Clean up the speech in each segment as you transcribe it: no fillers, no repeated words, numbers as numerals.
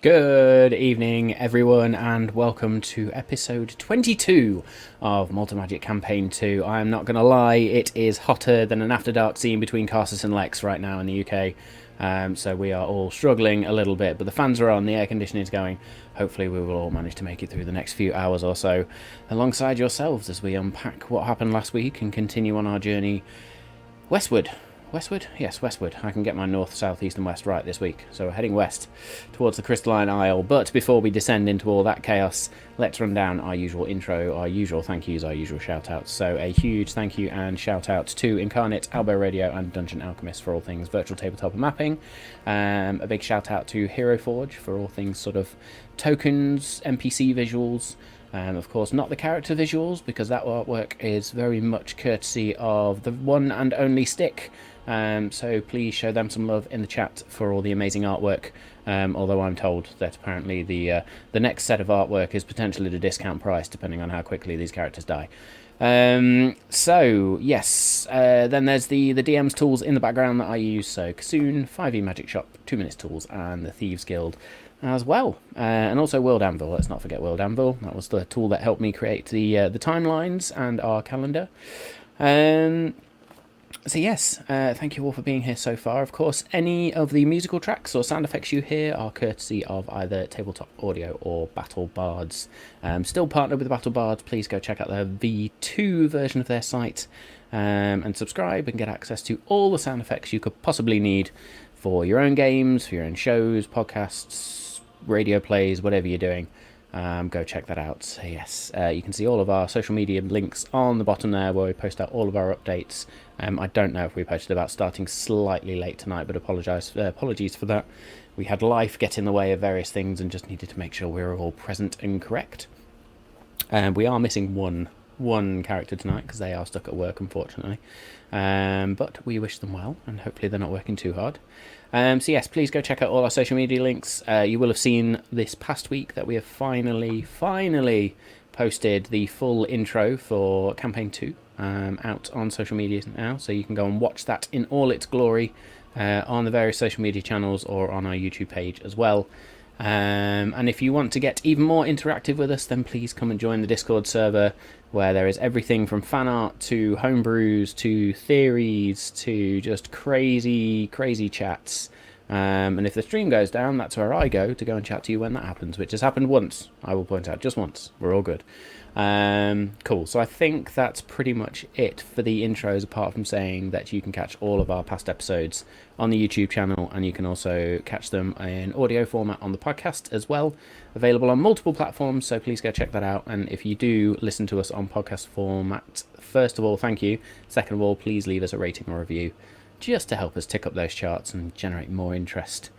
Good evening, everyone, and welcome to episode 22 of Magic Campaign 2. I am not going to lie, it is hotter than an After Dark scene between Carsus and Lex right now in the UK. So we are all struggling a little bit, but the fans are on, the air conditioning is going. Hopefully we will all manage to make it through the next few hours or so alongside yourselves as we unpack what happened last week and continue on our journey westward. Westward? Yes, westward. I can get my north, south, east and west right this week. So we're heading west towards the Crystalline Isle. But before we descend into all that chaos, let's run down our usual intro, our usual thank yous, our usual shout outs. So a huge thank you and shout out to Incarnate, Albo Radio and Dungeon Alchemist for all things virtual tabletop and mapping. A big shout out to Hero Forge for all things sort of tokens, NPC visuals. Of course, not the character visuals, because that artwork is very much courtesy of the one and only Stick. So please show them some love in the chat for all the amazing artwork. Although I'm told that apparently the next set of artwork is potentially at a discount price, depending on how quickly these characters die. So yes, then there's the DM's tools in the background that I use. So Kassoon, 5e Magic Shop, 2 Minutes Tools, and the Thieves Guild as well, and also World Anvil. Let's not forget World Anvil. That was the tool that helped me create the timelines and our calendar. So yes, thank you all for being here so far. Of course, any of the musical tracks or sound effects you hear are courtesy of either Tabletop Audio or Battle Bards. Still partnered with Battle Bards. Please go check out their V2 version of their site and subscribe and get access to all the sound effects you could possibly need for your own games, for your own shows, podcasts, radio plays, whatever you're doing. Go check that out. So yes, you can see all of our social media links on the bottom there where we post out all of our updates. I don't know if we posted about starting slightly late tonight, but apologies for that. We had life get in the way of various things and just needed to make sure we were all present and correct. We are missing one character tonight because they are stuck at work, unfortunately. But we wish them well, and hopefully they're not working too hard. So yes, please go check out all our social media links. You will have seen this past week that we have finally posted the full intro for Campaign 2 out on social media now, so you can go and watch that in all its glory on the various social media channels or on our YouTube page as well. And if you want to get even more interactive with us, then please come and join the Discord server, where there is everything from fan art to homebrews to theories to just crazy chats. And if the stream goes down, that's where I go to and chat to you when that happens, which has happened once, I will point out, just once. We're all good. Cool, so I think that's pretty much it for the intros, apart from saying that you can catch all of our past episodes on the YouTube channel, and you can also catch them in audio format on the podcast as well, available on multiple platforms, so please go check that out. And if you do listen to us on podcast format, first of all, thank you. Second of all, please leave us a rating or review, just to help us tick up those charts and generate more interest.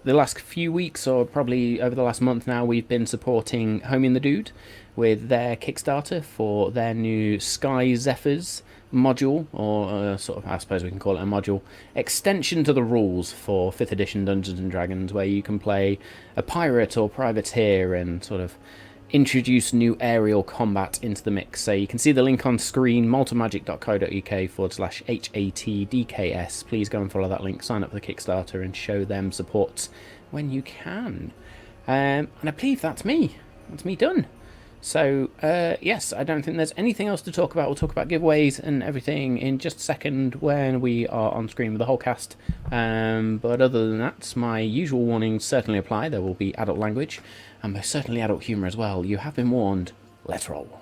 The last few weeks, or probably over the last month now, we've been supporting Homie and the Dude with their Kickstarter for their new Sky Zephyrs module, or sort of, I suppose we can call it a module, extension to the rules for 5th edition Dungeons & Dragons, where you can play a pirate or privateer and sort of introduce new aerial combat into the mix. So you can see the link on screen, maltamagic.co.uk/HATDKS. Please go and follow that link, sign up for the Kickstarter and show them support when you can. And I believe that's me. That's me done. So, yes, I don't think there's anything else to talk about. We'll talk about giveaways and everything in just a second when we are on screen with the whole cast. But other than that, my usual warnings certainly apply. There will be adult language and most certainly adult humour as well. You have been warned. Let's roll.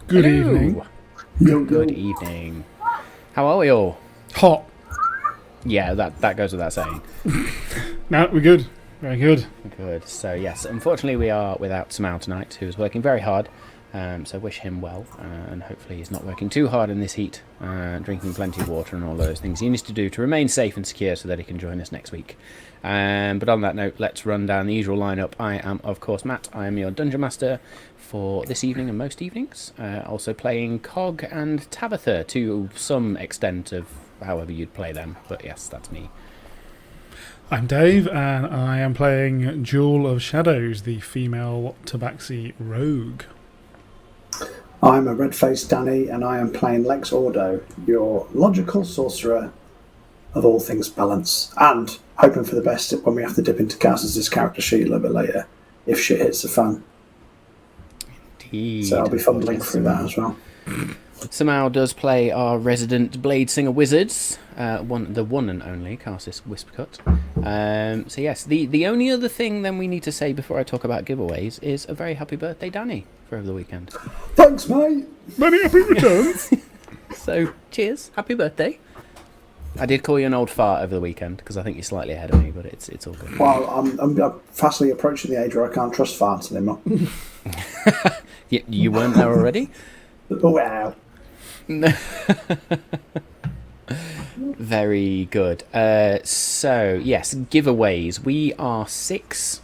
Good Hello. evening. Good evening. How are we all? Hot. Yeah, that goes without saying. No, we're good. Very good. Good. So yes, unfortunately we are without Samau tonight, who is working very hard. So wish him well, and hopefully he's not working too hard in this heat, drinking plenty of water and all those things he needs to do to remain safe and secure so that he can join us next week. But on that note, let's run down the usual lineup. I am, of course, Matt. I am your Dungeon Master for this evening and most evenings. Also playing Cog and Tabitha to some extent of however you'd play them. But yes, that's me. I'm Dave, and I am playing Jewel of Shadows, the female Tabaxi rogue. I'm a red-faced Danny, and I am playing Lex Ordo, your logical sorcerer of all things balance, and hoping for the best when we have to dip into Cass's character sheet a little bit later, if shit hits the fan. Indeed. So I'll be fumbling through that as well. Samau does play our resident Blade Singer Wizards, the one and only Cassis Wispcut. So yes, the only other thing then we need to say before I talk about giveaways is a very happy birthday, Danny, for over the weekend. Thanks, mate! Many happy returns! So, cheers, happy birthday. I did call you an old fart over the weekend, because I think you're slightly ahead of me, but it's all good. Well, I'm fastly approaching the age where I can't trust farts anymore. You weren't there already? Wow. Very good. So yes, giveaways. We are six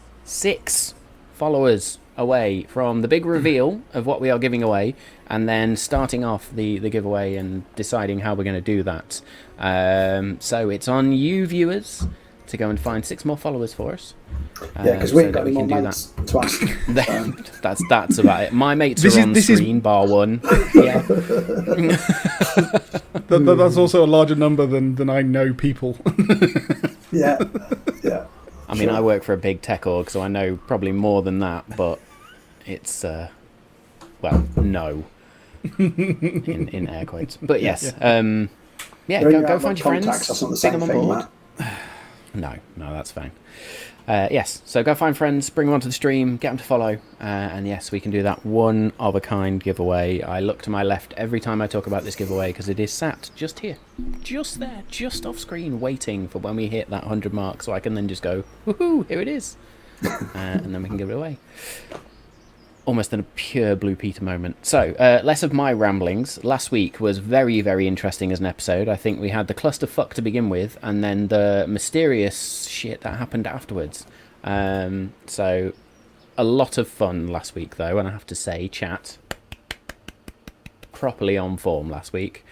followers away from the big reveal of what we are giving away, and then starting off the giveaway and deciding how we're going to do that. So it's on you, viewers, to go and find 6 more followers for us. Yeah, because we ain't got any more mates to ask. That's about it. My mates are on screen, bar one. Yeah. That's also a larger number than I know people. Yeah. I mean, I work for a big tech org, so I know probably more than that, but it's, well, no. in air quotes. But yes, go find your friends, bring them on board. No, that's fine. Yes, so go find friends, bring them onto the stream, get them to follow, and yes, we can do that one-of-a-kind giveaway. I look to my left every time I talk about this giveaway because it is sat just here, just there, just off screen, waiting for when we hit that 100 mark, so I can then just go, woohoo, here it is, and then we can give it away. Almost in a pure Blue Peter moment. So, less of my ramblings. Last week was very, very interesting as an episode. I think we had the clusterfuck to begin with, and then the mysterious shit that happened afterwards. So, a lot of fun last week, though, and I have to say, chat, properly on form last week.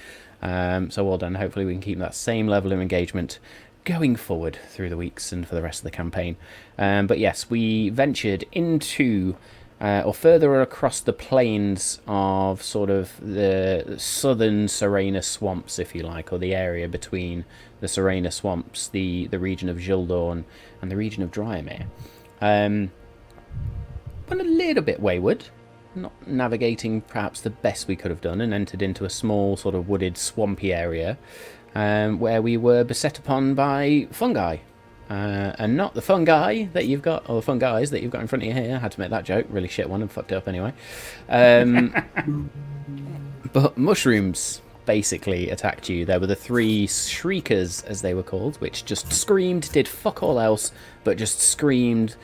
So well done. Hopefully we can keep that same level of engagement going forward through the weeks and for the rest of the campaign. But yes, we ventured into... or further across the plains of sort of the southern Serena swamps, if you like, or the area between the Serena swamps, the region of Gildorn and the region of Dryamere. Went a little bit wayward, not navigating perhaps the best we could have done, and entered into a small sort of wooded swampy area where we were beset upon by fungi. And not the fungi that you've got, or the funguis that you've got in front of you here. I had to make that joke, really shit one, and fucked it up anyway. But mushrooms basically attacked you. There were the 3 shriekers, as they were called, which just screamed, did fuck all else, but just screamed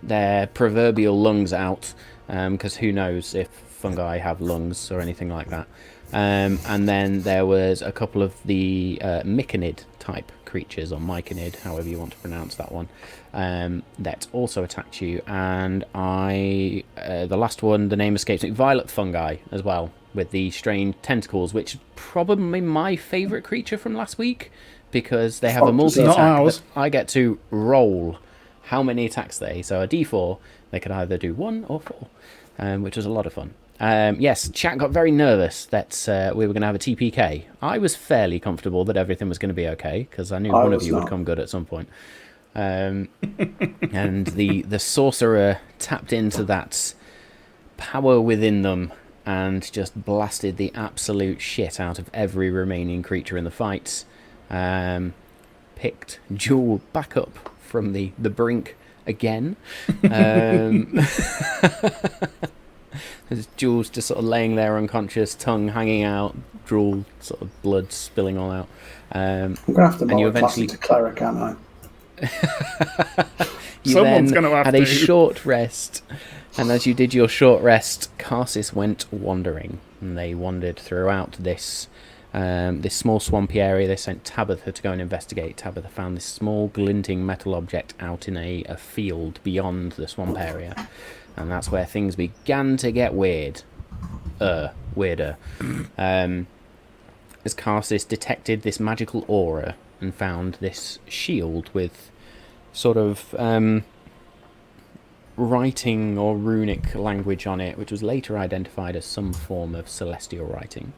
their proverbial lungs out, because who knows if fungi have lungs or anything like that. And then there was a couple of the myconid type creatures, or myconid, however you want to pronounce that one, that also attacked you. And the last one, the name escapes me, violet fungi as well, with the strange tentacles, which is probably my favourite creature from last week, because they have a multi-attack that I get to roll how many attacks so a d4, they could either do 1 or 4, which was a lot of fun. Yes, chat got very nervous that we were going to have a TPK. I was fairly comfortable that everything was going to be okay, because I knew one of you would come good at some point. And the sorcerer tapped into that power within them and just blasted the absolute shit out of every remaining creature in the fight. Picked Jewel back up from the brink again. There's Jules just sort of laying there unconscious, tongue hanging out, drool, sort of blood spilling all out. I'm going to have to and you model class eventually into cleric, aren't I? You Someone's then gonna have had to. a short rest, and as you did your short rest, Carsis went wandering, and they wandered throughout this small swampy area. They sent Tabitha to go and investigate. Tabitha found this small glinting metal object out in a field beyond the swamp area, and that's where things began to get weirder. As Carsis detected this magical aura and found this shield with sort of writing or runic language on it, which was later identified as some form of celestial writing.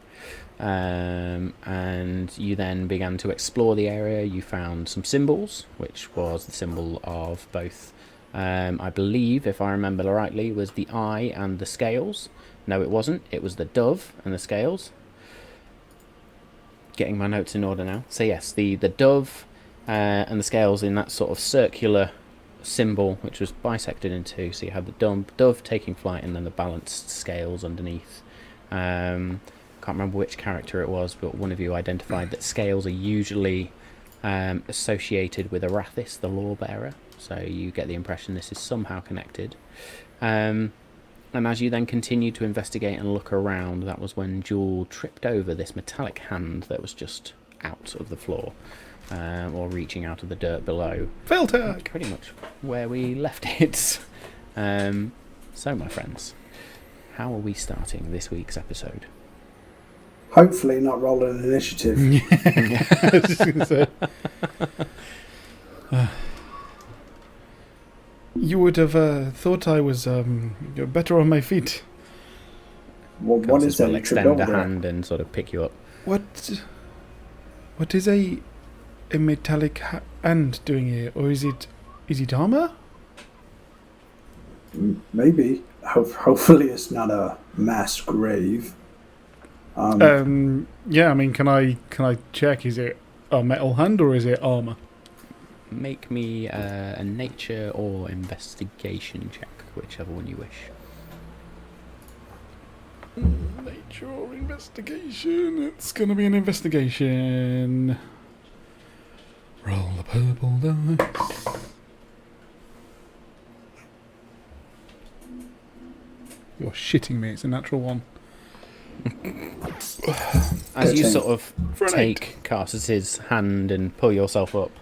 And you then began to explore the area. You found some symbols, which was the symbol of both, I believe, if I remember rightly, was the eye and the scales. No, it wasn't. It was the dove and the scales. Getting my notes in order now. So yes, the dove and the scales in that sort of circular symbol, which was bisected in two. So you had the dove taking flight and then the balanced scales underneath. Can't remember which character it was, but one of you identified that scales are usually associated with Arathis, the law bearer. So you get the impression this is somehow connected. And as you then continued to investigate and look around, that was when Jewel tripped over this metallic hand that was just out of the floor, or reaching out of the dirt below. Filter! Pretty much where we left it. So, my friends, how are we starting this week's episode? Hopefully not rolling an initiative. I was just gonna say. You would have thought I was better on my feet. Well, what is that? Will You tripped extend a over it? hand and sort of pick you up. What is a metallic hand doing here, or is it armor? Maybe. Hopefully it's not a mass grave. Yeah. I mean, can I check? Is it a metal hand or is it armor? Make me a nature or investigation check, whichever one you wish. Nature or investigation? It's gonna be an investigation. Roll the purple dice. You're shitting me, it's a natural one. As you 13. sort of For an take Carsus's hand and pull yourself up,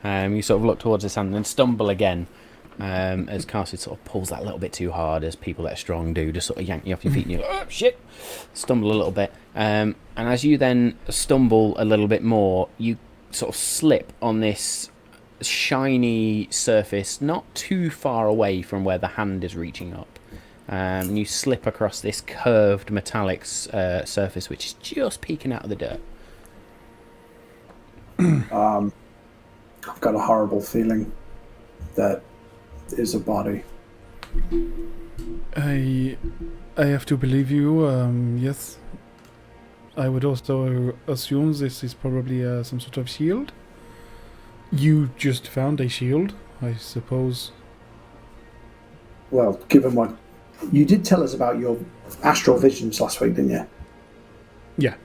you sort of look towards his hand and stumble again, as Carsus sort of pulls that a little bit too hard, as people that are strong do, just sort of yank you off your feet and you're like, oh, shit! Stumble a little bit. And as you then stumble a little bit more, you sort of slip on this shiny surface not too far away from where the hand is reaching up. And you slip across this curved metallic surface which is just peeking out of the dirt. I've got a horrible feeling that is a body. I have to believe you, yes. I would also assume this is probably some sort of shield. You just found a shield, I suppose. Well, given what you did tell us about your astral visions last week, didn't you? Yeah.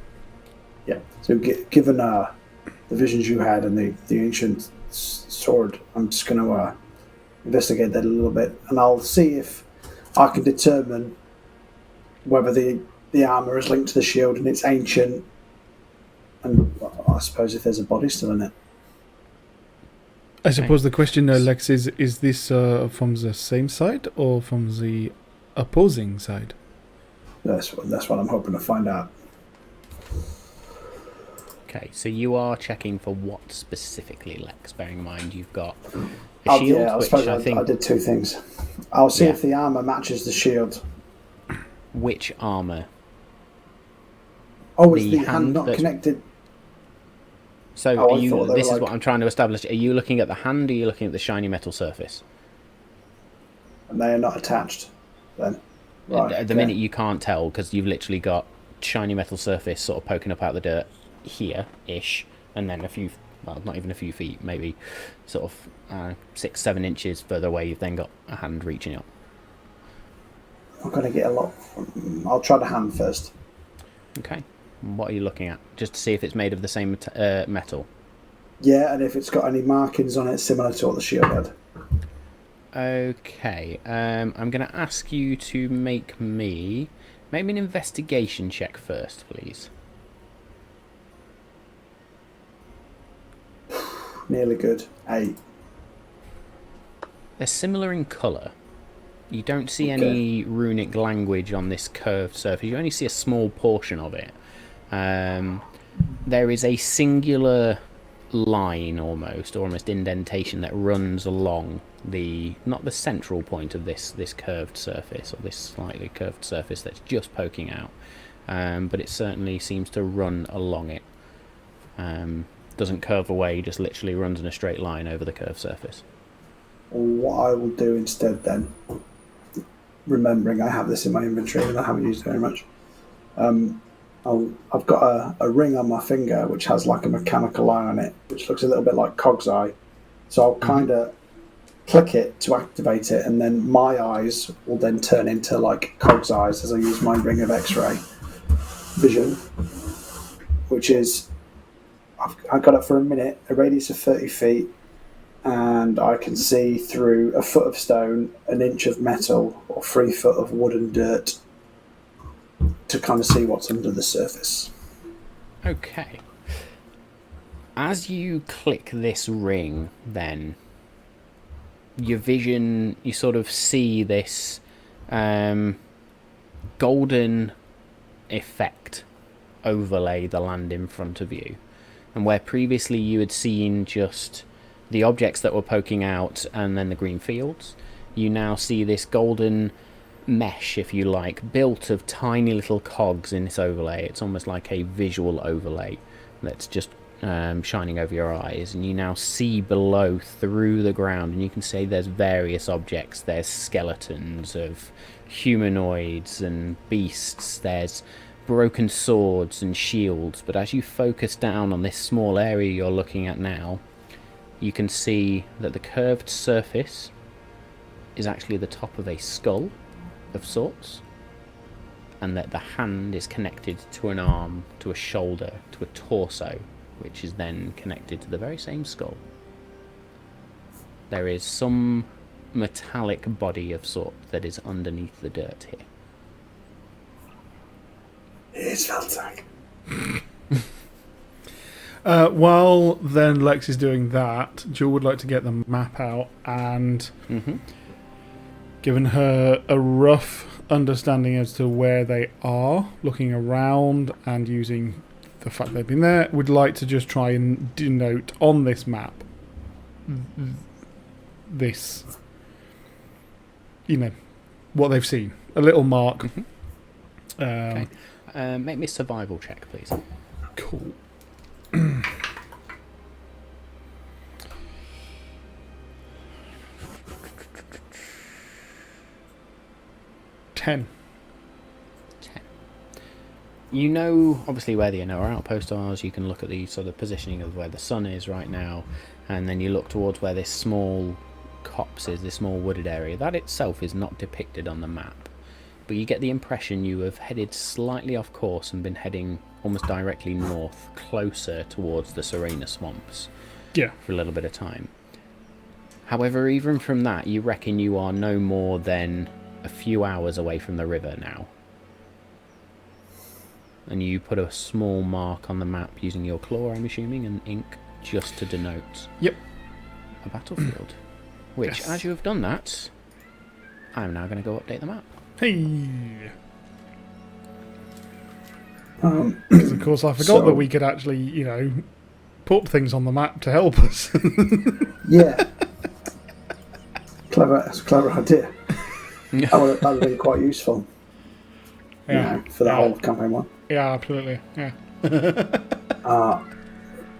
Yeah. So given the visions you had and the ancient sword, I'm just going to investigate that a little bit, and I'll see if I can determine whether the armor is linked to the shield and it's ancient, and I suppose if there's a body still in it. I suppose the question, Lex, is this from the same side or from the opposing side? That's what I'm hoping to find out. Okay, so you are checking for what specifically, Lex? Bearing in mind you've got a shield, Yeah, I which suppose I think... I did two things. I'll see Yeah. if the armor matches the shield. Which armour? Oh, is The the hand hand not that's- connected? So Oh, are I you, thought they this were is what like- I'm trying to establish. Are you looking at the hand or are you looking at the shiny metal surface? And they are not attached, then. Right, At the minute you can't tell because you've literally got shiny metal surface sort of poking up out of the dirt here-ish, and then a few, well, not even a few feet, maybe sort of 6-7 inches further away, you've then got a hand reaching up. I'm going to get a lot. I'll try the hand first. Okay. What are you looking at? Just to see if it's made of the same metal. Yeah, and if it's got any markings on it similar to what the shield had. Okay. I'm going to ask you to make me an investigation check first, please. Nearly good. 8. They're similar in colour. You don't see any runic language on this curved surface. You only see a small portion of it. There is a singular line almost indentation that runs along not the central point of this curved surface, or this slightly curved surface that's just poking out, but it certainly seems to run along it. Doesn't curve away, just literally runs in a straight line over the curved surface. What I will do instead then, remembering I have this in my inventory and I haven't used it very much, I've got a ring on my finger which has like a mechanical eye on it, which looks a little bit like Cog's eye. So I'll kind of click it to activate it, and then my eyes will then turn into like Cog's eyes as I use my ring of X-ray vision, which is, I've got it for a minute, a radius of 30 feet, and I can see through a foot of stone, an inch of metal, or 3 foot of wood and dirt, to kind of see what's under the surface. Okay. As you click this ring, then your vision, you sort of see this golden effect overlay the land in front of you. And where previously you had seen just the objects that were poking out and then the green fields, you now see this golden mesh, if you like, built of tiny little cogs in this overlay. It's almost like a visual overlay that's just shining over your eyes, and you now see below through the ground, and you can see there's various objects. There's skeletons of humanoids and beasts, there's broken swords and shields, but as you focus down on this small area you're looking at now, you can see that the curved surface is actually the top of a skull of sorts, and that the hand is connected to an arm, to a shoulder, to a torso, which is then connected to the very same skull. There is some metallic body of sort that is underneath the dirt here. It's Veltag. While then Lex is doing that, Jill would like to get the map out and given her a rough understanding as to where they are, looking around and using the fact they've been there, would like to just try and denote on this map this, what they've seen. A little mark. Okay. Make me a survival check, please. Cool. 10. You know, obviously, where the inner outpost are. You can look at the sort of positioning of where the sun is right now, and then you look towards where this small copse is, this small wooded area. That itself is not depicted on the map, but you get the impression you have headed slightly off course and been heading almost directly north, closer towards the Serena swamps. Yeah. For a little bit of time. However, even from that, you reckon you are no more than a few hours away from the river now. And you put a small mark on the map using your claw, I'm assuming, and ink, just to denote a battlefield. Which, as you have done that, I'm now going to go update the map. Hey! Because of course I forgot that we could actually, put things on the map to help us. Yeah. That's a clever idea. That would be quite useful. Yeah. For the whole campaign one. Yeah, absolutely. Yeah.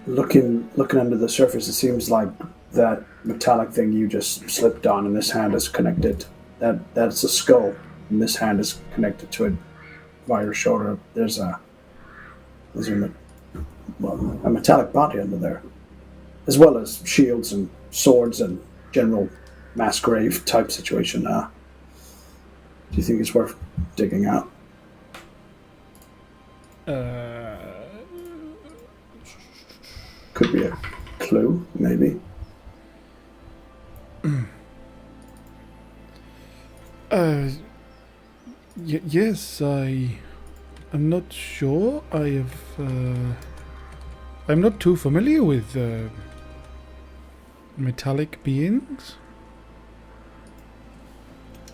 Looking under the surface, it seems like that metallic thing you just slipped on, and this hand is connected. That's a skull, and this hand is connected to it via your shoulder. There's a metallic body under there, as well as shields and swords and general mass grave type situation. Do you think it's worth digging out? Could be a clue, maybe. Yes, I'm not sure. I'm not too familiar with metallic beings.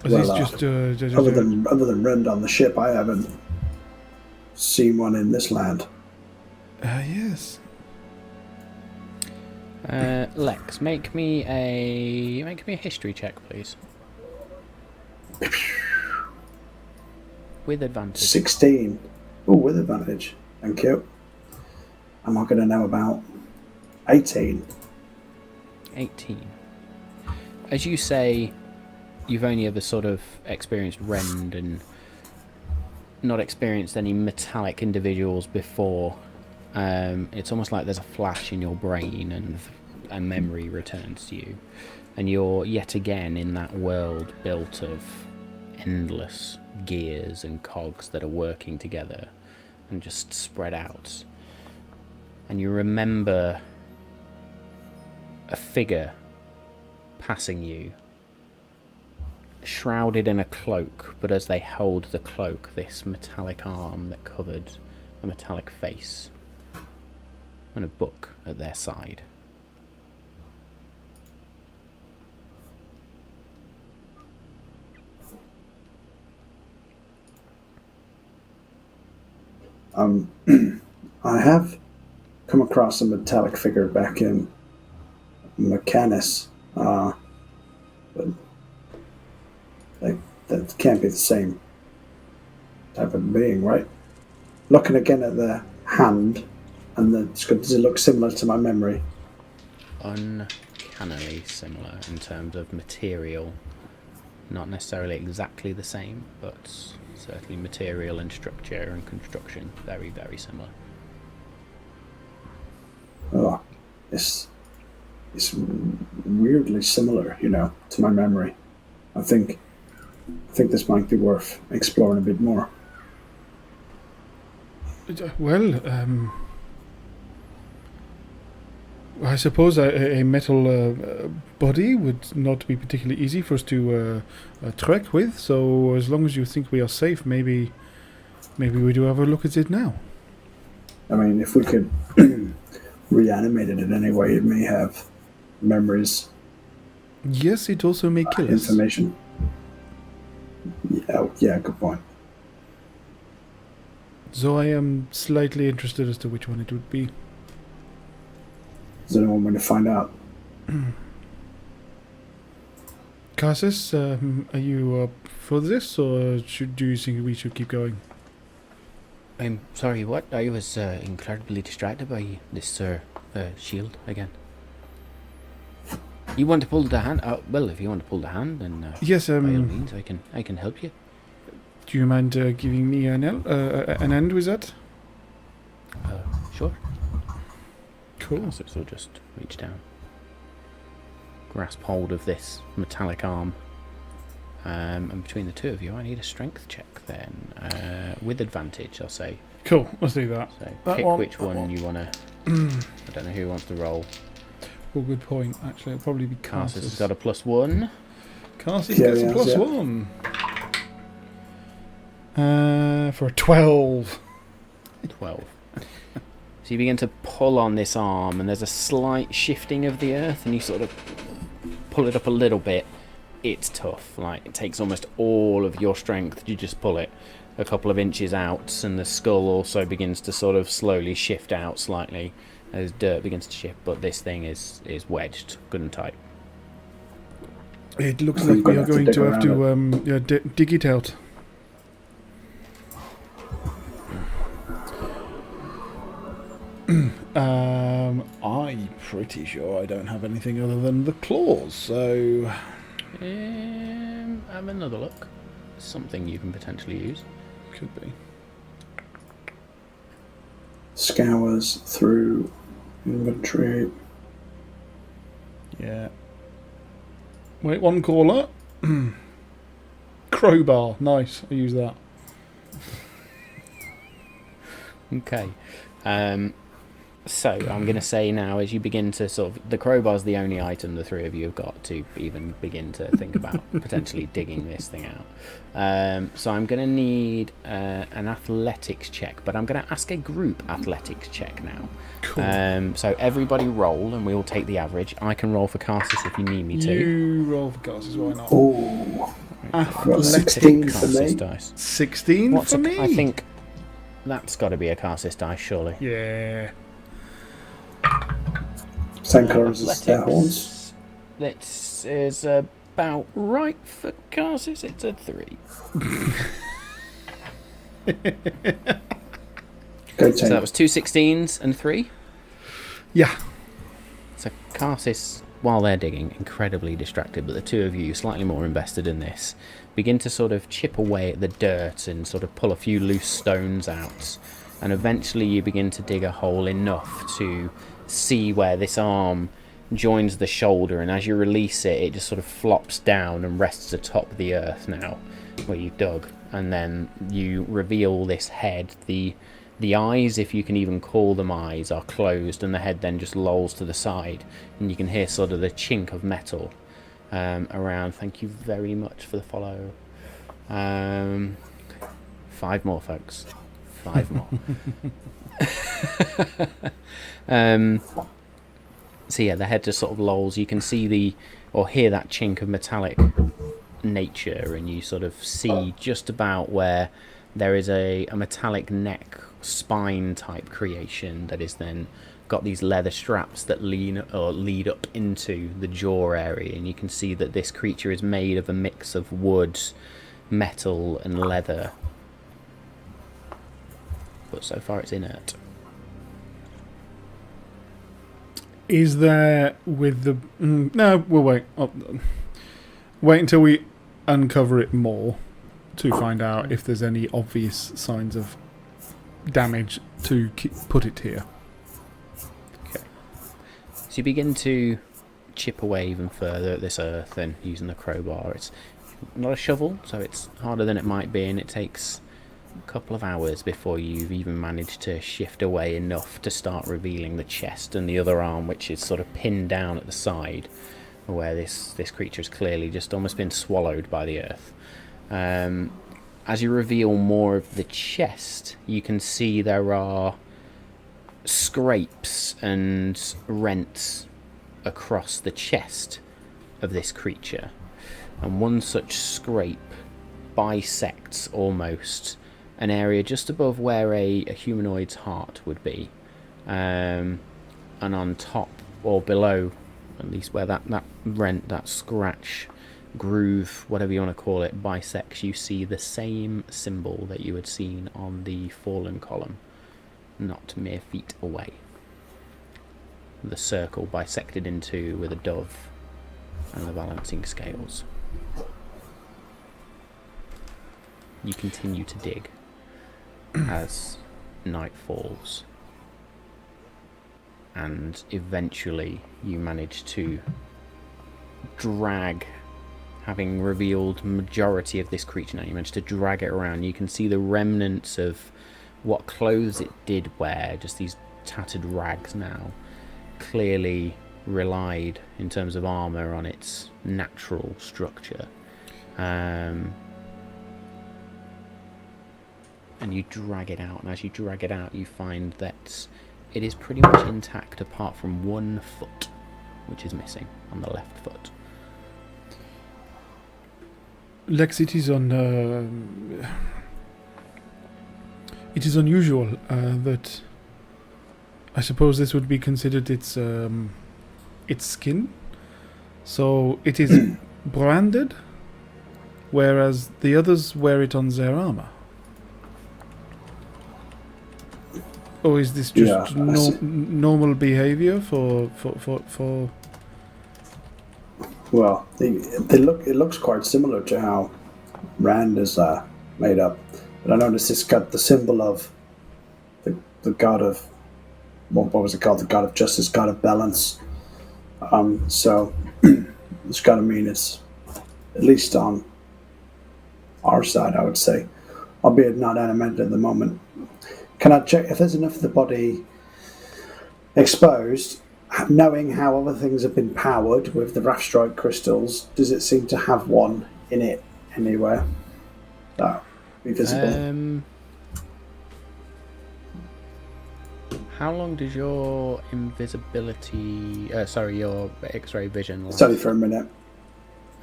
Is Well, this just other than Rend on the ship, I haven't seen one in this land. Yes. Lex, make me a history check, please. With advantage. 16. Oh, with advantage. Thank you. Am I going to know about 18? 18. As you say, you've only ever sort of experienced Rend and not experienced any metallic individuals before. It's almost like there's a flash in your brain and a memory returns to you. And you're yet again in that world built of endless gears and cogs that are working together and just spread out. And you remember a figure passing you, shrouded in a cloak, but as they hold the cloak, this metallic arm that covered a metallic face, and a book at their side. I have come across a metallic figure back in Mechanus, but that can't be the same type of being, right? Looking again at the hand, and does it look similar to my memory? Uncannily similar in terms of material. Not necessarily exactly the same, but certainly material and structure and construction very, very similar. Oh, it's weirdly similar, to my memory. I think this might be worth exploring a bit more. Well, I suppose a metal body would not be particularly easy for us to trek with. So as long as you think we are safe, maybe we do have a look at it now. I mean, if we could reanimate it in any way, it may have memories. Yes, it also may kill us. Information. Yeah, good point. So I am slightly interested as to which one it would be. Does anyone want to find out? Cassis, are you up for this, or do you think we should keep going? I'm sorry, what? I was incredibly distracted by this shield again. You want to pull the hand? Well, if you want to pull the hand, then yes, by all means, I can help you. Do you mind giving me an end with that? Sure. Cool. So we'll just reach down, grasp hold of this metallic arm, and between the two of you, I need a strength check then, with advantage, I'll say. Cool, let's do that. So that pick one, which one you want to. I don't know who wants to roll. Well, good point. Actually, it'll probably be Cassis Cassis. has got a +1. Cassis gets a +1. For a 12. 12. So you begin to pull on this arm, and there's a slight shifting of the earth, and you sort of pull it up a little bit. It's tough. Like, it takes almost all of your strength. You just pull it a couple of inches out, and the skull also begins to sort of slowly shift out slightly as dirt begins to shift. But this thing is wedged good and tight. It looks like we are going to have to dig it out. I'm pretty sure I don't have anything other than the claws, so... Have another look. Something you can potentially use. Could be. Scours through inventory. Yeah. Wait, one caller. Crowbar. Nice. I use that. Okay. So I'm going to say now, as you begin to sort of... The crowbar's the only item the three of you have got to even begin to think about potentially digging this thing out. So I'm going to need an athletics check, but I'm going to ask a group athletics check now. Cool. So everybody roll, and we will take the average. I can roll for Carsus if you need me to. You roll for Carsus, why not? Ooh. Athletics. 16 for Carsus me. dice. 16 for me? I think that's got to be a Carsus dice, surely. Yeah. Same colour as their horns. This is about right for Carsus. It's a 3. Go So that was 2 16s and 3. Yeah. So Carsus, while they're digging, incredibly distracted, but the two of you, slightly more invested in this, begin to sort of chip away at the dirt and sort of pull a few loose stones out. And eventually you begin to dig a hole enough to see where this arm joins the shoulder, and as you release it, it just sort of flops down and rests atop the earth now, where you've dug. And then you reveal this head. The eyes, if you can even call them eyes, are closed, and the head then just lolls to the side, and you can hear sort of the chink of metal around. Thank you very much for the follow. 5 more, folks. 5 more. So yeah, the head just sort of lolls. You can see or hear that chink of metallic nature, and you sort of see just about where there is a metallic neck spine type creation that is then got these leather straps that lead up into the jaw area, and you can see that this creature is made of a mix of wood, metal and leather, but so far it's inert. Is there with the... no, we'll wait. Wait until we uncover it more to find out if there's any obvious signs of damage to put it here. Okay. So you begin to chip away even further at this earth and using the crowbar. It's not a shovel, so it's harder than it might be, and it takes a couple of hours before you've even managed to shift away enough to start revealing the chest and the other arm, which is sort of pinned down at the side, where this creature has clearly just almost been swallowed by the earth. As you reveal more of the chest, you can see there are scrapes and rents across the chest of this creature, and one such scrape bisects almost an area just above where a humanoid's heart would be, and on top or below, at least where that rent, that scratch, groove, whatever you want to call it, bisects, you see the same symbol that you had seen on the fallen column, not mere feet away. The circle bisected in two with a dove and the balancing scales. You continue to dig as night falls, and eventually you manage to drag, having revealed majority of this creature now, you manage to drag it around. You can see the remnants of what clothes it did wear, just these tattered rags now, clearly relied in terms of armour on its natural structure. And you drag it out, and as you drag it out you find that it is pretty much intact apart from one foot, which is missing on the left foot. Lex, it is unusual that I suppose this would be considered its skin. So it is branded, whereas the others wear it on their armor. Or is this just normal behavior for? Well, it looks quite similar to how Rand is made up. But I noticed it's got the symbol of the god of, what was it called? The god of justice, god of balance. So it's got to mean it's at least on our side, I would say, albeit not animated at the moment. Can I check if there's enough of the body exposed? Knowing how other things have been powered with the Wrath Strike crystals, does it seem to have one in it anywhere that would be visible? How long does your invisibility... your X-ray vision last? It's only for a minute.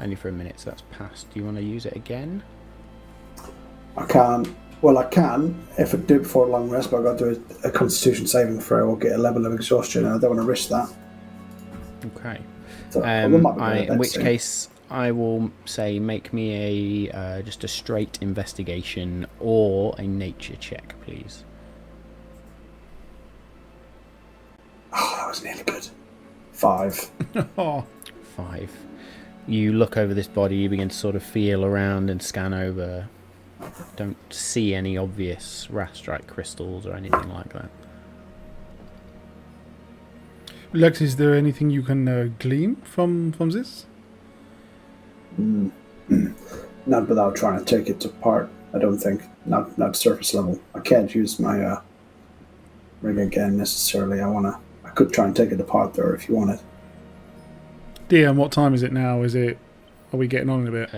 Only for a minute, so that's passed. Do you want to use it again? I can't. Well, I can if I do it before a long rest, but I've got to do a Constitution saving throw or get a level of exhaustion, and I don't want to risk that. Okay. So, in which case, I will say make me a just a straight investigation or a nature check, please. Oh, that was nearly good. 5. Oh. 5. You look over this body, you begin to sort of feel around and scan over. Don't see any obvious Wrath Strike crystals or anything like that. Lex, is there anything you can glean from this? Not without trying to take it apart, I don't think. Not surface level. I can't use my rig again necessarily. I could try and take it apart there if you want it. DM, what time is it now? Are we getting on in a bit?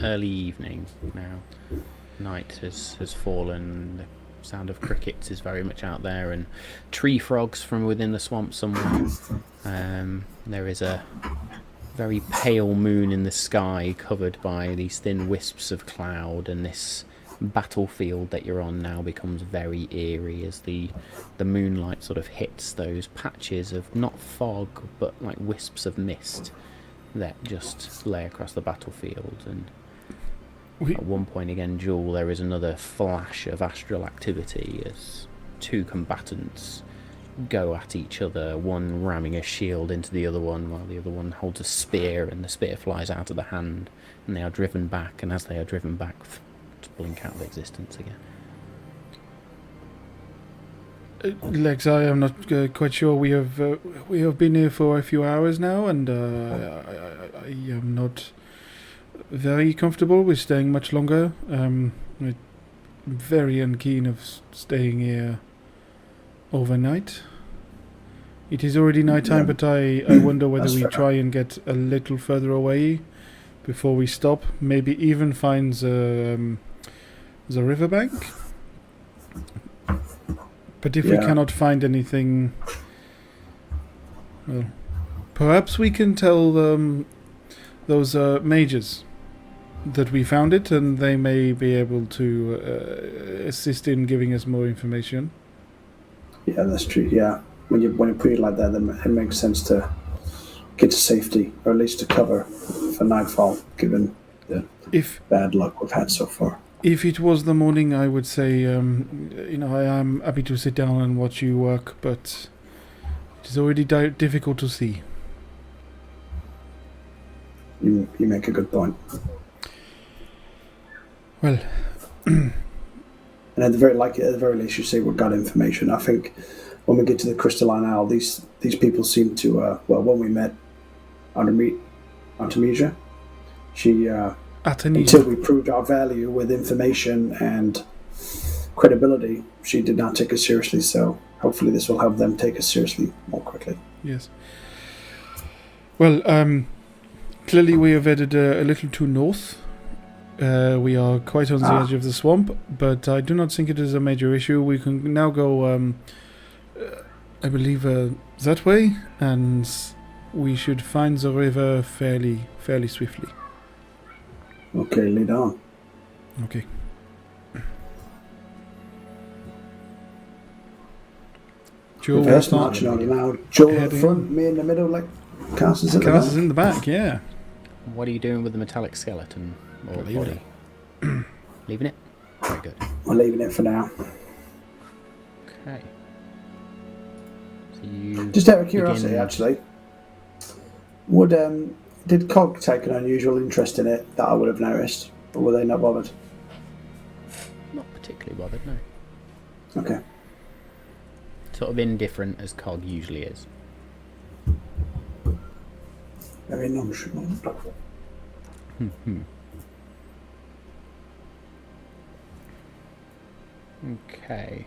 Early evening now. Night has fallen. The sound of crickets is very much out there, and tree frogs from within the swamp somewhere. There is a very pale moon in the sky, covered by these thin wisps of cloud, and this battlefield that you're on now becomes very eerie as the moonlight sort of hits those patches of not fog but like wisps of mist that just lay across the battlefield. And at one point again, Jewel, there is another flash of astral activity as two combatants go at each other, one ramming a shield into the other one while the other one holds a spear, and the spear flies out of the hand and they are driven back, and as they are driven back, blink out of existence again. Lex, I am not quite sure. We have been here for a few hours now, and I am not very comfortable with staying much longer. I'm very unkeen of staying here overnight. It is already night time, but I wonder whether we try and get a little further away before we stop. Maybe even find the riverbank. But if we cannot find anything, well, perhaps we can tell those mages that we found it, and they may be able to assist in giving us more information. Yeah, that's true. Yeah, when you put it like that, then it makes sense to get to safety, or at least to cover for nightfall, given the bad luck we've had so far. If it was the morning, I would say, I am happy to sit down and watch you work, but it is already difficult to see. You make a good point. Well, and at the very least, you say we've got information. I think when we get to the Crystalline Isle, these people seem to when we met Artemisia, she. Until we proved our value with information and credibility, she did not take us seriously, so hopefully this will help them take us seriously more quickly. Yes. Well, clearly we have headed a little too north. We are quite on the edge of the swamp, but I do not think it is a major issue. We can now go, I believe, that way, and we should find the river fairly swiftly. Okay, lead on. Okay. Joel Reverse marching on now. Joel at the front, me in the middle, like Cass is in the back, yeah. What are you doing with the metallic skeleton or the body? Leaving it? Very good. We're leaving it for now. Okay. So you just out of curiosity, actually, did Cog take an unusual interest in it that I would have noticed, or were they not bothered? Not particularly bothered, no. Okay. Sort of indifferent as Cog usually is. Very nonchalant. Okay.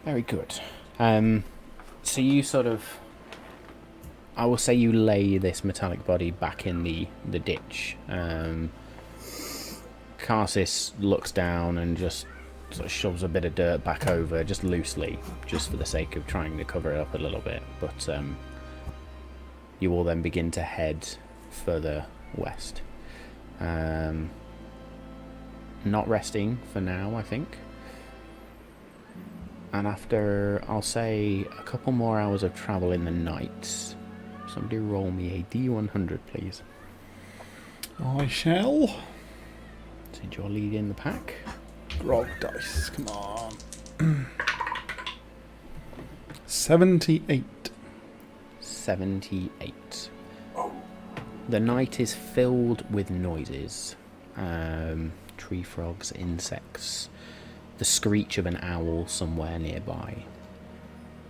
Very good. So you sort of, I will say you lay this metallic body back in the ditch. Karsis looks down and just sort of shoves a bit of dirt back over, just loosely, just for the sake of trying to cover it up a little bit. But you will then begin to head further west. Not resting for now, I think. And after, I'll say, a couple more hours of travel in the night, somebody roll me a D100, please. I shall. Since you're leading the pack. Roll dice, come on. 78. 78. The night is filled with noises. Tree frogs, insects, the screech of an owl somewhere nearby.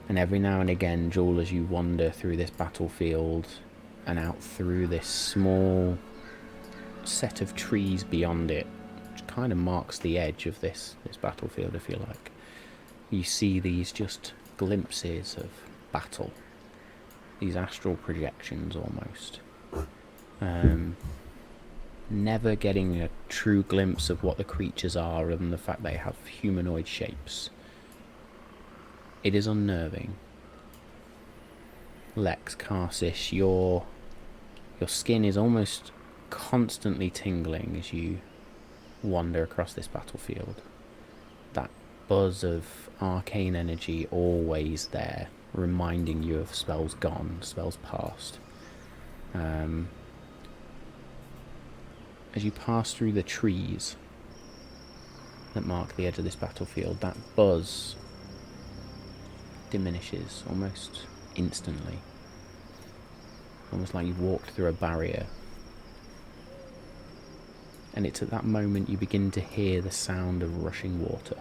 And every now and again, Joel, as you wander through this battlefield and out through this small set of trees beyond it, which kind of marks the edge of this battlefield, if you like, you see these just glimpses of battle, these astral projections almost. Never getting a true glimpse of what the creatures are, other than the fact they have humanoid shapes. It is unnerving. Lex, Karsis, your skin is almost constantly tingling as you wander across this battlefield. That buzz of arcane energy always there, reminding you of spells gone, spells past. As you pass through the trees that mark the edge of this battlefield, that buzz diminishes almost instantly. Almost like you've walked through a barrier. And it's at that moment you begin to hear the sound of rushing water.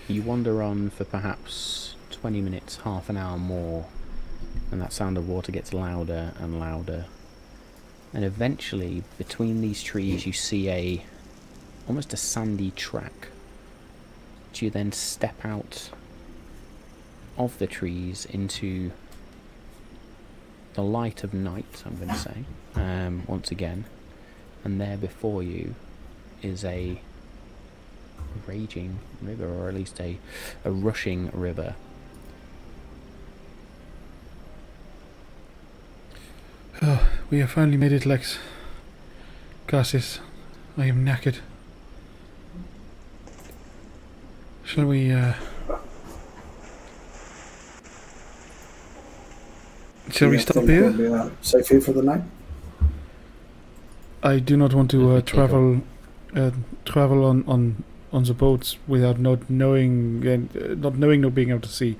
You wander on for perhaps 20 minutes, half an hour more, and that sound of water gets louder and louder. And eventually, between these trees, you see almost a sandy track. Do you then step out of the trees into the light of night, I'm going to say, once again, and there before you is a raging river, or at least a rushing river. Oh, we have finally made it, Lex. Karsis, I am knackered. Shall we, Shall we stop here? We'll be safe here for the night. I do not want to travel on the boats without not knowing nor being able to see.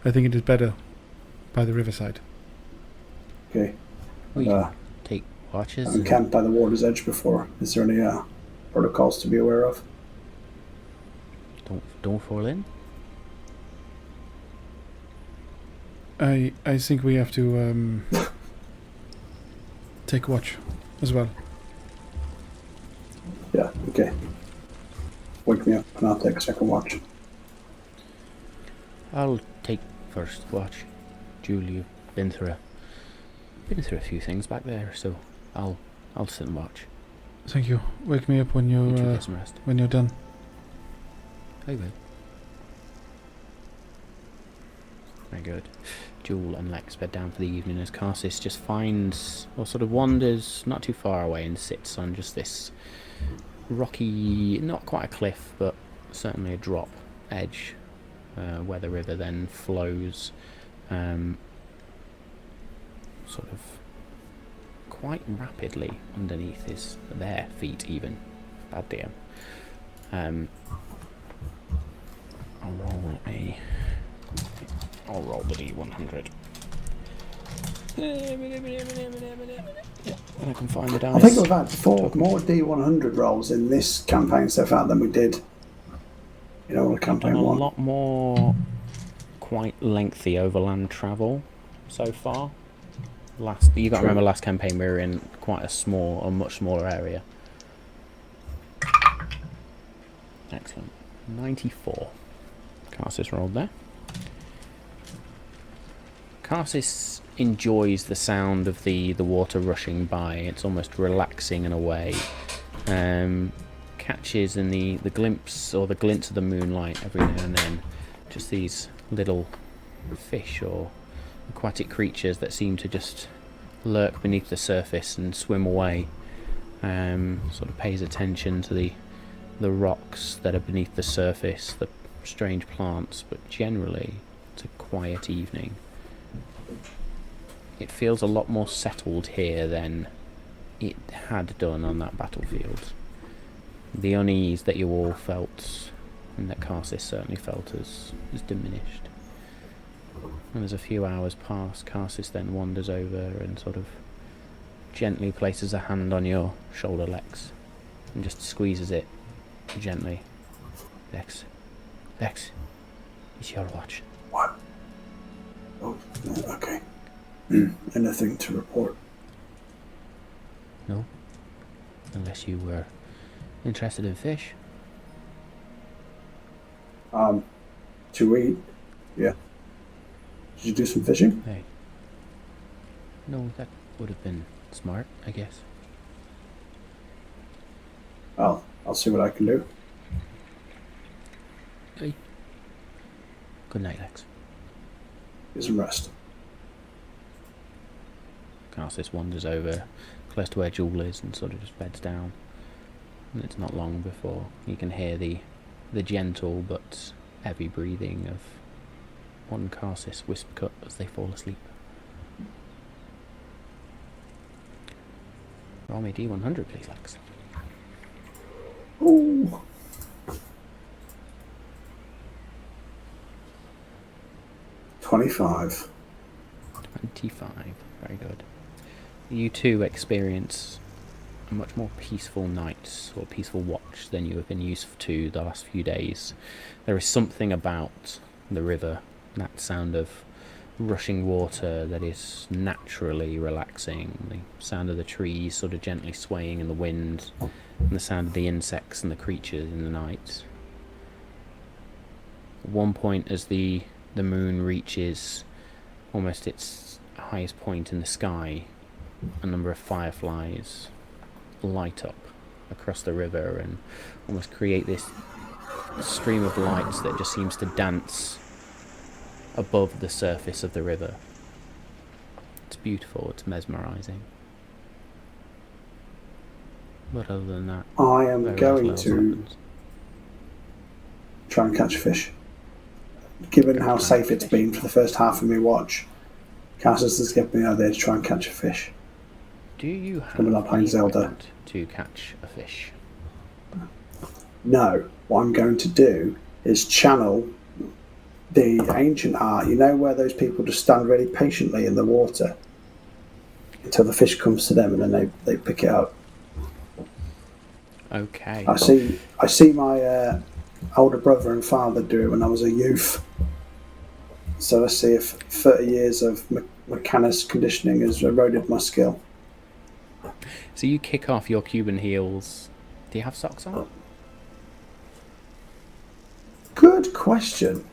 I think it is better by the riverside. Okay. We can take watches. I've camped by the water's edge before. Is there any protocols to be aware of? Don't fall in. I think we have to take watch as well. Yeah, okay. Wake me up and I'll take a second watch. I'll take first watch. Julie, you've been through a few things back there, so I'll sit and watch. Thank you. Wake me up when you're get some rest. when you're done. I will. Very good. Jewel and Lex bed down for the evening as Karsis just finds, or sort of wanders not too far away and sits on just this rocky, not quite a cliff, but certainly a drop edge, where the river then flows sort of quite rapidly underneath their feet even. Bad dear. I'll roll the D100. And I can find the dice. I think we've had 4 more D100 rolls in this campaign so far than we did in campaign Done a 1. lot more quite lengthy overland travel so far. You got to True. remember last campaign we were in quite a much smaller area. Excellent. 94. Karsus rolled there. Karsus enjoys the sound of the water rushing by. It's almost relaxing in a way. Catches in the glimpse or the glints of the moonlight every now and then. Just these little fish or aquatic creatures that seem to just lurk beneath the surface and swim away. Sort of pays attention to the rocks that are beneath the surface, the strange plants, but generally it's a quiet evening. It feels a lot more settled here than it had done on that battlefield. The unease that you all felt, and that Karsus certainly felt, is diminished. And as a few hours pass, Karsus then wanders over and sort of gently places a hand on your shoulder, Lex, and just squeezes it gently. Lex, it's your watch. What? Oh, okay. Anything to report? No? Unless you were interested in fish. To eat? Yeah. Did you do some fishing? Hey. No, that would have been smart, I guess. Well, I'll see what I can do. Hey. Good night, Lex. Get some rest. Karsus wanders over close to where Jewel is and sort of just beds down. And it's not long before you can hear the gentle but heavy breathing of one Karsus whisper as they fall asleep. Roll me D100, please, Lex. Ooh. 25. 25. Very good. You two experience a much more peaceful night or peaceful watch than you have been used to the last few days. There is something about the river, that sound of rushing water, that is naturally relaxing. The sound of the trees sort of gently swaying in the wind, and the sound of the insects and the creatures in the night. At one point, as the moon reaches almost its highest point in the sky, a number of fireflies light up across the river and almost create this stream of lights that just seems to dance above the surface of the river. It's beautiful, it's mesmerizing. But other than that, I am very going little else to happens. try and catch a fish. Given Go how try safe and it's fish. been for the first half of my watch, Cassis has given me the idea to try and catch a fish. Do you have Coming up, any Zelda. equipment to catch a fish? No, what I'm going to do is channel the ancient art. You know where those people just stand really patiently in the water until the fish comes to them and then they pick it up. Okay. I see my older brother and father do it when I was a youth. So let's see if 30 years of mechanist conditioning has eroded my skill. So you kick off your Cuban heels. Do you have socks on? Good question.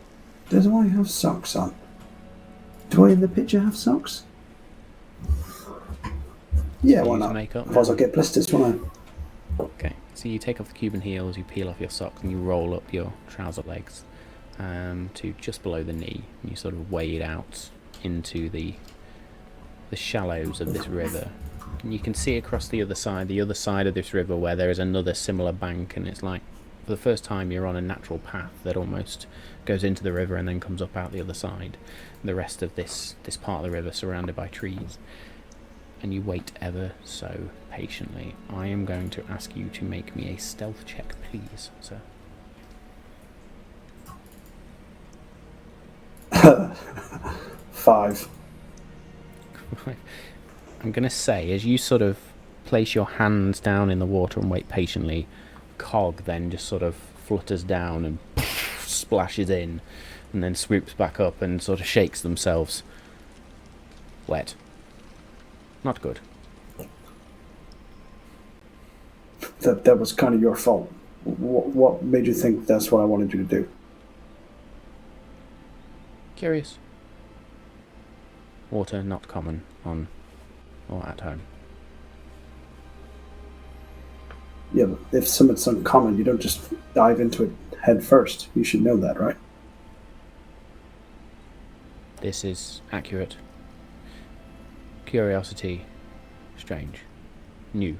Do I have socks on? Do I in the picture have socks? Yeah, So why use not? makeup Otherwise now? I'll get blisters, won't I? Okay, so you take off the Cuban heels, you peel off your socks, and you roll up your trouser legs to just below the knee, and you sort of wade out into the shallows of this river. And you can see across the other side of this river, where there is another similar bank, and it's like, for the first time, you're on a natural path that almost goes into the river and then comes up out the other side. The rest of this part of the river surrounded by trees. And you wait ever so patiently. I am going to ask you to make me a stealth check, please, sir. 5. I'm going to say, as you sort of place your hands down in the water and wait patiently, Cog then just sort of flutters down and splashes in, and then swoops back up and sort of shakes themselves. Wet. Not good. That was kind of your fault. What made you think that's what I wanted you to do? Curious. Water not common on or at home. Yeah, but if something's uncommon, you don't just dive into it head first. You should know that, right? This is accurate. Curiosity, strange, new.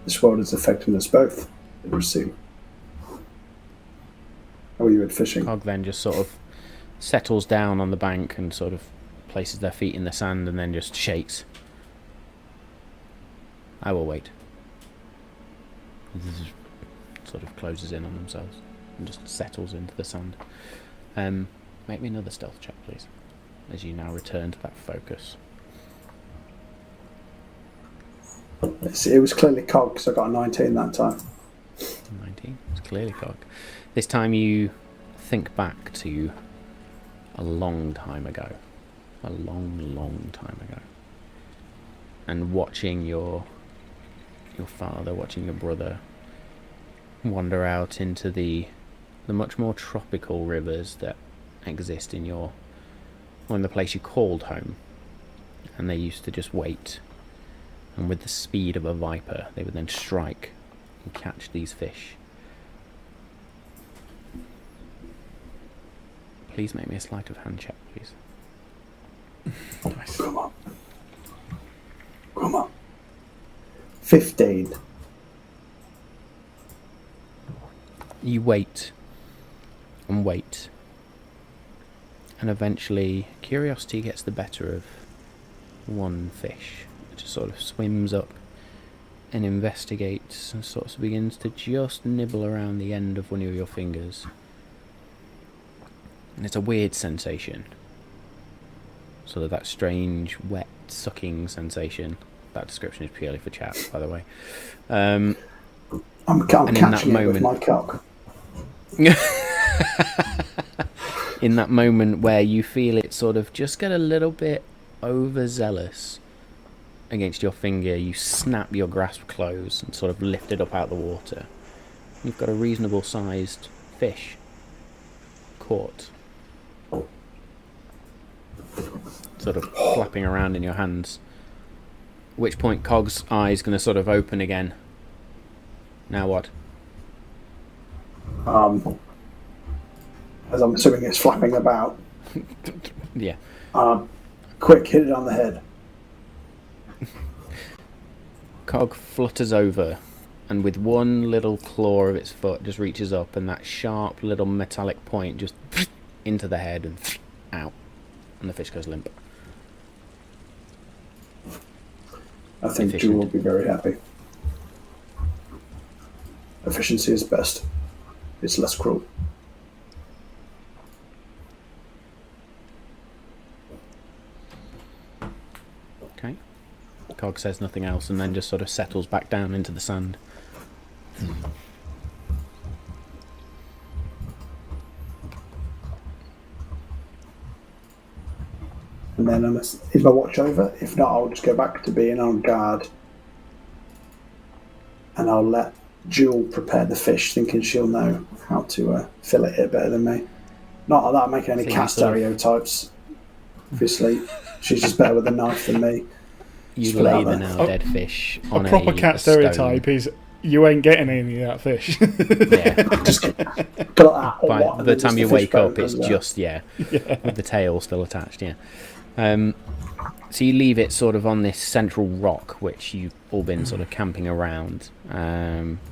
This world is affecting us both, it would seem. How are you at fishing? Cog then just sort of settles down on the bank and sort of places their feet in the sand and then just shakes. I will wait. Sort of closes in on themselves and just settles into the sand. Make me another stealth check, please, as you now return to that focus. It was clearly Cog, so I got a 19 that time. 19. It's clearly Cog. This time you think back to a long time ago. A long time ago. And watching your father, watching your brother wander out into the much more tropical rivers that exist in the place you called home. And they used to just wait. And with the speed of a viper, they would then strike and catch these fish. Please make me a sleight of hand check, please. Nice. Come on. 15. You wait and wait, and eventually curiosity gets the better of one fish. It just sort of swims up and investigates and sort of begins to just nibble around the end of one of your fingers. And it's a weird sensation. Sort of that strange, wet, sucking sensation. That description is purely for chat, by the way. I'm catching it with my cock. In that moment where you feel it sort of just get a little bit overzealous against your finger, you snap your grasp close and sort of lift it up out of the water. You've got a reasonable sized fish caught, sort of flapping around in your hands. At which point Cog's eyes going to sort of open again. Now what? As I'm assuming it's flapping about. Yeah. Quick, hit it on the head. Cog flutters over and with one little claw of its foot just reaches up and that sharp little metallic point just into the head and out. And the fish goes limp. I think Jewel will be very happy. Efficiency is best. It's less cruel. Okay. Cog says nothing else and then just sort of settles back down into the sand. And then is my watch over? If not, I'll just go back to being on guard. And I'll let Jewel prepare the fish, thinking she'll know how to fillet it better than me. Not that I'm making any cat stereotypes. Obviously, she's just better with a knife than me. You lay the now dead fish on a proper cat stereotype stone. Is you ain't getting any of that fish. Yeah. Just put that By the time you wake up, it's well. just, with the tail still attached, So you leave it sort of on this central rock, which you've all been sort of camping around.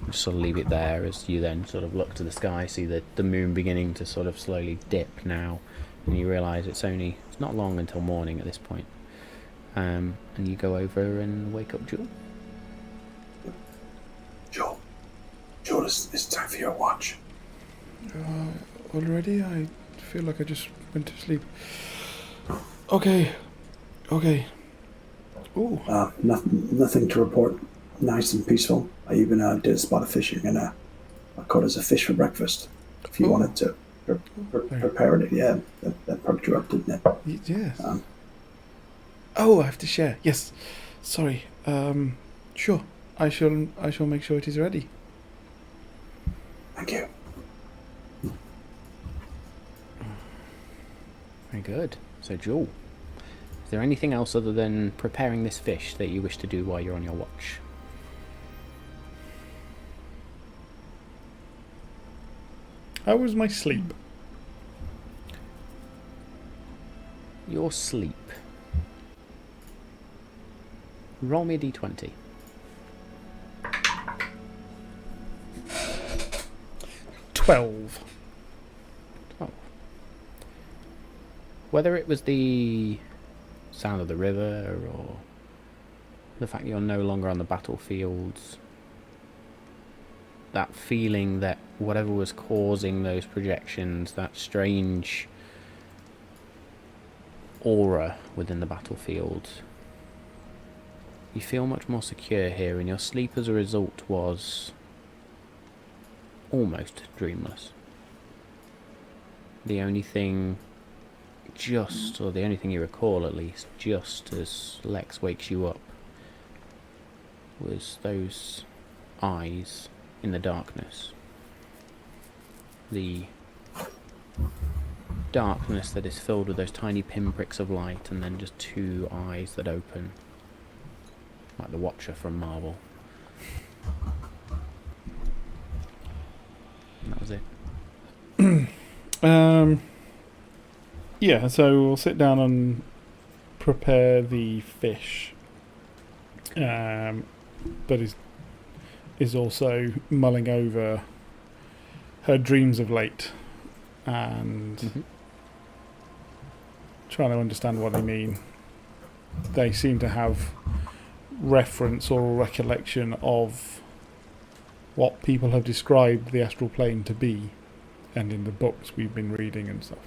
Just sort of leave it there as you then sort of look to the sky, see the moon beginning to sort of slowly dip now, and you realise it's not long until morning at this point. And you go over and wake up Jewel. Jewel, it's time for your watch. Already? I feel like I just went to sleep. Okay. Ooh. Nothing to report. Nice and peaceful. I even did a spot of fishing and I caught us a fish for breakfast. If you wanted to prepare it, that perked you up, didn't it? Yes. Oh, I have to share. Yes. Sorry. Sure. I shall make sure it is ready. Thank you. Very good. So, Jewel, is there anything else other than preparing this fish that you wish to do while you're on your watch? How was my sleep? Your sleep. Roll me a d20. 12. 12. Whether it was the sound of the river or the fact you're no longer on the battlefields, that feeling that whatever was causing those projections, that strange aura within the battlefield, you feel much more secure here, and your sleep as a result was almost dreamless. The only thing the only thing you recall at least, just as Lex wakes you up, was those eyes in the darkness. The darkness that is filled with those tiny pinpricks of light, and then just two eyes that open, like the Watcher from Marvel. And that was it. Yeah, so we'll sit down and prepare the fish. But is also mulling over her dreams of late and trying to understand what they mean. They seem to have reference or recollection of what people have described the astral plane to be, and in the books we've been reading and stuff.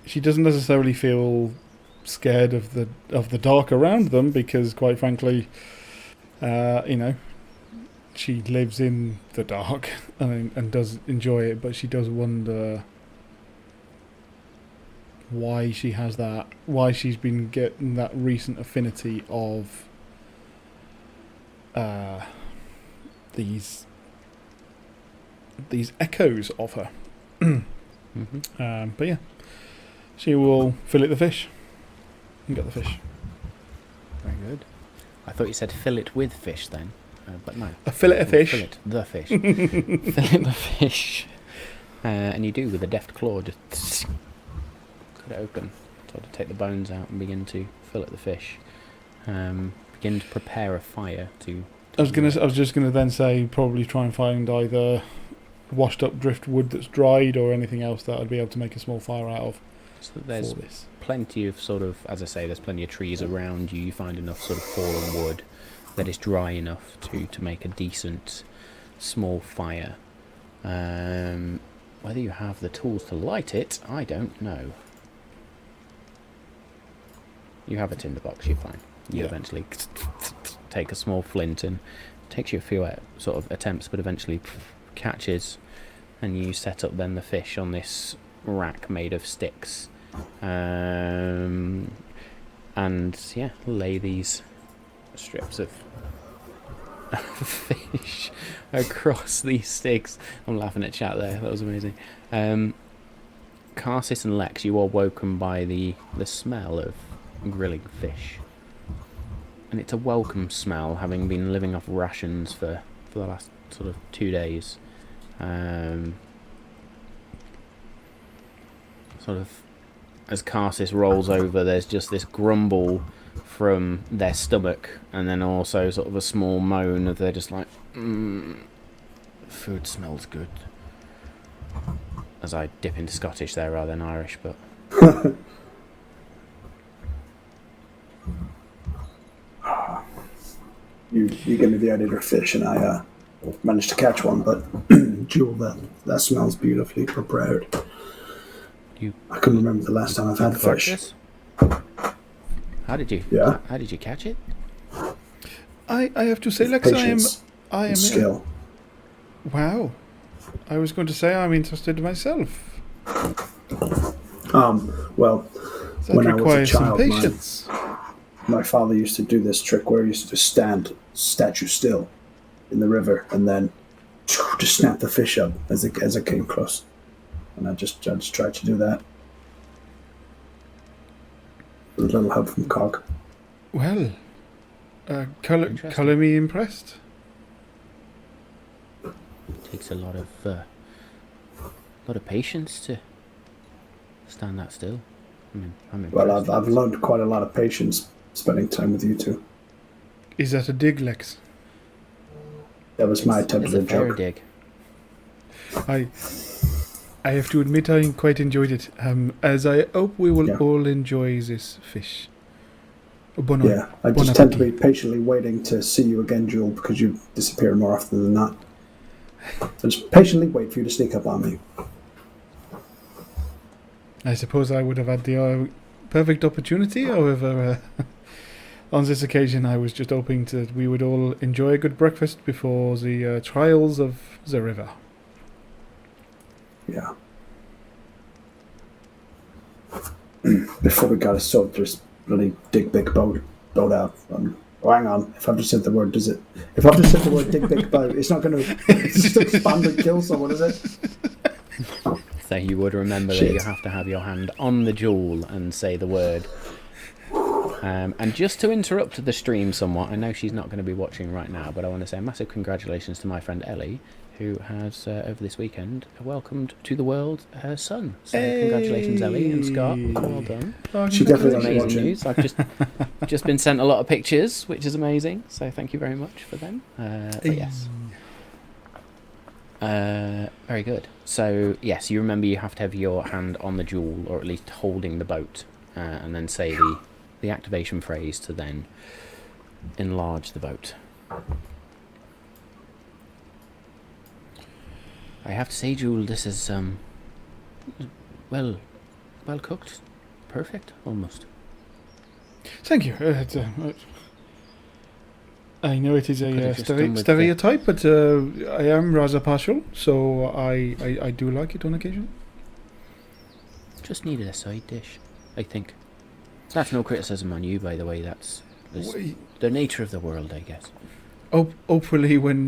She doesn't necessarily feel scared of the dark around them, because quite frankly, she lives in the dark and does enjoy it, but she does wonder why she has that, why she's been getting that recent affinity of these echoes of her. But yeah, she will fillet the fish and get the fish. Very good. I thought you said fill it with fish then, but no. A fillet of fish. Fillet the fish. Fillet the fish. And you do with a deft claw, just cut it open. Sort of take the bones out and begin to fillet the fish. Begin to prepare a fire to. I was just gonna then say probably try and find either washed up driftwood that's dried or anything else that I'd be able to make a small fire out of. So there's plenty of sort of, as I say, there's plenty of trees around you. You find enough sort of fallen wood that is dry enough to make a decent small fire. Whether you have the tools to light it, I don't know. You have a tinderbox, you're fine. You eventually take a small flint, and it takes you a few sort of attempts, but eventually catches, and you set up then the fish on this rack made of sticks, and yeah, lay these strips of fish across these sticks. I'm laughing at chat there, that was amazing. Carsis and Lex, you are woken by the smell of grilling fish, and it's a welcome smell, having been living off rations for the last sort of 2 days. Sort of as Carsis rolls over, there's just this grumble from their stomach, and then also sort of a small moan of they're just like, food smells good. As I dip into Scottish there rather than Irish, but You give me the idea of fish, and I managed to catch one, but Jewel, that smells beautifully prepared. I can remember the last time I've had fish. How did you? Yeah. How did you catch it? I have to say, Lex, Patience I am and skill. Wow. I was going to say I'm interested myself. Well, That when I was a requires some child, patience. my father used to do this trick where he used to just stand statue still in the river and then just snap the fish up as it came close. And I just tried to do that. With a little help from Cog. Well, colour me impressed. Takes a lot of patience to stand that still. I'm impressed. Well, I've learned quite a lot of patience spending time with you two. Is that a dig, Lex? That was my attempt It's at a a fair joke. dig. I have to admit I quite enjoyed it. As I hope we will Yeah. all enjoy this fish. Bon Yeah, I bon just tend to be appetit. patiently waiting to see you again, Jewel, because you disappear more often than not. So just patiently wait for you to sneak up on me. I suppose I would have had the perfect opportunity, however, on this occasion I was just hoping that we would all enjoy a good breakfast before the trials of the river. Yeah. Before we got a sword, there's bloody dig big boat out. Oh, hang on. If I've just said the word, does it? If I've just said the word dig big boat, it's not going to just expand and kill someone, is it? So you would remember that you have to have your hand on the jewel and say the word. And just to interrupt the stream somewhat, I know she's not going to be watching right now, but I want to say a massive congratulations to my friend Ellie, who has, over this weekend, welcomed to the world her son. So congratulations, Ellie and Scott. Well done. She definitely doesn't Amazing watch it. news. I've just been sent a lot of pictures, which is amazing. So thank you very much for them. But yes. Very good. So yes, you remember you have to have your hand on the jewel, or at least holding the boat, and then say the activation phrase to then enlarge the boat. I have to say, Jewel, this is well cooked, perfect, almost. Thank you. I know it is Could a have just done with stereotype, but I am rather partial, so I do like it on occasion. Just needed a side dish, I think. That's no criticism on you, by the way. That's the nature of the world, I guess. Hopefully, when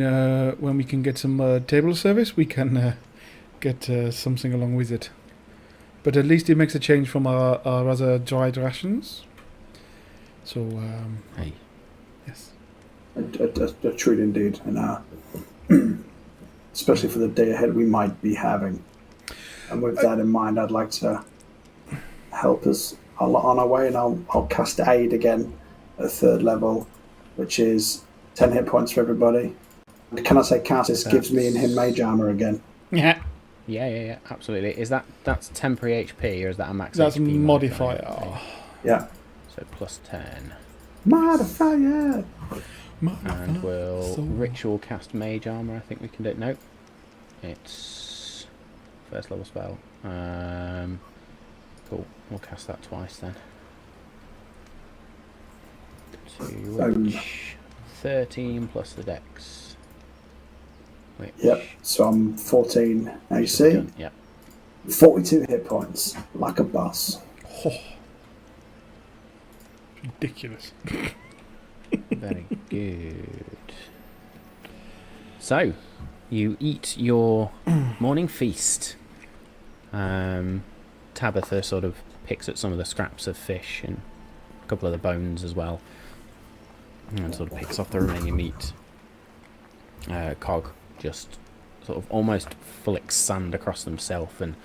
we can get some table service, we can get something along with it. But at least it makes a change from our rather dried rations. So, Hey. yes. A treat indeed, and especially for the day ahead we might be having. And with that in mind, I'd like to help us on our way, and I'll cast Aid again at 3rd level, which is 10 hit points for everybody. And can I say Cassis gives me and him mage armor again? Yeah. Yeah, absolutely. That's temporary HP, or is that a max That's HP modifier. Yeah. So plus 10. Modifier! And we'll ritual cast mage armor. I think we can do it. Nope. It's 1st level spell. Cool. We'll cast that twice then. To which 13 plus the dex. Which Yep, so I'm 14 AC, Yep. 42 hit points, like a boss. Oh. Ridiculous. Very good. So, you eat your morning feast. Tabitha sort of picks at some of the scraps of fish and a couple of the bones as well, and sort of picks off the remaining meat. Cog just sort of almost flicks sand across himself and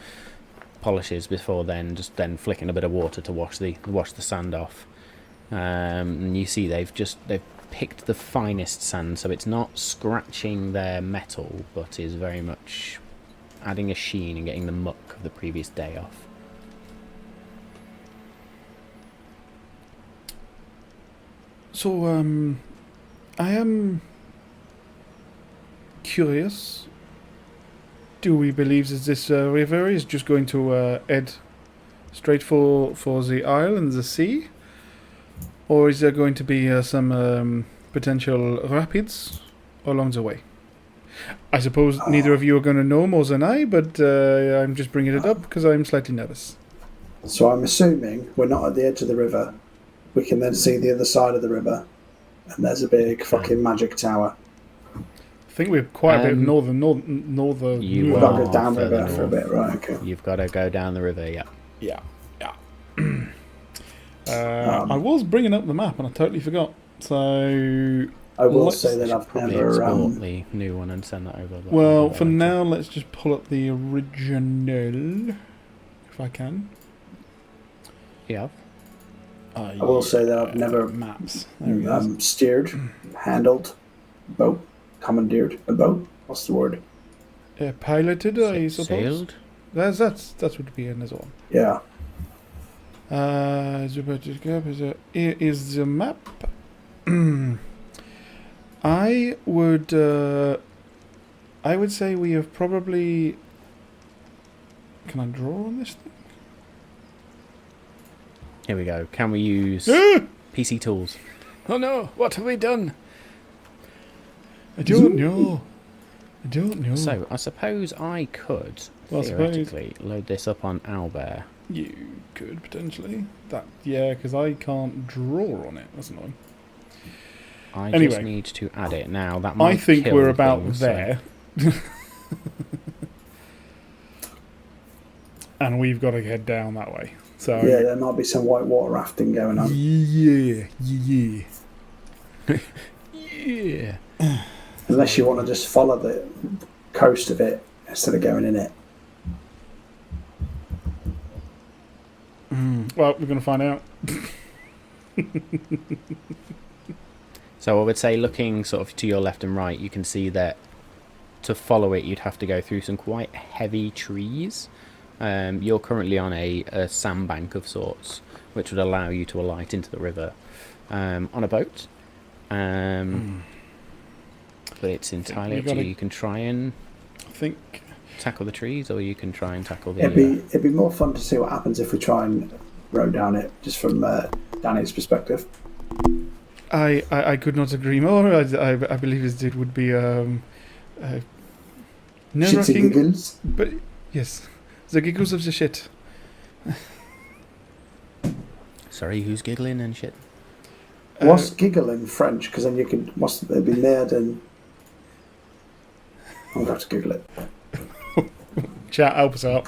polishes before then flicking a bit of water to wash the sand off. And you see they've picked the finest sand, so it's not scratching their metal, but is very much adding a sheen and getting the muck of the previous day off. So, I am curious. Do we believe that this river is just going to head straight for the isle and the sea? Or is there going to be some potential rapids along the way? I suppose neither of you are going to know more than I, but I'm just bringing it up because I'm slightly nervous. So I'm assuming we're not at the edge of the river. We can then see the other side of the river, and there's a big fucking magic tower. I think we're quite a bit northern. You We've got to go down the further river for a north. bit, right? Okay. You've got to go down the river, yeah. Yeah. I was bringing up the map and I totally forgot. So I will let's say that I've Probably never. export the new one and send that over. but well, I'll do that for later. now, let's just pull up the original, if I can. Yeah. I will say that I've never maps. There we go. steered, handled, boat, commandeered a boat. What's the word? Piloted, I suppose. Sailed? That would be in as well. Yeah. Here is the map. I would say we have probably. Can I draw on this thing? Here we go. Can we use PC tools? Oh no, what have we done? I don't know. So, I suppose I could, Well, theoretically, load this up on Owlbear. You could potentially. Because I can't draw on it. That's annoying. I Anyway. just need to add it now. That might I think kill we're about things, there. And we've got to head down that way. So Yeah, there might be some whitewater rafting going on. yeah. Yeah. Unless you want to just follow the coast of it instead of going in it. Well, we're going to find out. So I would say, looking sort of to your left and right, you can see that to follow it, you'd have to go through some quite heavy trees. You're currently on a sandbank of sorts, which would allow you to alight into the river on a boat. But it's entirely up to you. You can try and I think tackle the trees, or you can try and tackle the... It'd be more fun to see what happens if we try and row down it, just from Danny's perspective. I could not agree more. I believe it would be Shits and nerve-wracking, giggles. but yes, the giggles of the shit. Sorry, who's giggling and shit? What's giggle in French? Because then you could... It'd be nerd and... I'm going to have to Google it. Chat, help us out.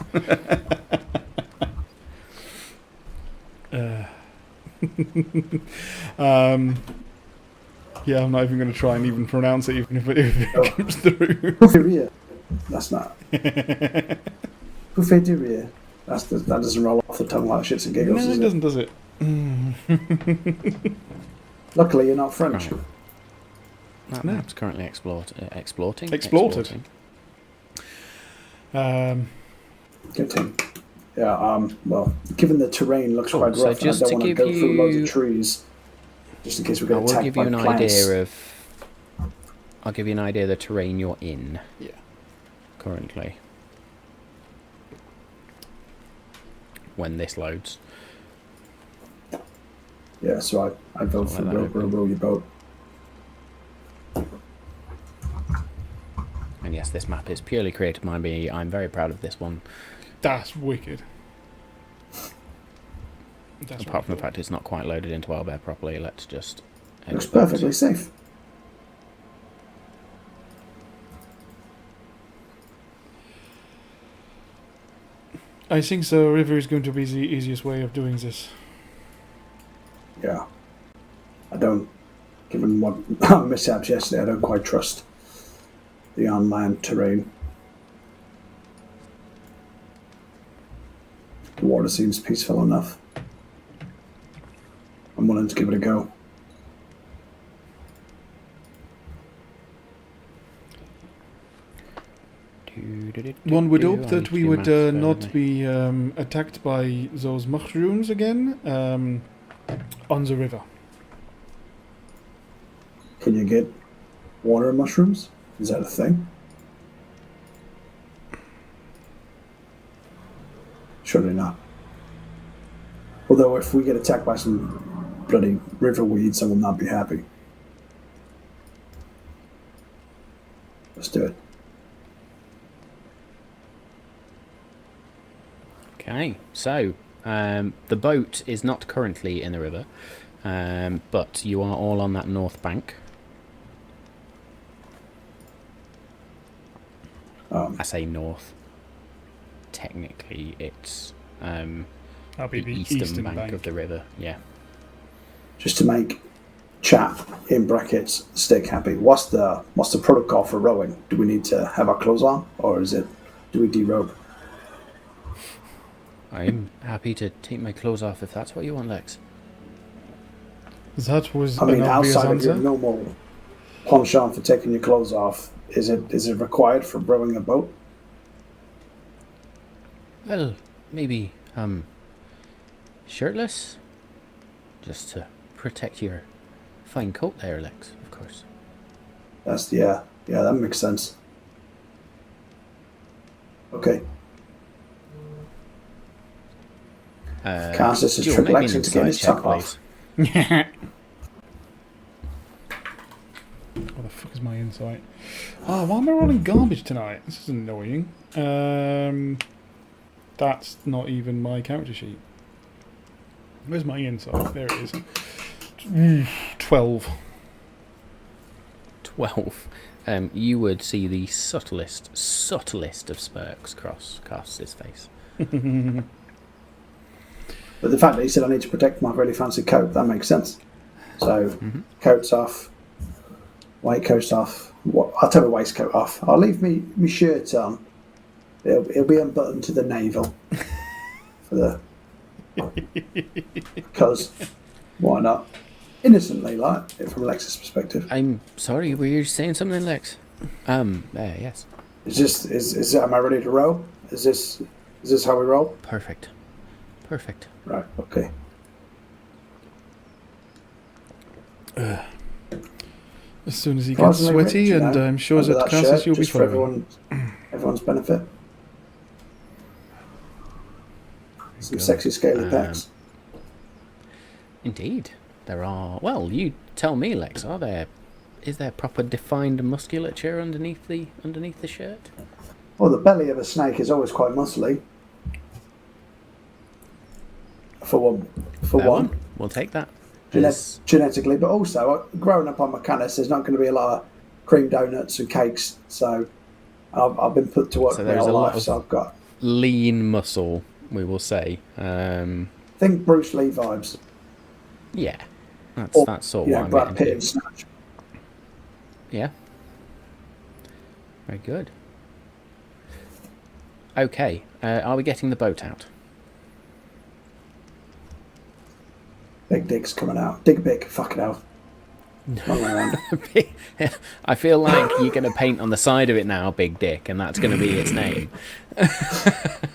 Yeah, I'm not even going to try and even pronounce it, even if it comes through. Buffet. That's not. Buffet du rire. That doesn't roll off the tongue like shits and giggles, No, does it it? doesn't, does it? Luckily, you're not French. Right. That No. map's currently exploiting. Exploited. Good thing. Yeah, well, given the terrain looks Cool, quite so rough, and I just don't to want to give go through loads you- of trees, just in case we I get will attacked give by you an plants. idea of... I'll give you an idea of the terrain you're in. Yeah. Currently. When this loads. Yeah, so I vote for I'll let that row your boat. And yes, this map is purely created by me. I'm very proud of this one. That's wicked. That's Apart from the fact it's not quite loaded into Owlbear properly, let's just... Looks export. perfectly safe. I think the river is going to be the easiest way of doing this. Yeah. I don't, given what mishaps yesterday, I don't quite trust the on-land terrain. The water seems peaceful enough. I'm willing to give it a go. One would hope I need that to we do would maths, bear with not me. be attacked by those mushrooms again on the river. Can you get water mushrooms? Is that a thing? Surely not. Although if we get attacked by some bloody river weeds, I will not be happy. Let's do it. Okay, so the boat is not currently in the river, but you are all on that north bank. I say north. Technically, it's That'll be the the eastern bank of the river. Yeah. Just to make chap in brackets stick happy. What's the protocol for rowing? Do we need to have our clothes on, or do we derobe? I'm happy to take my clothes off if that's what you want, Lex. That was I mean, an obvious outside of your answer. normal penchant for taking your clothes off, is it required for rowing a boat? Well, maybe shirtless, just to protect your fine coat there, Lex. Of course. That's yeah, that makes sense. Okay. Cassis has Jill, tricked make me Lex an into getting his insight top check, off. What the fuck is my insight? Oh, why am I rolling garbage tonight? This is annoying. That's not even my character sheet. Where's my insight? There it is. 12. 12. You would see the subtlest of smirks cross Cass's face. But the fact that he said I need to protect my really fancy coat, that makes sense. So coat's off, waistcoat's off. I'll take my waistcoat off. I'll leave me shirt on. It'll be unbuttoned to the navel because why not? Innocently, like from Alex's perspective. I'm sorry, were you saying something, Lex? Yes. Is am I ready to roll? Is this how we roll? Perfect. Right. Okay. As soon as he gets sweaty, and I'm sure that Cassis you'll be just for following. everyone's benefit. Some sexy scaly pecs. Indeed, there are. Well, you tell me, Lex. Is there proper defined musculature underneath the shirt? Well, the belly of a snake is always quite muscly. For one. We'll take that. Genetically, but also growing up on Mechanus, there's not going to be a lot of cream donuts and cakes. So I've been put to work So my there's whole a lot life. of So I've got lean muscle, we will say. think Bruce Lee vibes. Yeah, that's sort of what I'm Brad Pitt getting in to. Snatch. Yeah. Very good. Okay, are we getting the boat out? Big Dick's coming out. Dig Big, fucking hell. Wrong way around. I feel like you're going to paint on the side of it now, Big Dick, and that's going to be its name.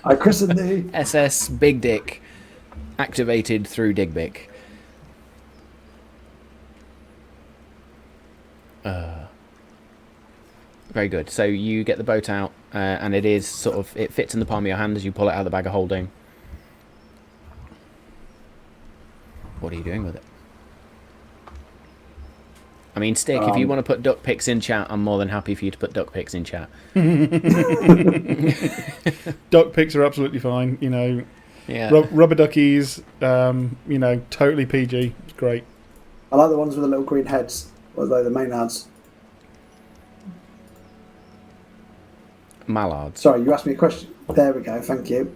I christened the SS Big Dick, activated through Digbic. Very good. So you get the boat out, and it fits in the palm of your hand as you pull it out of the bag of holding. What are you doing with it? I mean, Stick, if you want to put duck pics in chat, I'm more than happy for you to put duck pics in chat. Duck pics are absolutely fine, you know. Yeah. Rubber duckies, you know, totally PG. It's great. I like the ones with the little green heads, although the main ads. Mallards. Sorry, you asked me a question. There we go, thank you.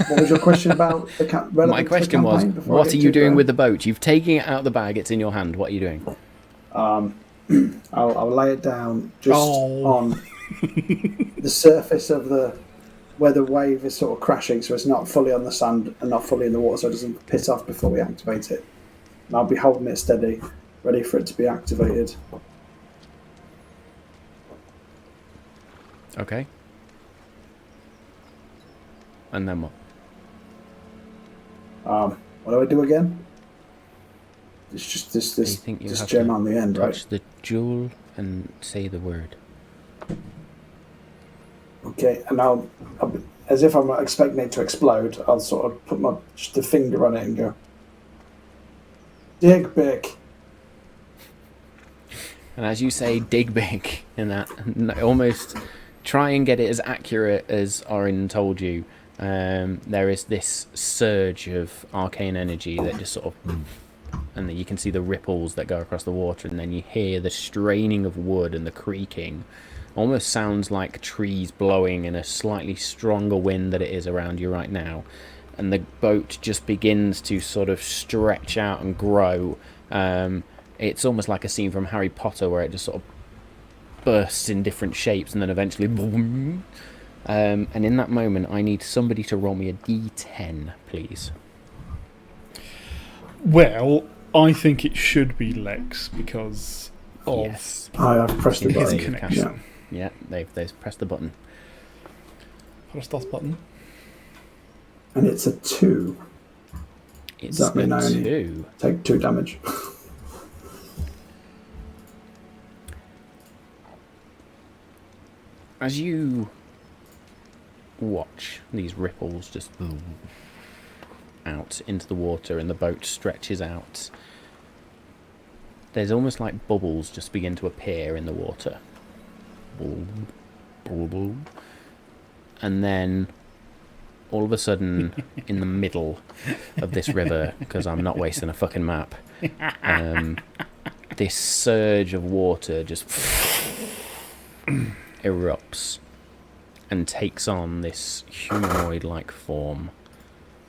What was your question about the My question was, what are you doing with the boat? You've taken it out of the bag, it's in your hand. What are you doing? I'll lay it down just on the surface of where the wave is sort of crashing, so it's not fully on the sand and not fully in the water, so it doesn't piss off before we activate it. And I'll be holding it steady, ready for it to be activated. Okay. And then what? What do I do again? It's just You this have gem to on the end, touch right? the jewel and say the word. Okay, and I'll as if I'm expecting it to explode, I'll sort of put just a finger on it and go, dig big. And as you say, dig big in that. Almost try and get it as accurate as Orin told you. There is this surge of arcane energy that just sort of... And then you can see the ripples that go across the water, and then you hear the straining of wood and the creaking. Almost sounds like trees blowing in a slightly stronger wind than it is around you right now. And the boat just begins to sort of stretch out and grow. It's almost like a scene from Harry Potter where it just sort of bursts in different shapes and then eventually... Boom. And in that moment, I need somebody to roll me a d10, please. Well, I think it should be Lex because of... Yes. I've pressed the button. Connection. Yeah, they've pressed the button. Press that button. And it's a 2. It's Does that mean a I only 2. take 2 damage? As you watch these ripples just out into the water and the boat stretches out, there's almost like bubbles just begin to appear in the water. Boom, boom, boom. And then all of a sudden, in the middle of this river, because I'm not wasting a fucking map, this surge of water just erupts and takes on this humanoid-like form.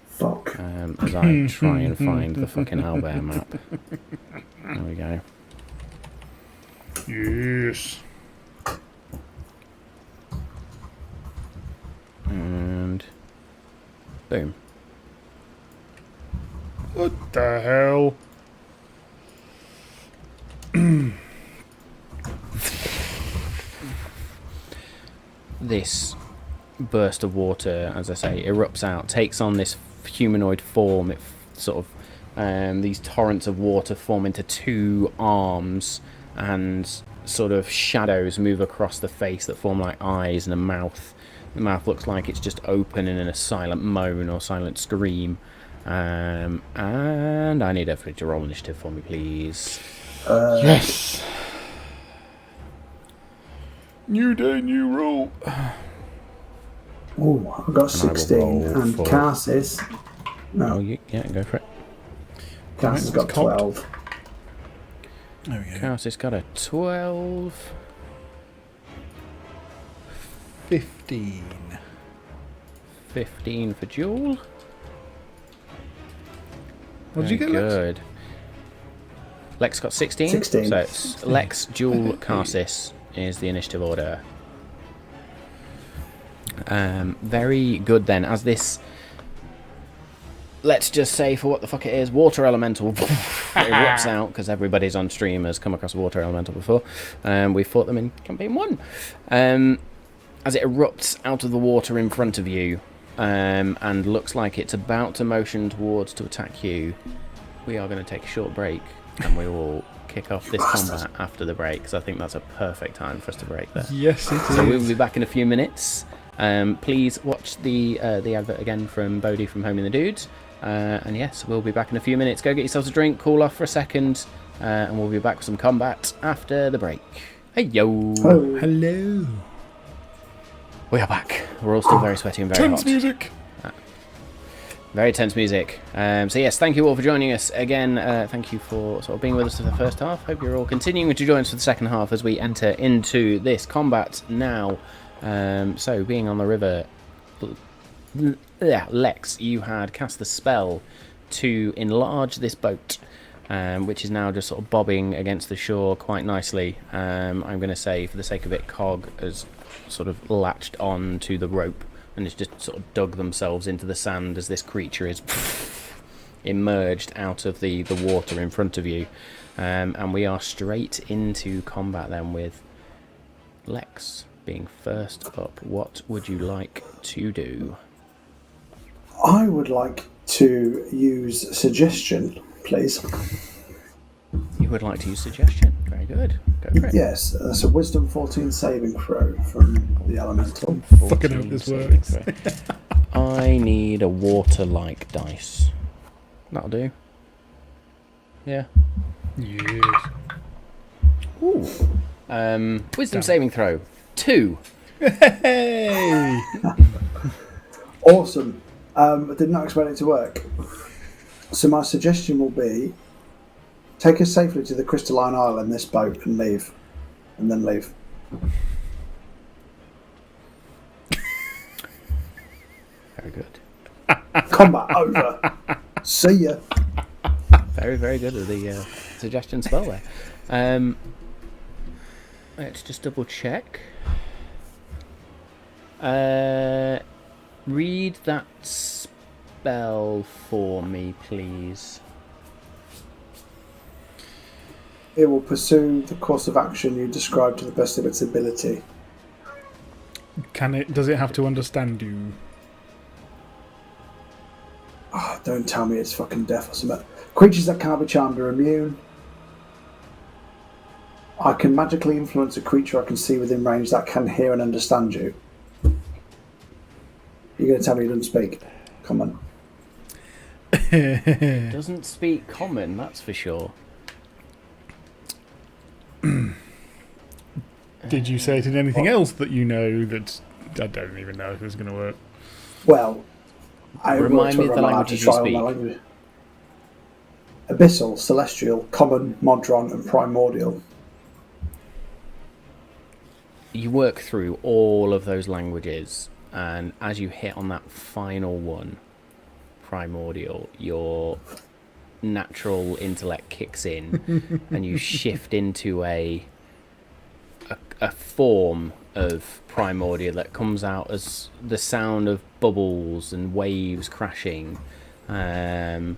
Fuck. As I try and find the fucking owlbear map. There we go. Yes. And boom. What the hell? This burst of water, as I say, erupts out, takes on this humanoid form. It sort of these torrents of water form into 2 arms, and sort of shadows move across the face that form like eyes and a mouth. The mouth looks like it's just open and in a silent moan or silent scream. And I need everybody to roll initiative for me, please. Yes. New day, new rule. Oh, I've got 16, and Carsis. No, Yeah, go for it. Carsis got 12. There we go. Carsis got a 12. 15. 15 for Jewel. What did you get, Lex? Good. Lex got 16. 16. So it's Lex, Jewel, Carsis is the initiative order. Very good then. As this, let's just say for what the fuck it is, water elemental erupts out, because everybody's on stream has come across a water elemental before. We fought them in campaign 1. As it erupts out of the water in front of you, and looks like it's about to motion towards to attack you, we are going to take a short break, and we will kick off this combat after the break, because I think that's a perfect time for us to break there. Yes, it is. So we'll be back in a few minutes. Please watch the advert again from Bodhi from Home in the Dudes. And yes, we'll be back in a few minutes. Go get yourselves a drink, cool off for a second, and we'll be back with some combat after the break. Hey yo! Oh. Hello. We are back. We're all still very sweaty and very Tense hot. music. Very tense music. So yes, thank you all for joining us again. Thank you for sort of being with us for the first half. Hope you're all continuing to join us for the second half as we enter into this combat now. So being on the river, Lex, you had cast the spell to enlarge this boat, which is now just sort of bobbing against the shore quite nicely. I'm going to say, for the sake of it, Cog has sort of latched on to the rope and has just sort of dug themselves into the sand as this creature is emerged out of the water in front of you. And we are straight into combat then with Lex being first up. What would you like to do? I would like to use suggestion, please. You would like to use suggestion. Very good. Go for it. Yes, that's a Wisdom 14 saving throw from the Elemental. Fucking hell, this 14 works. saving throw. I need a water-like dice. That'll do. Yeah. Yes. Ooh. Wisdom saving throw. 2. Hey! Awesome. I did not expect it to work. So my suggestion will be take us safely to the Crystalline Isle in this boat and leave. And then leave. Very good. Combat over. See ya. Very, very good at the suggestion spell there. Let's just double check. Read that spell for me, please. It will pursue the course of action you describe to the best of its ability. Does it have to understand you? Oh, don't tell me it's fucking death or something. Creatures that can't be charmed are immune. I can magically influence a creature I can see within range that can hear and understand you. You're going to tell me you don't speak? Come on. Doesn't speak common, that's for sure. Did you say it in anything else that you know that I don't even know if it's going to work? Well, I Remind me of the languages you speak. Abyssal, Celestial, Common, Modron, and Primordial. You work through all of those languages, and as you hit on that final one, Primordial, your natural intellect kicks in, and you shift into a form of Primordial that comes out as the sound of bubbles and waves crashing, and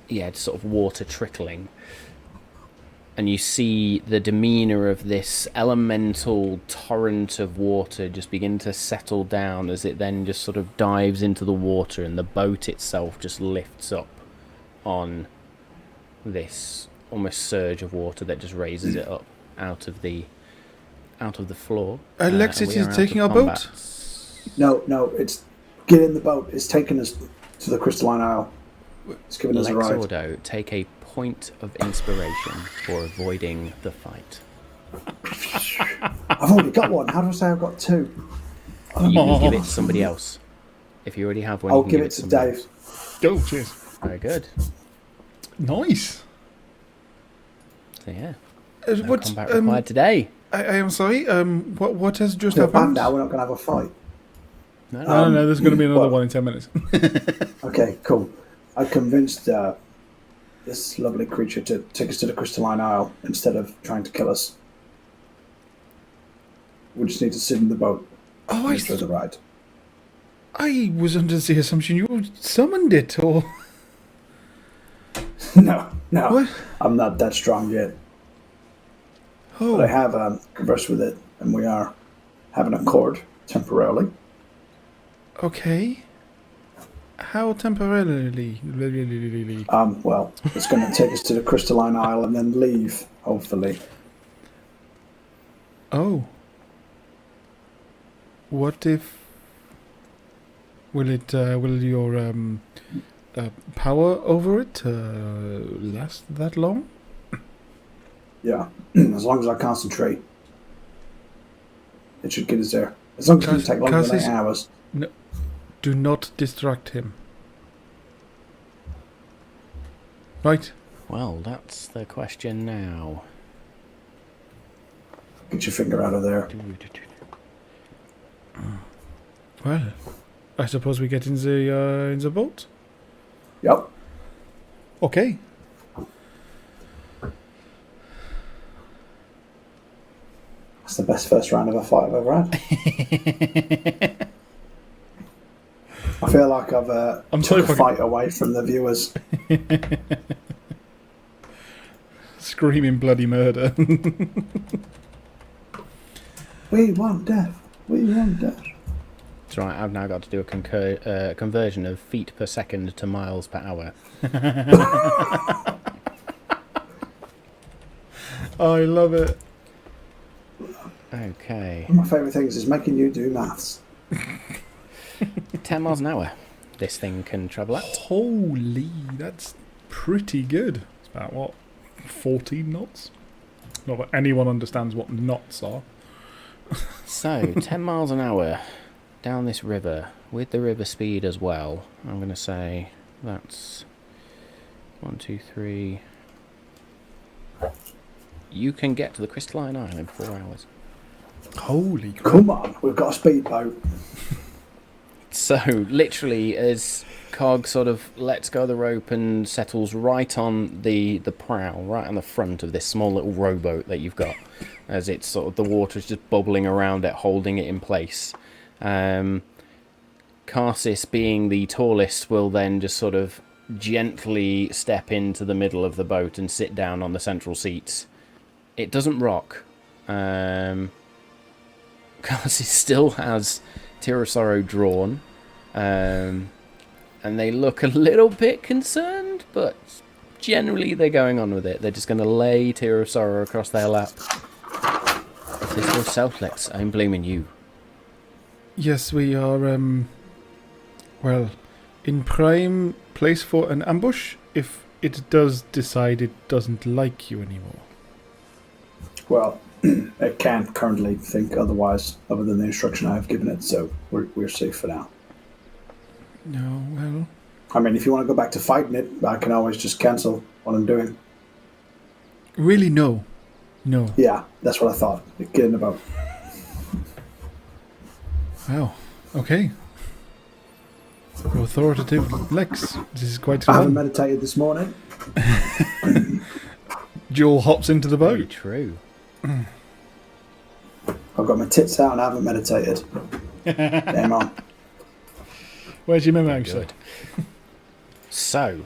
yeah, sort of water trickling. And you see the demeanour of this elemental torrent of water just begin to settle down as it then just sort of dives into the water, and the boat itself just lifts up on this almost surge of water that just raises it up out of the floor. Alexis is taking our boat? No, it's get in the boat. It's taking us to the Crystalline Isle. It's giving us a ride. Ordo, take a point of inspiration for avoiding the fight. I've already got one. How do I say I've got 2? You can give it to somebody else. If you already have one, I'll you can give it to somebody Dave. Go, cheers. Very good. Nice. So yeah, What? combat required today. I am sorry. What has just Feel bad happened? now. We're not going to have a fight. No, there's going to be another one in 10 minutes. Okay, cool. I convinced this lovely creature to take us to the Crystalline Isle instead of trying to kill us. We just need to sit in the boat. Oh, and enjoy the ride. I was under the assumption you summoned it, or... No. What? I'm not that strong yet. Oh. But I have conversed with it, and we are having a accord temporarily. Okay. How temporarily? Well, it's going to take us to the Crystalline Isle and then leave, hopefully. Oh. What if... Will your power over it last that long? Yeah, as long as I concentrate. It should get us there. As long as it doesn't take longer than 8 hours. No, do not distract him. Right. Well, that's the question now. Get your finger out of there. Well, I suppose we get in the boat. Yep. Okay. That's the best first round of a fight I've ever had. I feel like I've took a fight away from the viewers. Screaming bloody murder. We want death. We want death. That's right, I've now got to do a conversion of feet per second to miles per hour. I love it. Okay. One of my favourite things is making you do maths. 10 miles an hour this thing can travel at. Holy, that's pretty good. It's about, what, 14 knots? Not that anyone understands what knots are. So, 10 miles an hour down this river, with the river speed as well. I'm going to say that's 1, 2, 3. You can get to the Crystalline Isle in 4 hours. Holy crap. Come on, we've got a speedboat. So, literally, as Cog sort of lets go of the rope and settles right on the prow, right on the front of this small little rowboat that you've got, as it's sort of the water is just bubbling around it, holding it in place. Karsis, being the tallest, will then just sort of gently step into the middle of the boat and sit down on the central seats. It doesn't rock. Karsis still has Tear of Sorrow drawn. And they look a little bit concerned, but generally they're going on with it. They're just going to lay Tear of Sorrow across their lap. If this was self-lex, I'm blaming you. Yes, we are, well, in prime place for an ambush if it does decide it doesn't like you anymore. Well, it can't currently think otherwise, other than the instruction I have given it, so we're safe for now. No, well... I mean, if you want to go back to fighting it, I can always just cancel what I'm doing. Really, no. No. Yeah, that's what I thought. Getting about. Wow. Okay. Your authoritative Lex. This is quite I haven't fun. meditated this morning. Joel hops into the Very boat. true. I've got my tits out and I haven't meditated. Game on. Where's your memo, sir? Good. So,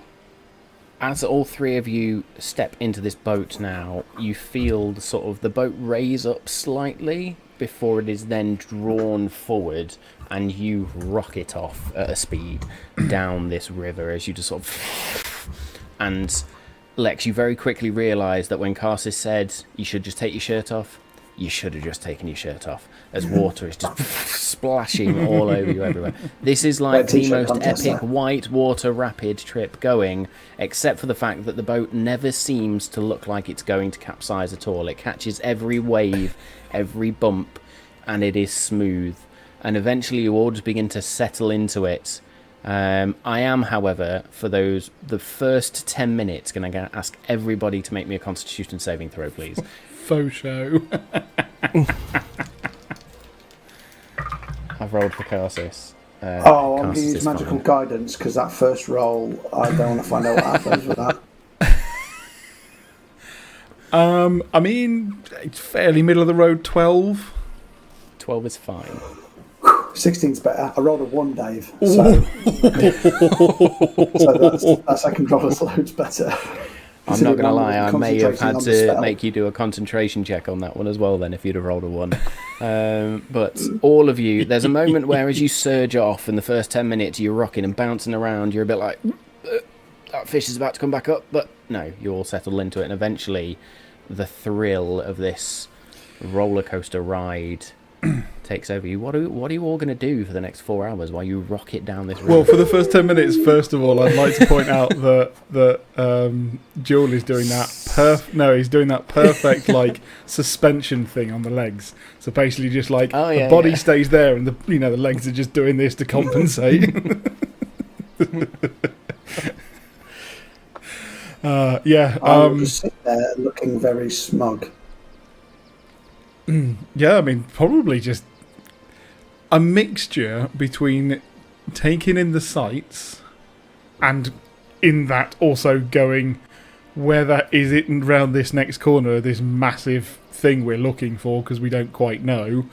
as all three of you step into this boat now, you feel the boat raise up slightly before it is then drawn forward, and you rocket off at a speed down this river as you just sort of... And Lex, you very quickly realise that when Karsis said you should just take your shirt off, you should have just taken your shirt off, as water is just splashing all over you everywhere. This is like the most epic whitewater rapid trip going, except for the fact that the boat never seems to look like it's going to capsize at all. It catches every wave, every bump, and it is smooth. And eventually you all just begin to settle into it. I am, however, for the first 10 minutes, going to ask everybody to make me a Constitution saving throw, please. Faux show. I've rolled for Karsis. I'm going Karsis to use is magical fine. guidance because that first roll, I don't want to find out what happens with that. I mean, it's fairly middle of the road, 12. 12 is fine. 16's better. I rolled a 1, Dave. So that second roll is loads better. I'm not going to lie, I may have Concentrating had on the to spell. make you do a concentration check on that one as well then, if you'd have rolled a 1. But all of you, there's a moment where as you surge off in the first 10 minutes, you're rocking and bouncing around, you're a bit like, that fish is about to come back up, but no, you all settle into it, and eventually the thrill of this roller coaster ride takes over you. What are you all going to do for the next 4 hours while you rocket down this river? Well, for the first 10 minutes, first of all, I'd like to point out that Joel is doing that he's doing that perfect like suspension thing on the legs. So basically just like the body stays there and the legs are just doing this to compensate. I will just sit there looking very smug. Yeah, I mean, probably just a mixture between taking in the sights and in that also going where that is it around this next corner, this massive thing we're looking for because we don't quite know,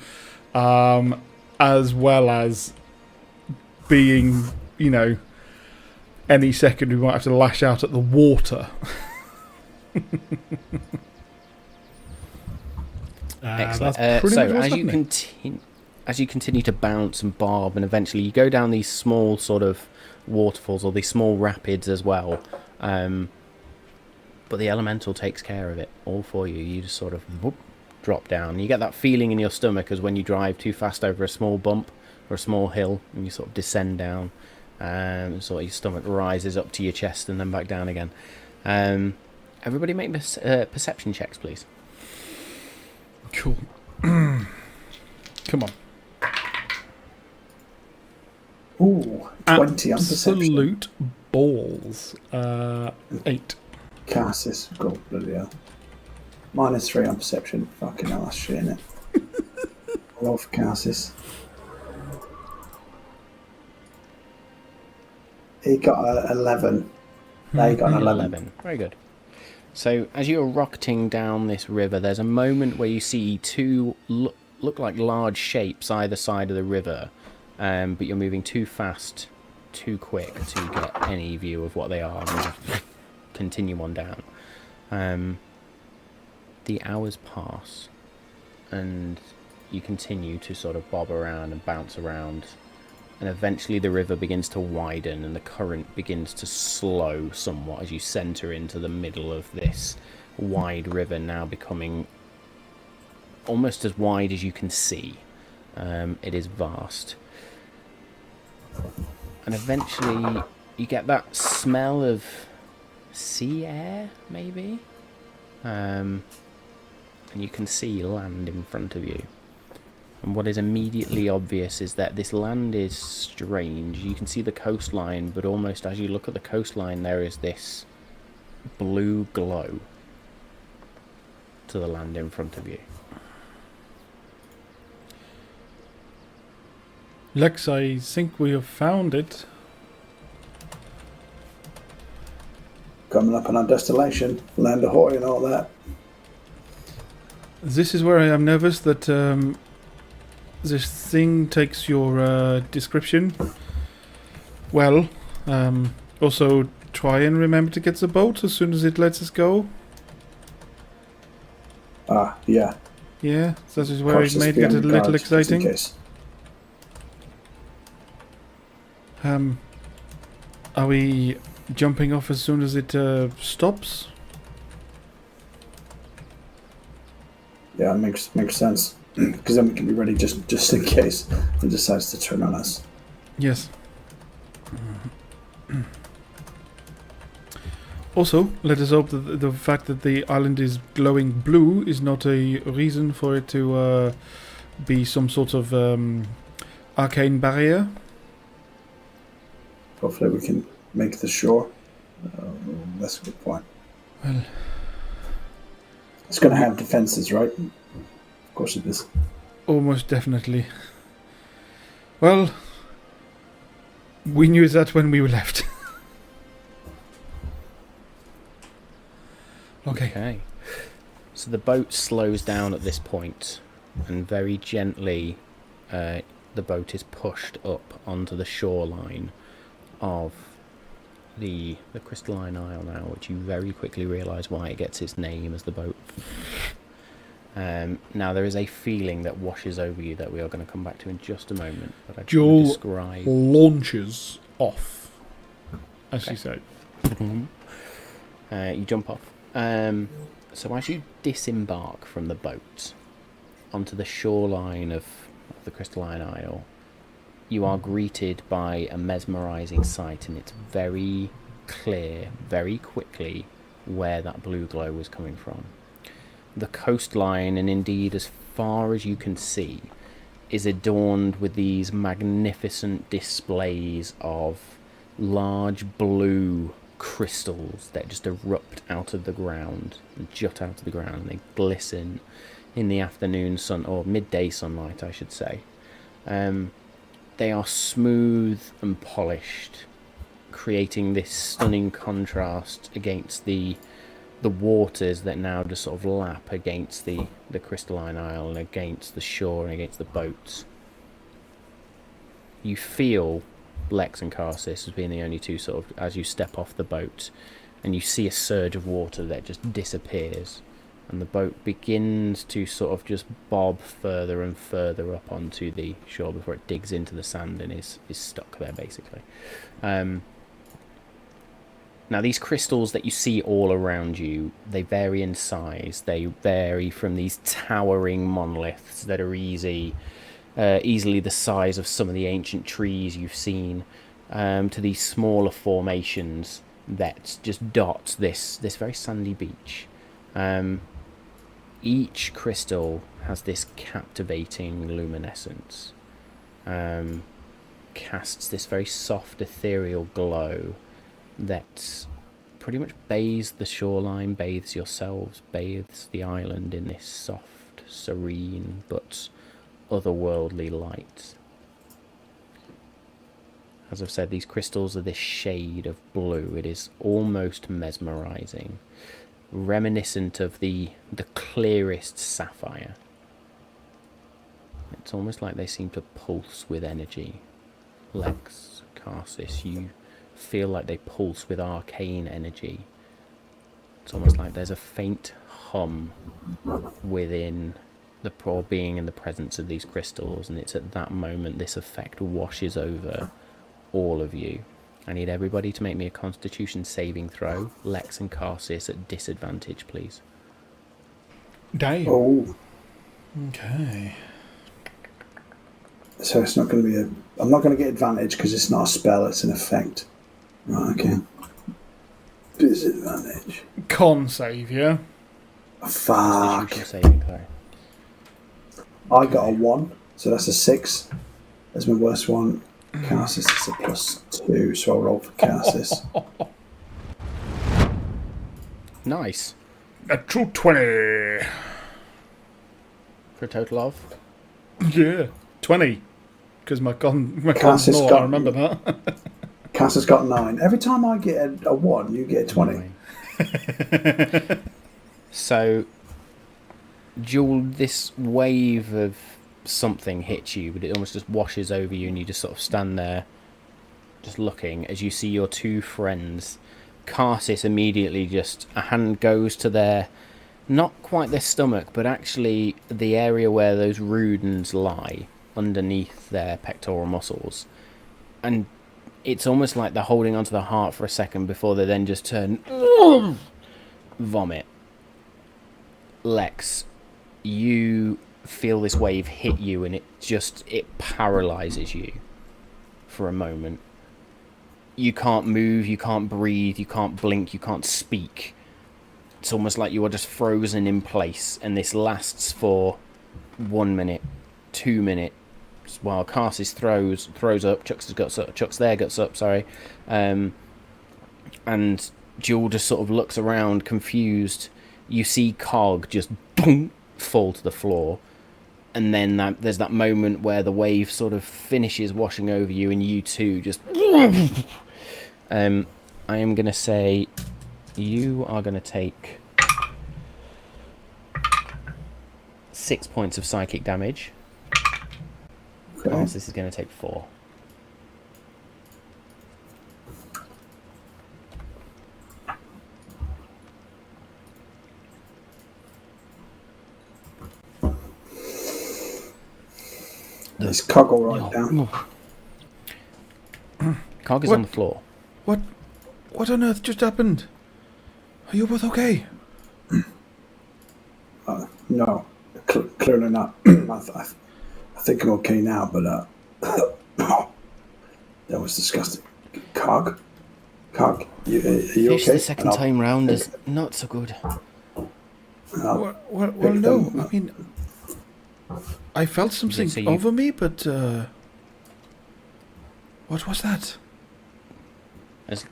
as well as being, any second we might have to lash out at the water. Excellent. That's pretty So much what's as you continue to bounce and barb, and eventually you go down these small sort of waterfalls or these small rapids as well, but the elemental takes care of it all for you. You just sort of drop down. You get that feeling in your stomach as when you drive too fast over a small bump or a small hill, and you sort of descend down, sort of your stomach rises up to your chest and then back down again. Everybody make perception checks, please. Cool. Come on. Ooh, 20 on perception. Absolute balls. 8. Cassis, God, bloody hell. -3 on perception. Fucking hell, that's shit, innit? Roll for Cassis. He got a 11. They got an 11. Very good. So as you're rocketing down this river, there's a moment where you see two look like large shapes either side of the river, but you're moving too fast, too quick to get any view of what they are, and just continue on down. The hours pass, and you continue to sort of bob around and bounce around, and eventually the river begins to widen and the current begins to slow somewhat as you centre into the middle of this wide river, now becoming almost as wide as you can see. It is vast. And eventually you get that smell of sea air, maybe? And you can see land in front of you. And what is immediately obvious is that this land is strange. You can see the coastline, but almost as you look at the coastline, there is this blue glow to the land in front of you. Lex, I think we have found it. Coming up on our destination, land ahoy and all that. This is where I am nervous that this thing takes your description. Well, also try and remember to get the boat as soon as it lets us go. Yeah. Yeah, that is where it may get a little exciting. Are we jumping off as soon as it stops? Yeah, it makes sense. Because then we can be ready just in case it decides to turn on us. Yes. Also, let us hope that the fact that the island is glowing blue is not a reason for it to be some sort of arcane barrier. Hopefully we can make the shore. That's a good point. Well, it's going to have defences, right? Of course it is. Almost definitely. Well, we knew that when we left. Okay. So the boat slows down at this point, and very gently the boat is pushed up onto the shoreline of the Crystalline Isle now, which you very quickly realise why it gets its name as the boat. Now there is a feeling that washes over you that we are going to come back to in just a moment, but I just want to describe. Launches off, as you say. You jump off. So as you disembark from the boat onto the shoreline of the Crystalline Isle, you are greeted by a mesmerising sight, and it's very clear, very quickly, where that blue glow was coming from. The coastline, and indeed as far as you can see, is adorned with these magnificent displays of large blue crystals that just erupt out of the ground and jut out of the ground, and they glisten in the afternoon sun, or midday sunlight I should say. They are smooth and polished, creating this stunning contrast against the waters that now just sort of lap against the Crystalline Isle and against the shore and against the boats. You feel Lex and Karsis as being the only two sort of, as you step off the boat, and you see a surge of water that just disappears, and the boat begins to sort of just bob further and further up onto the shore before it digs into the sand and is stuck there basically. Now these crystals that you see all around you, they vary in size. They vary from these towering monoliths that are easily the size of some of the ancient trees you've seen, to these smaller formations that just dot this very sandy beach. each crystal has this captivating luminescence. Casts this very soft ethereal glow that pretty much bathes the shoreline, bathes yourselves, bathes the island in this soft, serene but otherworldly light. As I've said, these crystals are this shade of blue. It is almost mesmerizing, reminiscent of the clearest sapphire. It's almost like they seem to pulse with energy. Lex, Karsis, you feel like they pulse with arcane energy. It's almost like there's a faint hum within the poor being in the presence of these crystals, and it's at that moment this effect washes over all of you. I need everybody to make me a Constitution saving throw. Lex and Karsis at disadvantage, please. Damn. Oh, Okay. so it's not going to be a. I'm not going to get advantage because it's not a spell; it's an effect. Right. Okay. Disadvantage. Con save, yeah? Fuck. Constitution saving throw. I got a 1, so that's a 6. That's my worst one. Karsis is a +2, so I'll roll for Karsis. Nice. Natural 20. For a total of? Yeah. 20. Because my con's Karsis low, got- I remember that. Karsis got 9. Every time I get a 1, you get a 20. So, Jewel, this wave of something hits you, but it almost just washes over you, and you just sort of stand there, just looking as you see your two friends. Karsis immediately just a hand goes to their, not quite their stomach, but actually the area where those rudens lie underneath their pectoral muscles, and it's almost like they're holding onto the heart for a second before they then just turn vomit. Lex, you feel this wave hit you, and it paralyzes you for a moment. You can't move, you can't breathe, you can't blink, you can't speak. It's almost like you are just frozen in place, and this lasts for 1 minute, 2 minutes, while Karsis throws up, chucks their guts up, and Jewel just sort of looks around confused. You see Cog just boom, fall to the floor, and then there's that moment where the wave sort of finishes washing over you, and you two just I am going to say you are going to take 6 points of psychic damage. Okay. This is going to take 4. There's Coggle right down. Cog is What? on the floor. What on earth just happened? Are you both okay? No, clearly not. I think I'm okay now, but that was disgusting. Cog, are you Fish okay? the second time round is not so good. Well, pick no. them. I mean, I felt something so you- over me, but what was that? As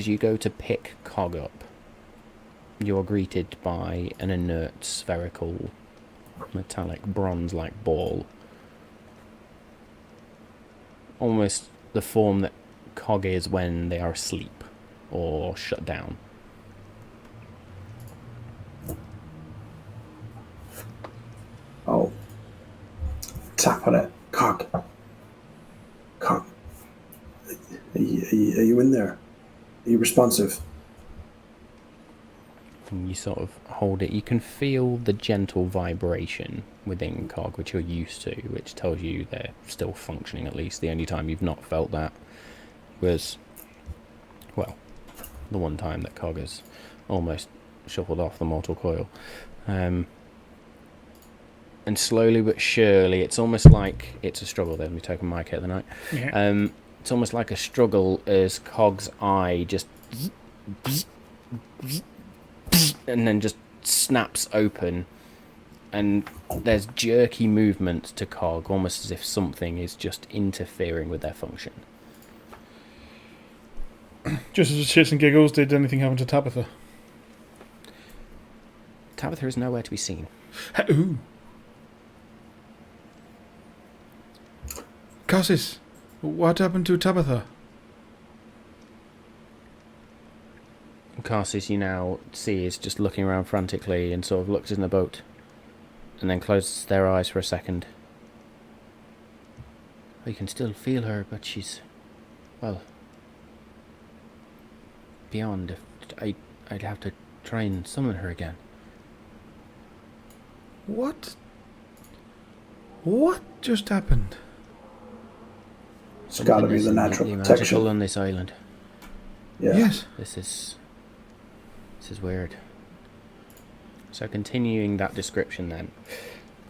you go to pick Cog up, you're greeted by an inert spherical metallic bronze-like ball. Almost the form that Cog is when they are asleep or shut down. Oh, tap on it. Cog. Are you in there? Are you responsive? And you sort of hold it. You can feel the gentle vibration within Cog, which you're used to, which tells you they're still functioning at least. The only time you've not felt that was, well, the one time that Cog has almost shuffled off the mortal coil. And slowly but surely, it's almost like it's a struggle. Then we take a mic at the night. Yeah. It's almost like a struggle as Cog's eye just and then just snaps open, and there's jerky movement to Cog, almost as if something is just interfering with their function. Just as shits and giggles, did anything happen to Tabitha? Tabitha is nowhere to be seen. Ooh. Cassis, what happened to Tabitha? Cassis, you now see, is just looking around frantically and sort of looks in the boat and then closes their eyes for a second. We can still feel her, but she's, well, beyond. I'd have to try and summon her again. What? What just happened? It's got to be the natural protection magical on this island. Yeah. Yes. This is weird. So continuing that description then,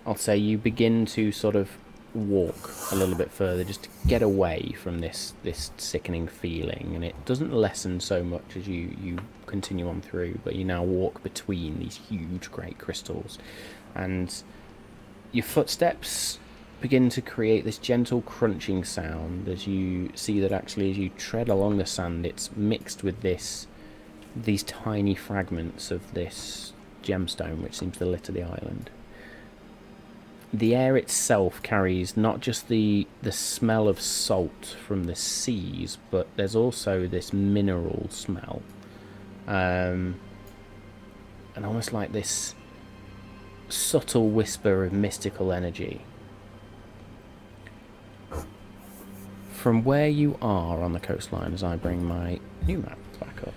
I'll say you begin to sort of walk a little bit further just to get away from this sickening feeling, and it doesn't lessen so much as you continue on through, but you now walk between these huge great crystals, and your footsteps begin to create this gentle crunching sound as you see that actually as you tread along the sand it's mixed with these tiny fragments of this gemstone which seems to litter the island. The air itself carries not just the smell of salt from the seas, but there's also this mineral smell, and almost like this subtle whisper of mystical energy. From where you are on the coastline, as I bring my new map back up,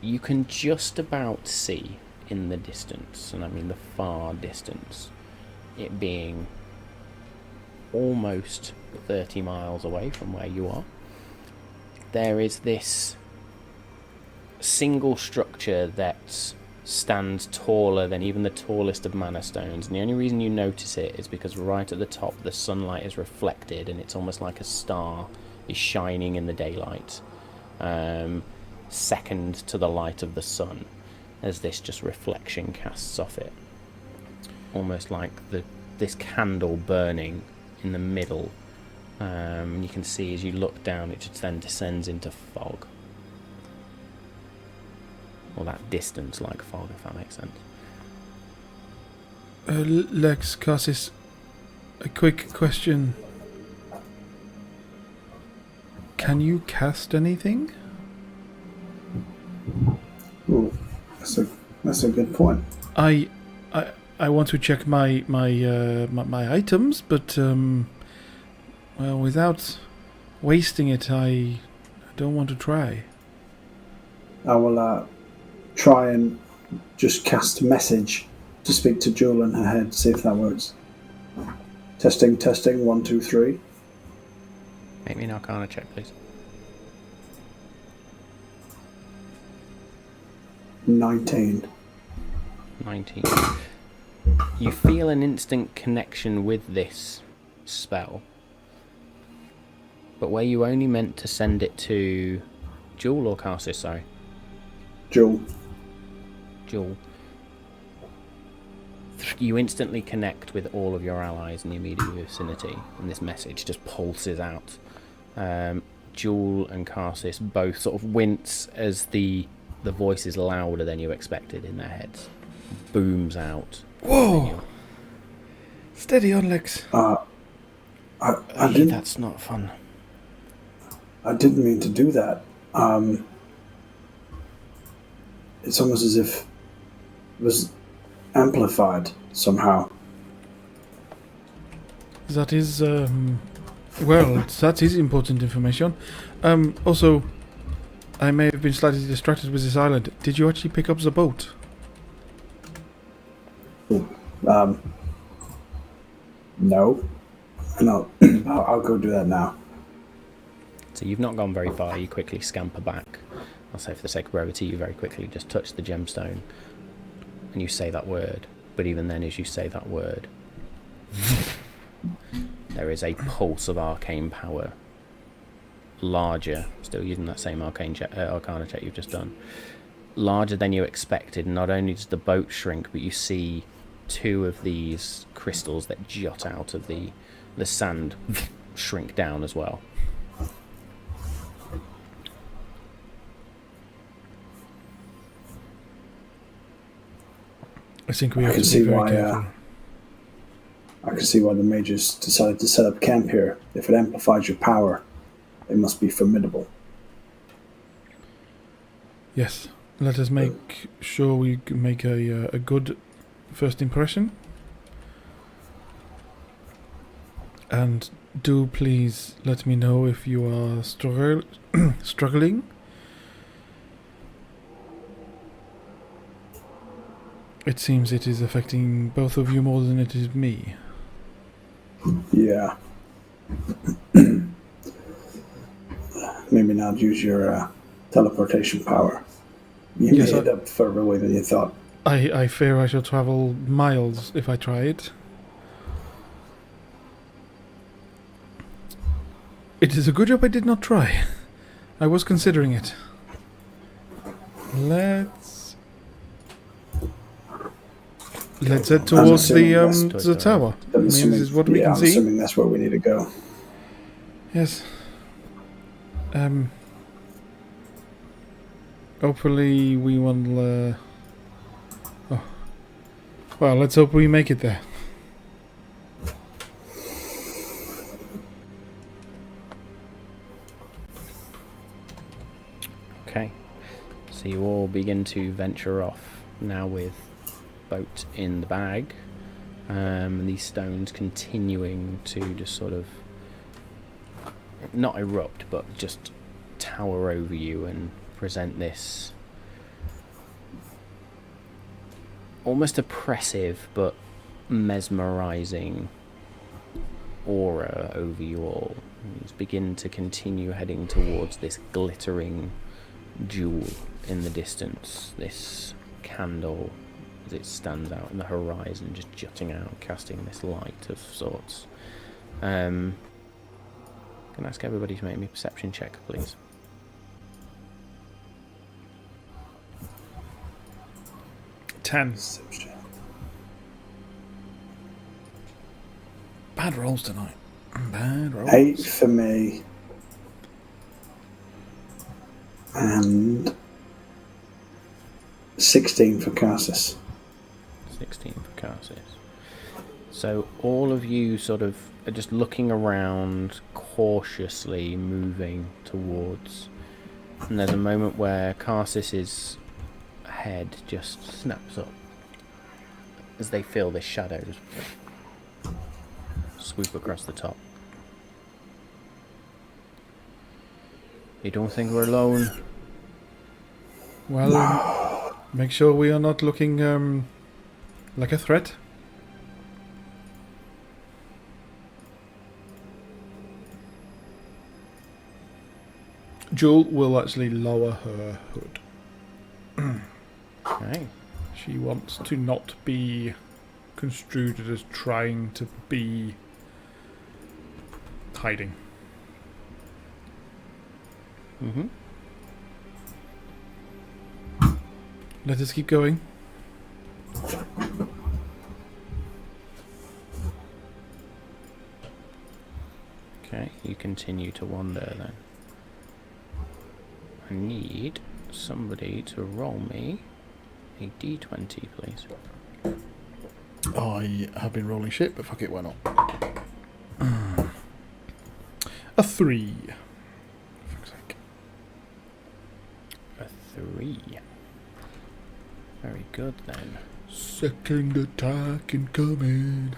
you can just about see in the distance, and I mean the far distance, it being almost 30 miles away from where you are, there is this single structure that stands taller than even the tallest of mana stones, and the only reason you notice it is because right at the top the sunlight is reflected and it's almost like a star is shining in the daylight, second to the light of the sun, as this just reflection casts off it, almost like this candle burning in the middle, and you can see as you look down it just then descends into fog, or that distance like fog, if that makes sense. Lex, Cassis, a quick question. Can you cast anything? Ooh, that's a good point. I want to check my items, but well, without wasting it, I don't want to try. I will try and just cast a message to speak to Jewel in her head, see if that works. Testing, 1, 2, 3. Make me an Arcana check, please. 19. 19. You feel an instant connection with this spell, but where you only meant to send it to Jewel or Cassis, sorry? Jewel. You instantly connect with all of your allies in the immediate vicinity, and this message just pulses out. Jewel and Cassis both sort of wince as the voice is louder than you expected in their heads. Booms out. Whoa! Steady on, Lex. I didn't. That's not fun. I didn't mean to do that. It's almost as if it was amplified somehow. That is, well, that is important information. Also, I may have been slightly distracted with this island. Did you actually pick up the boat? No. I'll go do that now. So you've not gone very far, you quickly scamper back. I'll say for the sake of brevity, you very quickly just touch the gemstone and you say that word. But even then, as you say that word, there is a pulse of arcane power, larger, still using that same Arcana check you've just done, larger than you expected. Not only does the boat shrink, but you see two of these crystals that jut out of the sand shrink down as well. I think we have to be very careful. I can see why the mages decided to set up camp here. If it amplifies your power, it must be formidable. Yes, let us make sure we make a good first impression. And do please let me know if you are struggling. It seems it is affecting both of you more than it is me. Yeah. Maybe not use your teleportation power. You Yes, made it up further away than you thought. I fear I shall travel miles if I try it. It is a good job I did not try. I was considering it. Let's head towards the tower. I mean, this is what we can see. I'm assuming that's where we need to go. Yes. Hopefully we will. Oh. Well, let's hope we make it there. Okay, so you all begin to venture off now with boat in the bag, and these stones continuing to just sort of not erupt but just tower over you and present this almost oppressive but mesmerizing aura over you all. You just begin to continue heading towards this glittering jewel in the distance, this candle as it stands out in the horizon, just jutting out, casting this light of sorts. Can I ask everybody to make me a perception check, please? 10. Bad rolls tonight. Bad rolls. 8 for me. And 16 for Cassis. 16 for Cassis. So all of you sort of are just looking around, cautiously moving towards. And there's a moment where Carsis's head just snaps up as they feel this shadow just swoop across the top. You don't think we're alone? Well, make sure we are not looking like a threat. Jewel will actually lower her hood. Okay. She wants to not be construed as trying to be hiding. Mm-hmm. Let us keep going. Okay, you continue to wander then. I need somebody to roll me a d20, please. I have been rolling shit, but fuck it, why not? A 3. Fuck's sake. A 3. Very good then. Second attack incoming.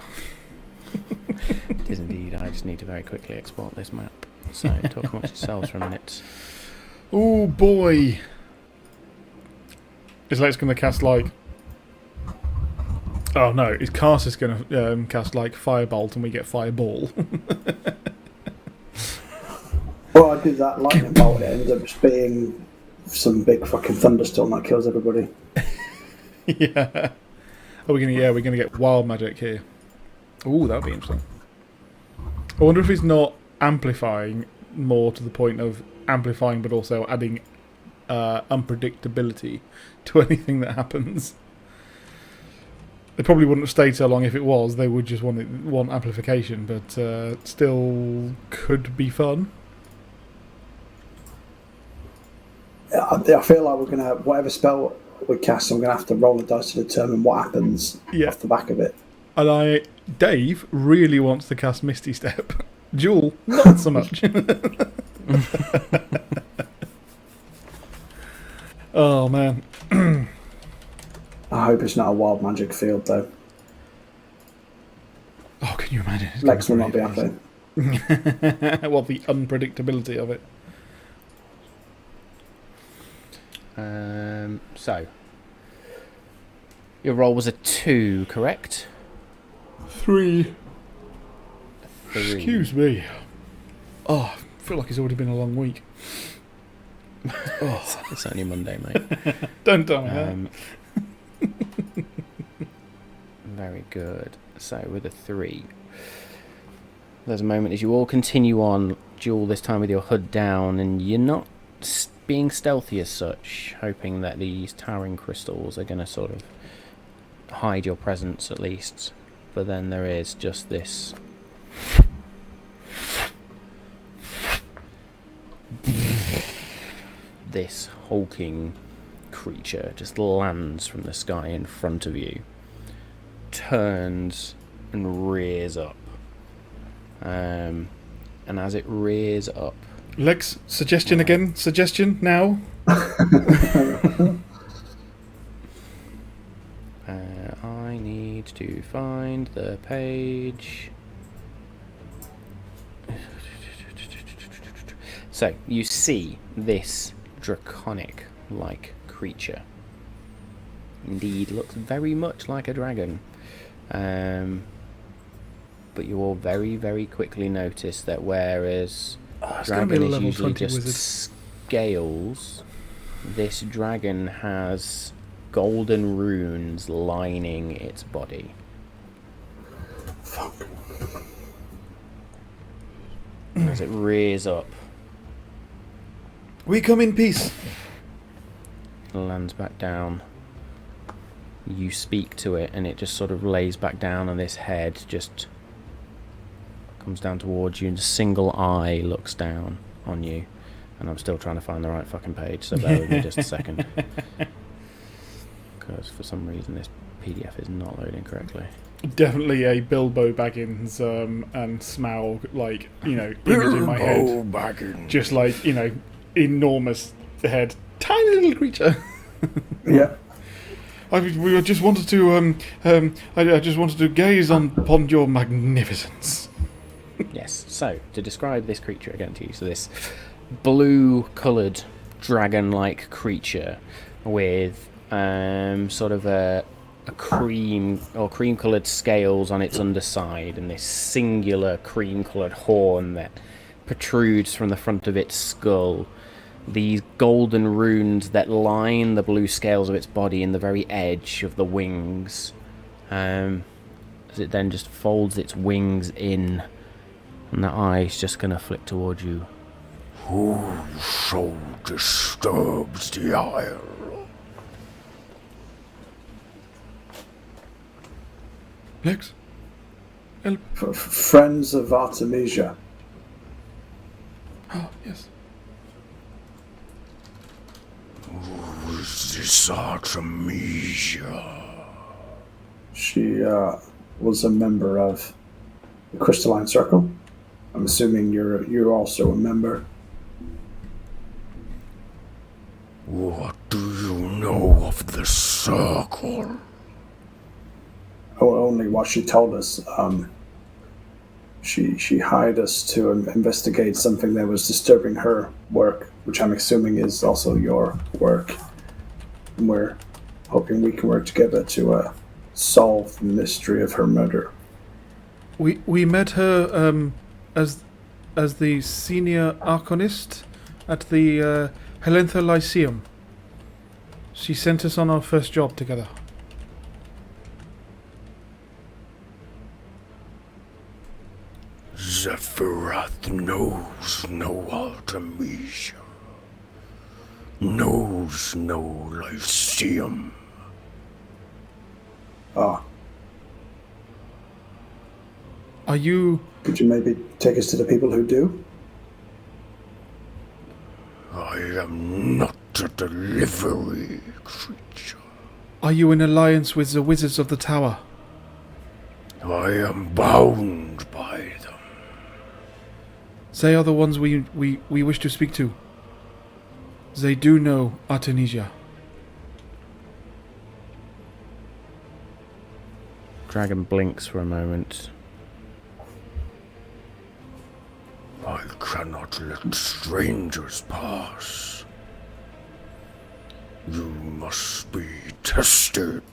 It is indeed. I just need to very quickly export this map. So talk amongst yourselves for a minute. Oh boy! Is Lex going to cast like... Oh no, is Carsus going to cast like Firebolt and we get Fireball? Well, I did that lightning bolt, it ends up just being some big fucking thunderstorm that kills everybody. Yeah. Are we gonna? Yeah, we're gonna get wild magic here. Ooh, that'd be interesting. I wonder if he's not amplifying more to the point of amplifying, but also adding unpredictability to anything that happens. They probably wouldn't have stayed so long if it was. They would just want amplification, but still could be fun. I feel like we're going to, whatever spell we cast, I'm going to have to roll the dice to determine what happens off the back of it. And Dave really wants to cast Misty Step. Jewel, not so much. Oh, man. I hope it's not a wild magic field, though. Oh, can you imagine? Lex will not be happy. Well, the unpredictability of it. So, your roll was a 2, correct? 3. 3. Excuse me. Oh, I feel like it's already been a long week. Oh, it's only Monday, mate. Don't tell me that. Very good. So, with a 3, there's a moment as you all continue on, Jewel, this time with your hood down, and you're not being stealthy as such, hoping that these towering crystals are going to sort of hide your presence at least. But then there is just this hulking creature just lands from the sky in front of you, turns and rears up, and as it rears up, Lex, suggestion again? Suggestion now? I need to find the page. So, you see this draconic-like creature. Indeed, looks very much like a dragon. But you all very, very quickly notice that whereas dragon is usually just scales, this dragon has golden runes lining its body. Fuck. As it rears up, We come in peace. lands back down. You speak to it and it just sort of lays back down, and this head just comes down towards you and a single eye looks down on you. And I'm still trying to find the right fucking page, so bear with me just a second. Because for some reason this PDF is not loading correctly. Definitely a Bilbo Baggins and Smaug, like, image in my head. Baggins. Just like, enormous head. Tiny little creature. Yeah. I just wanted to I just wanted to gaze upon your magnificence. Yes, so to describe this creature again to you, so this blue-coloured dragon-like creature with sort of a cream or cream-coloured scales on its underside, and this singular cream-coloured horn that protrudes from the front of its skull. These golden runes that line the blue scales of its body in the very edge of the wings, as it then just folds its wings in, and the eye's just going to flick towards you. Who so disturbs the Isle? Lex? Help. Friends of Artemisia. Oh, yes. Who's this Artemisia? She was a member of the Crystalline Circle. I'm assuming you're also a member. What do you know of the Circle? Oh, only what she told us. She hired us to investigate something that was disturbing her work, which I'm assuming is also your work. And we're hoping we can work together to solve the mystery of her murder. We met her as the senior Arcanist at the Helentha Lyceum. She sent us on our first job together. Zephyrath knows no Artemisia. No knows no Lyceum. Ah, Are you... could you maybe take us to the people who do? I am not a delivery creature. Are you in alliance with the Wizards of the Tower? I am bound by them. They are the ones we wish to speak to. They do know Artemisia. Dragon blinks for a moment. I cannot let strangers pass. You must be tested.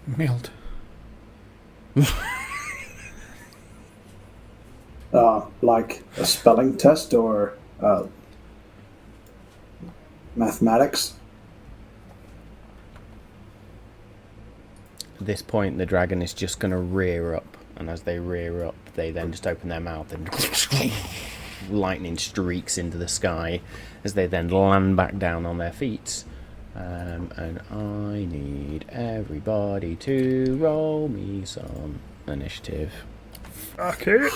Malt. Like a spelling test or mathematics? At this point, the dragon is just going to rear up, and as they rear up, they then just open their mouth and lightning streaks into the sky as they then land back down on their feet. And I need everybody to roll me some initiative. Fuck it.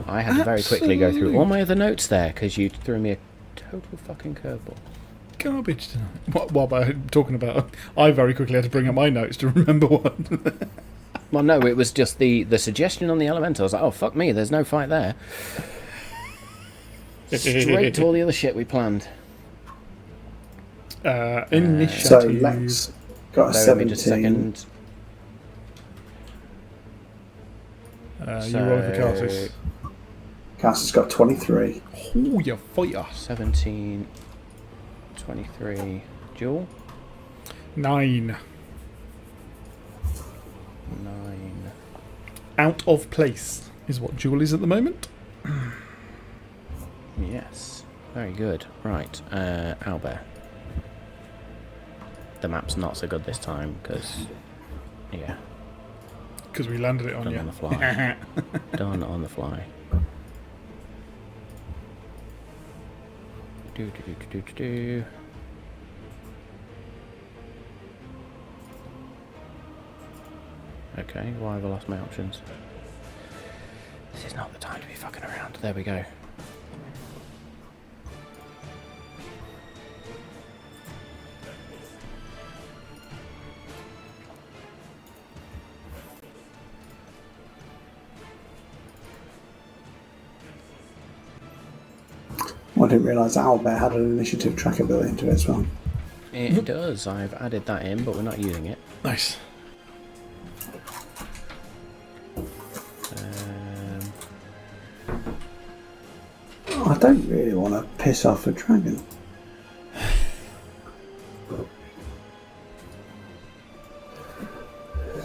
I had to very quickly go through all my other notes there because you threw me a total fucking curveball. Garbage tonight. What am I talking about? I very quickly had to bring up my notes to remember one. Well, no, it was just the suggestion on the elemental. I was like, oh, fuck me, there's no fight there. Straight to all the other shit we planned. Initiative. So Lex got a Bear with me 17. just a second. You roll for Cartus. Cass has got 23. Oh, you fighter. 17, 23. Jewel? 9. 9. Out of place is what Jewel is at the moment. Yes. Very good. Right. Owlbear. The map's not so good this time because, yeah, Because we landed it on done you. on the fly. Done on the fly. Do. Okay, why have I lost my options? This is not the time to be fucking around. There we go. I didn't realise Owlbear had an initiative tracker built into it as well. It does. I've added that in, but we're not using it. Nice. I don't really want to piss off a dragon.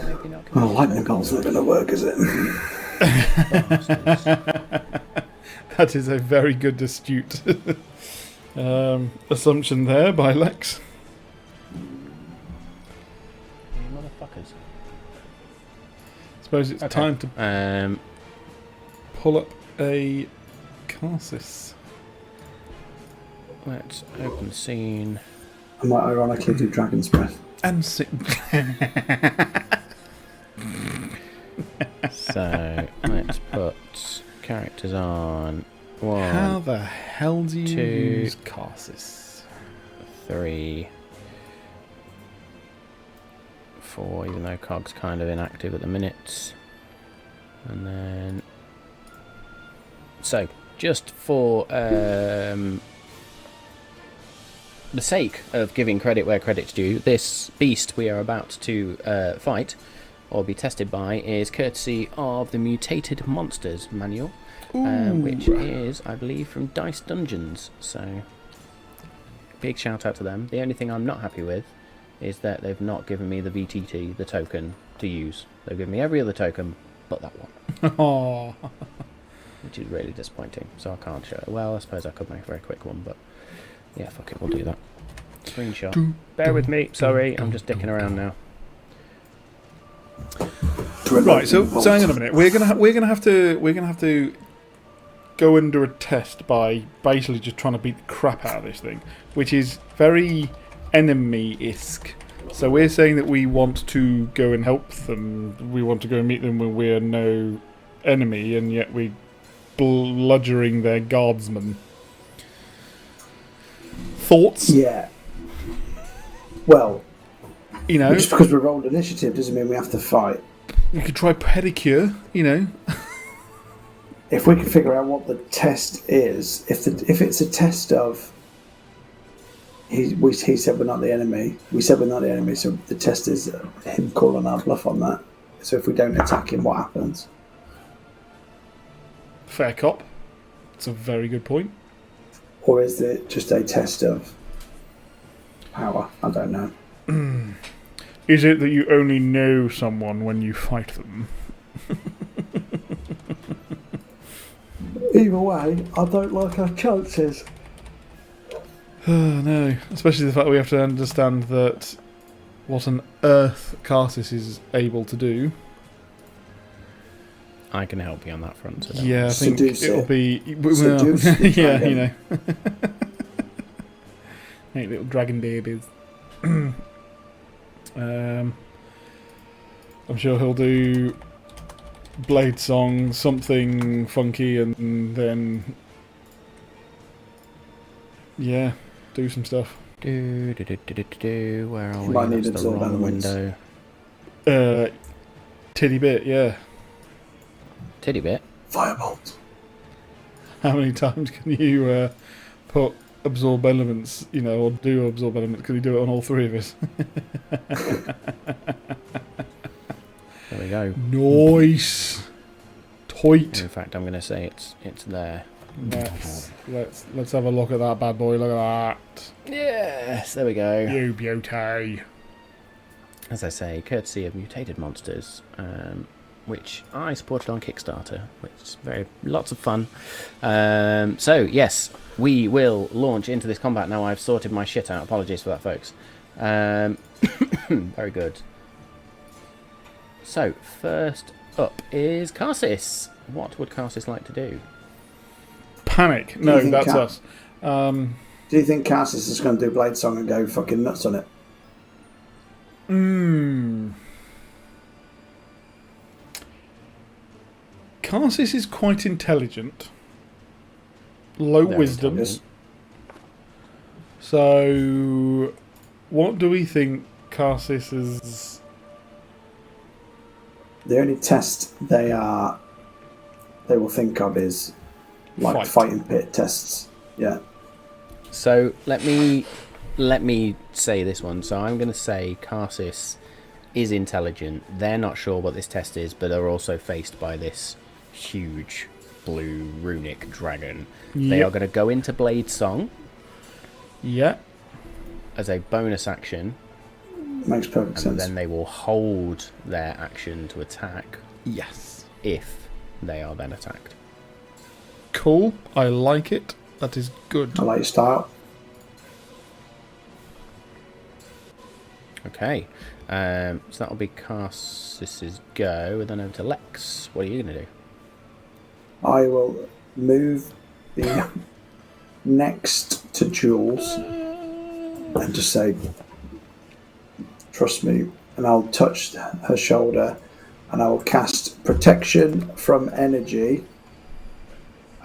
Maybe not. Oh, lightning bolt's not going to work, is it? That is a very good astute assumption there by Lex. You motherfuckers. Suppose it's time to pull up a Carsis. Let's open scene. I might ironically do Dragon's Breath. And sit. So let's put characters on. 1, How the hell do you 2, use Carsis? 3, 4, even though Cog's kind of inactive at the minute. And then... So, just for the sake of giving credit where credit's due, this beast we are about to fight, or be tested by, is courtesy of the Mutated Monsters manual, which is, I believe, from Dice Dungeons. So, big shout out to them. The only thing I'm not happy with is that they've not given me the VTT, the token, to use. They've given me every other token but that one. Oh. Which is really disappointing, so I can't show it. Well, I suppose I could make a very quick one, but yeah, fuck it, we'll do that. Screenshot. Bear with me, sorry, I'm just dicking around now. Right. So hang on a minute. We're gonna have to go under a test by basically just trying to beat the crap out of this thing, which is very enemy-esque. So we're saying that we want to go and help them. We want to go and meet them when we're no enemy, and yet we're bludgeoning their guardsmen. Thoughts? Yeah. Well, you know, just because we rolled initiative doesn't mean we have to fight. you could try pedicure. You know. If we can figure out what the test is, if it's a test of, he said we're not the enemy. We said we're not the enemy, so the test is him calling our bluff on that. So if we don't attack him, what happens? Fair cop. That's a very good point. Or is it just a test of power? I don't know. Is it that you only know someone when you fight them? Either way, I don't like our chances. No, especially the fact that we have to understand that what an earth Karsus is able to do. I can help you on that front. So Yeah, I think Seduce it'll it. be... Seduce the yeah, dragon. you know. Hey, little dragon babies. I'm sure he'll do Blade Song, something funky, and then... Yeah, do some stuff. Where are we? Might need That's the absorb wrong elements. window. Titty bit, yeah. Titty bit. Firebolt. How many times can you put absorb elements, you know, or do absorb elements? Can you do it on all three of us? There we go. Nice. Toit. In fact, I'm going to say it's there. Let's have a look at that bad boy. Look at that. Yes, there we go. You beauty. As I say, courtesy of Mutated Monsters, which I supported on Kickstarter, which is lots of fun. So yes, we will launch into this combat now. I've sorted my shit out. Apologies for that, folks. Very good. So first up is Karsus. What would Karsus like to do? Panic. Do No, you think that's Car- us. Do you think Karsus is going to do Blade Song and go fucking nuts on it? Karsus is quite intelligent. Low Very wisdom. intelligent. So, what do we think Karsus is? The only test they will think of is like Fight. fighting pit tests. Yeah. So let me say this one. So I'm going to say Karsus is intelligent. They're not sure what this test is, but are also faced by this huge blue runic dragon. They Yep. are going to go into Blade Song Yeah. as a bonus action, Makes perfect and sense. then they will hold their action to attack Yes. if they are then attacked. Cool. I like it. That is good. I like your style. Okay, so that'll be Karsus's go, and then over to Lex. What are you going to do? I will move the next to Jules and just say, trust me, and I'll touch her shoulder and I will cast protection from energy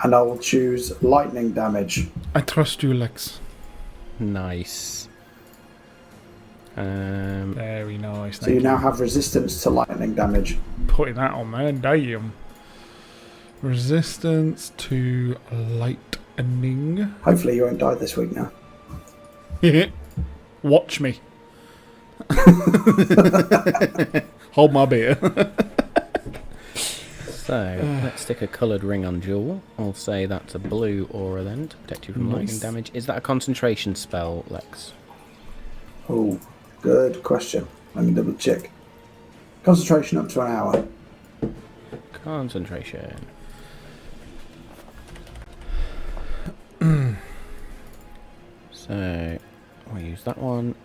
and I will choose lightning damage. I trust you, Lex. Nice. Very nice. So you now have resistance to lightning damage. Putting that on there, damn. Resistance to lightning. Hopefully you won't die this week now. Watch me. Hold my beer. So, let's stick a coloured ring on Jewel. I'll say that's a blue aura then, to protect you from lightning Nice. damage. Is that a concentration spell, Lex? Oh, good question. Let me double check. Concentration up to an hour. Concentration. So, we'll use that one.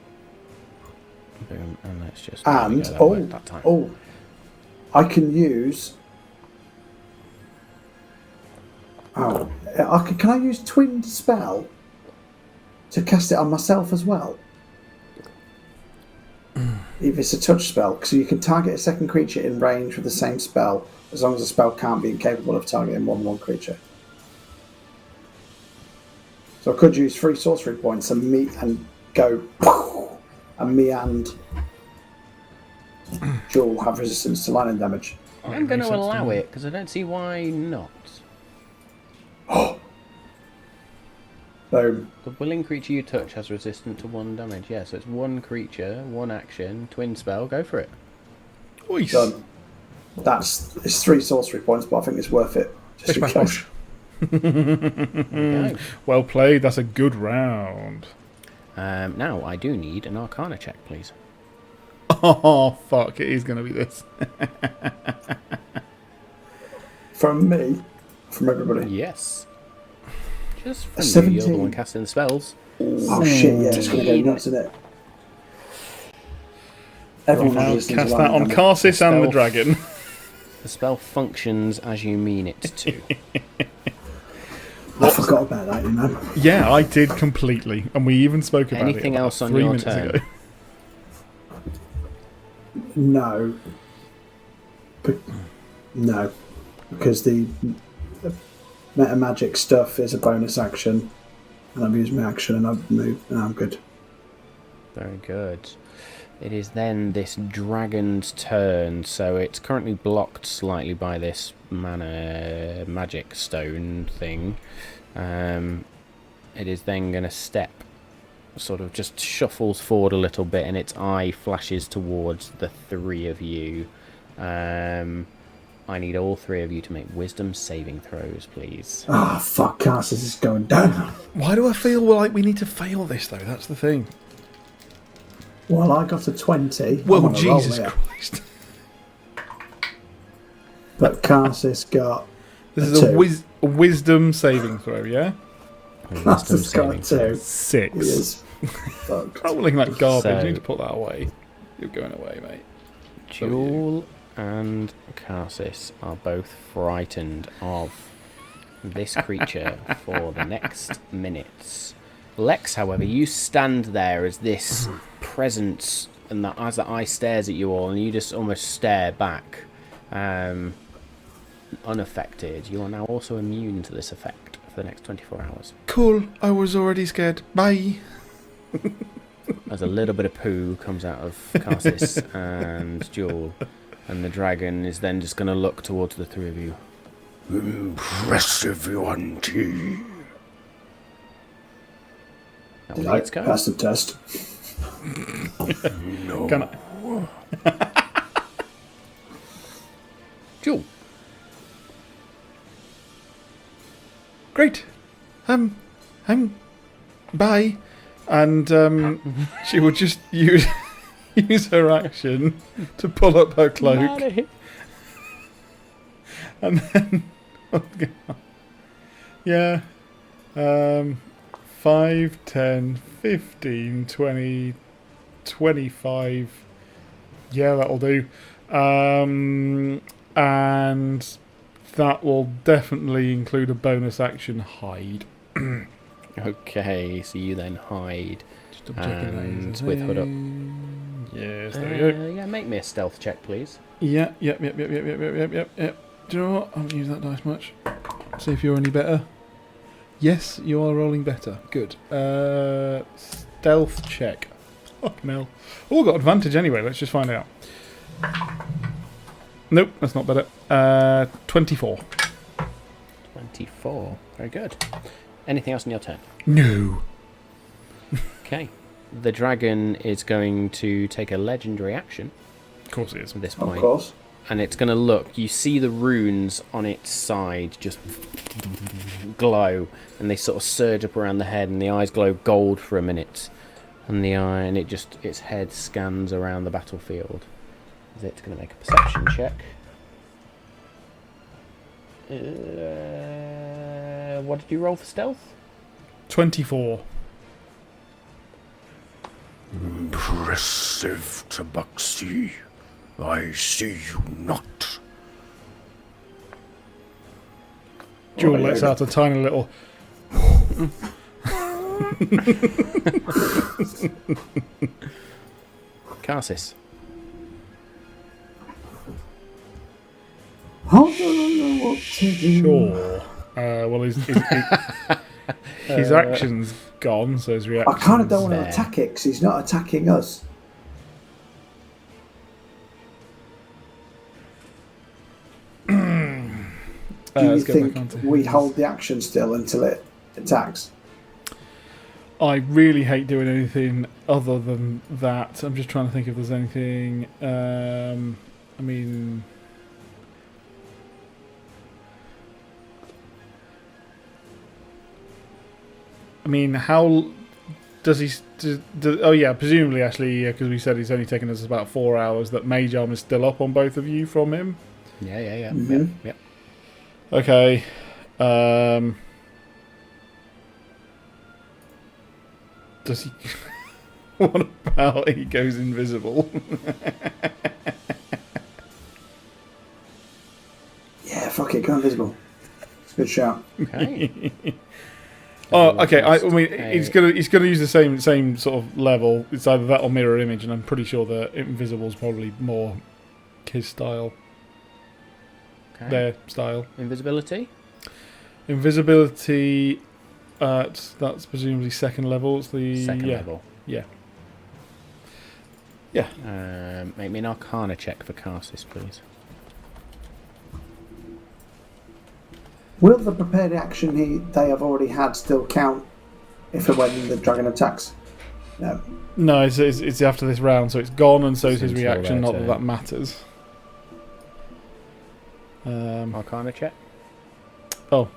Boom, and let's just... there we And, go, that worked that time. I can use. Oh, can I use Twin Spell to cast it on myself as well? If it's a touch spell, so you can target a second creature in range with the same spell, as long as the spell can't be incapable of targeting more than one creature. So I could use 3 sorcery points and go, and me and Jewel have resistance to lightning damage. I'm going to allow it because I don't see why not. Boom. The willing creature you touch has resistance to 1 damage. Yeah, so it's 1 creature, 1 action, twin spell. Go for it. Oish. Done. It's 3 sorcery points, but I think it's worth it. Just Bish, bash, because. Okay. Well played. That's a good round. Now I do need an Arcana check, please. Oh fuck! It is going to be this. From me, from everybody. Yes. Just from you, 17. you're the one casting the spells. Oh shit! Yeah, it's going to go nuts, isn't it? Everyone I'll has resistance cast to that lightning on damage. Karsis and the Stealth. dragon. The spell functions as you mean it to. I forgot about that, you know. Yeah, I did completely, and we even spoke about it. Anything about else on 3 your minutes turn? ago. No. No. Because the meta magic stuff is a bonus action, and I've used my action and I've moved, and I'm good. Very good. It is then this dragon's turn, so it's currently blocked slightly by this mana magic stone thing. It is then going to step, sort of just shuffles forward a little bit, and its eye flashes towards the 3 of you. I need all 3 of you to make wisdom saving throws, please. Ah, fuck, Carsus is going down. Why do I feel like we need to fail this though? That's the thing. Well, I got a 20. Well, I'm on a roll Jesus here. Christ! But Carsus got This a is a 2. wisdom saving throw, yeah? Wisdom Carsus got a saving 2. 6. He is fucked. Rolling like garbage. So- You need to put that away. You're going away, mate. Jewel and Karsis are both frightened of this creature for the next minutes. Lex, however, you stand there as this presence, and as the eye stares at you all, and you just almost stare back, unaffected. You are now also immune to this effect for the next 24 hours. Cool. I was already scared. Bye. As a little bit of poo comes out of Karsis and Jewel, and the dragon is then just going to look towards the 3 of you. Impressive, Yuan-Ti. Now Did let's I go. pass the test? No. Can I? Jewel. Great. Bye. And she will just use her action to pull up her cloak, and then yeah, 5, 10, 15, 20, 25. Yeah, that'll do. And that will definitely include a bonus action hide. Okay, so you then hide. Just double checking that And is a with hood up. thing. Yes, there we go. Yeah, make me a stealth check, please. Yep. Do you know what? I haven't used that dice much. See if you're any better. Yes, you are rolling better. Good. Stealth check. Fucking hell. Oh, got advantage anyway. Let's just find out. Nope, that's not better. 24. 24. Very good. Anything else in your turn? No. Okay. The dragon is going to take a legendary action Of course it is. at this Of point. course. And it's going to look. You see the runes on its side just glow, and they sort of surge up around the head, and the eyes glow gold for a minute. And its head scans around the battlefield. Is it going to make a perception check? What did you roll for stealth? 24. Impressive, Tabaxi. I see you not. Jewel lets out a tiny little. Karsus. I don't know what to do. Sure. Well, his action's gone, so his reaction. I kind of don't want to there. attack it because he's not attacking us. Do you think we'd hold the action still until it attacks? I really hate doing anything other than that. I'm just trying to think if there's anything. I mean. How does he? Oh yeah, presumably actually, because we said he's only taken us about 4 hours. That mage arm is still up on both of you from him. Yeah. Mhm. Yep. Okay. Does he? What about he goes invisible? Yeah, fuck it, go invisible. It's a good shout. Okay. Oh, okay. I mean, he's gonna use the same sort of level. It's either that or mirror image, and I'm pretty sure that invisible's probably more his style. Okay. Their style. Invisibility. Invisibility. That's presumably second level. It's the Second level. Yeah. Make me an Arcana check for Karsus, please. Will the prepared action they have already had still count if and when the dragon attacks? No. No, it's after this round, so it's gone, and so is his Until reaction. their Not that turn. that matters. Arcana check. Oh,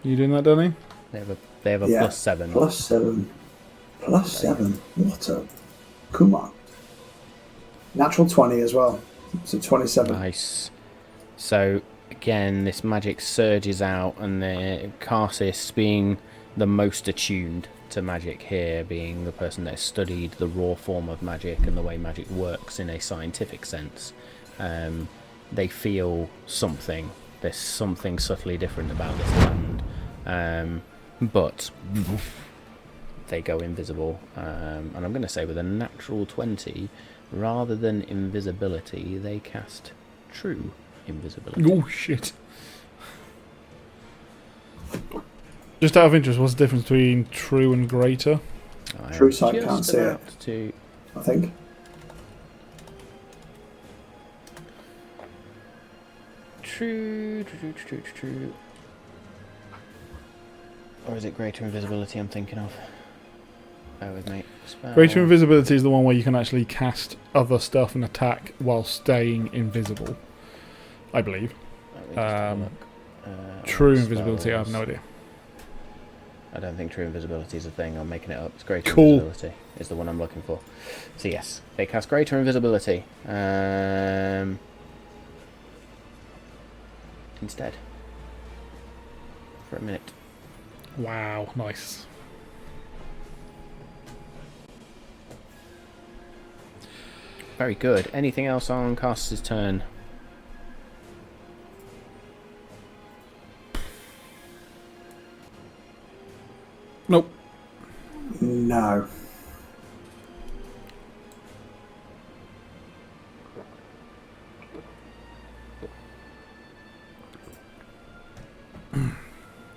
you doing that, Danny? They have a Yeah. +7. +7. +7. What a... Come on. Natural 20 as well. So 27. Nice. So again, this magic surges out, and the Karsus, being the most attuned to magic here, being the person that has studied the raw form of magic and the way magic works in a scientific sense, they feel something. There's something subtly different about this land, but they go invisible, and I'm going to say with a natural 20, rather than invisibility, they cast true invisibility. Oh shit! Just out of interest, what's the difference between true and greater? I True am sight just can't see it. about to- I think. True. Or is it greater invisibility I'm thinking of? Bear with me. Spell. Greater invisibility is the one where you can actually cast other stuff and attack while staying invisible, I believe. Let me just have a look. True Spells. invisibility, I have no idea. I don't think true invisibility is a thing. I'm making it up. It's greater Cool. invisibility is the one I'm looking for. So yes, they cast greater invisibility. Instead. For a minute. Wow, nice. Very good. Anything else on Castus's turn? Nope. No.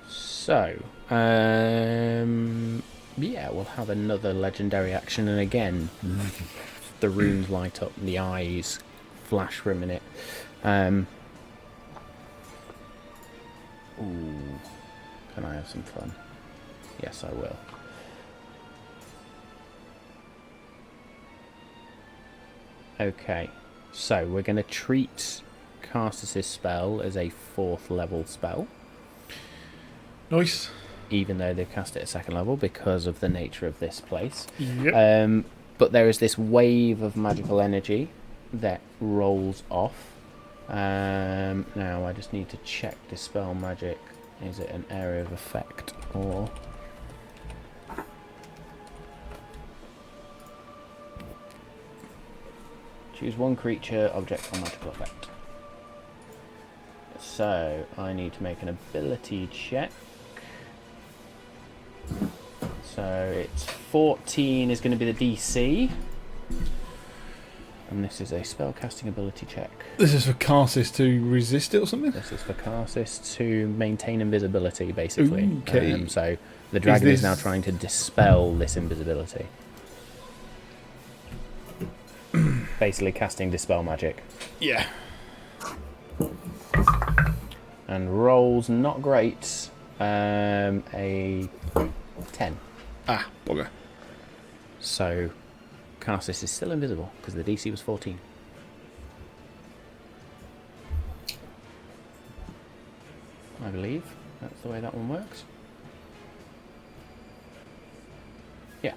So, yeah, we'll have another legendary action, and again, the runes light up, and the eyes flash for a minute. Ooh, can I have some fun? Yes, I will. Okay, so we're going to treat Castus's spell as a 4th level spell, Nice. even though they've cast it at 2nd level because of the nature of this place. Yep. But there is this wave of magical energy that rolls off. Now I just need to check Dispel Magic. Is it an area of effect or... Choose one creature, object, or magical effect. So, I need to make an ability check. So, it's 14 is going to be the DC. And this is a spellcasting ability check. This is for Karsis to resist it or something? This is for Karsis to maintain invisibility, basically. Okay. So, the dragon is now trying to dispel this invisibility. Basically casting dispel magic. Yeah. And rolls not great. A 10. Ah, bugger. So Karsis is still invisible because the DC was 14. I believe that's the way that one works. Yeah.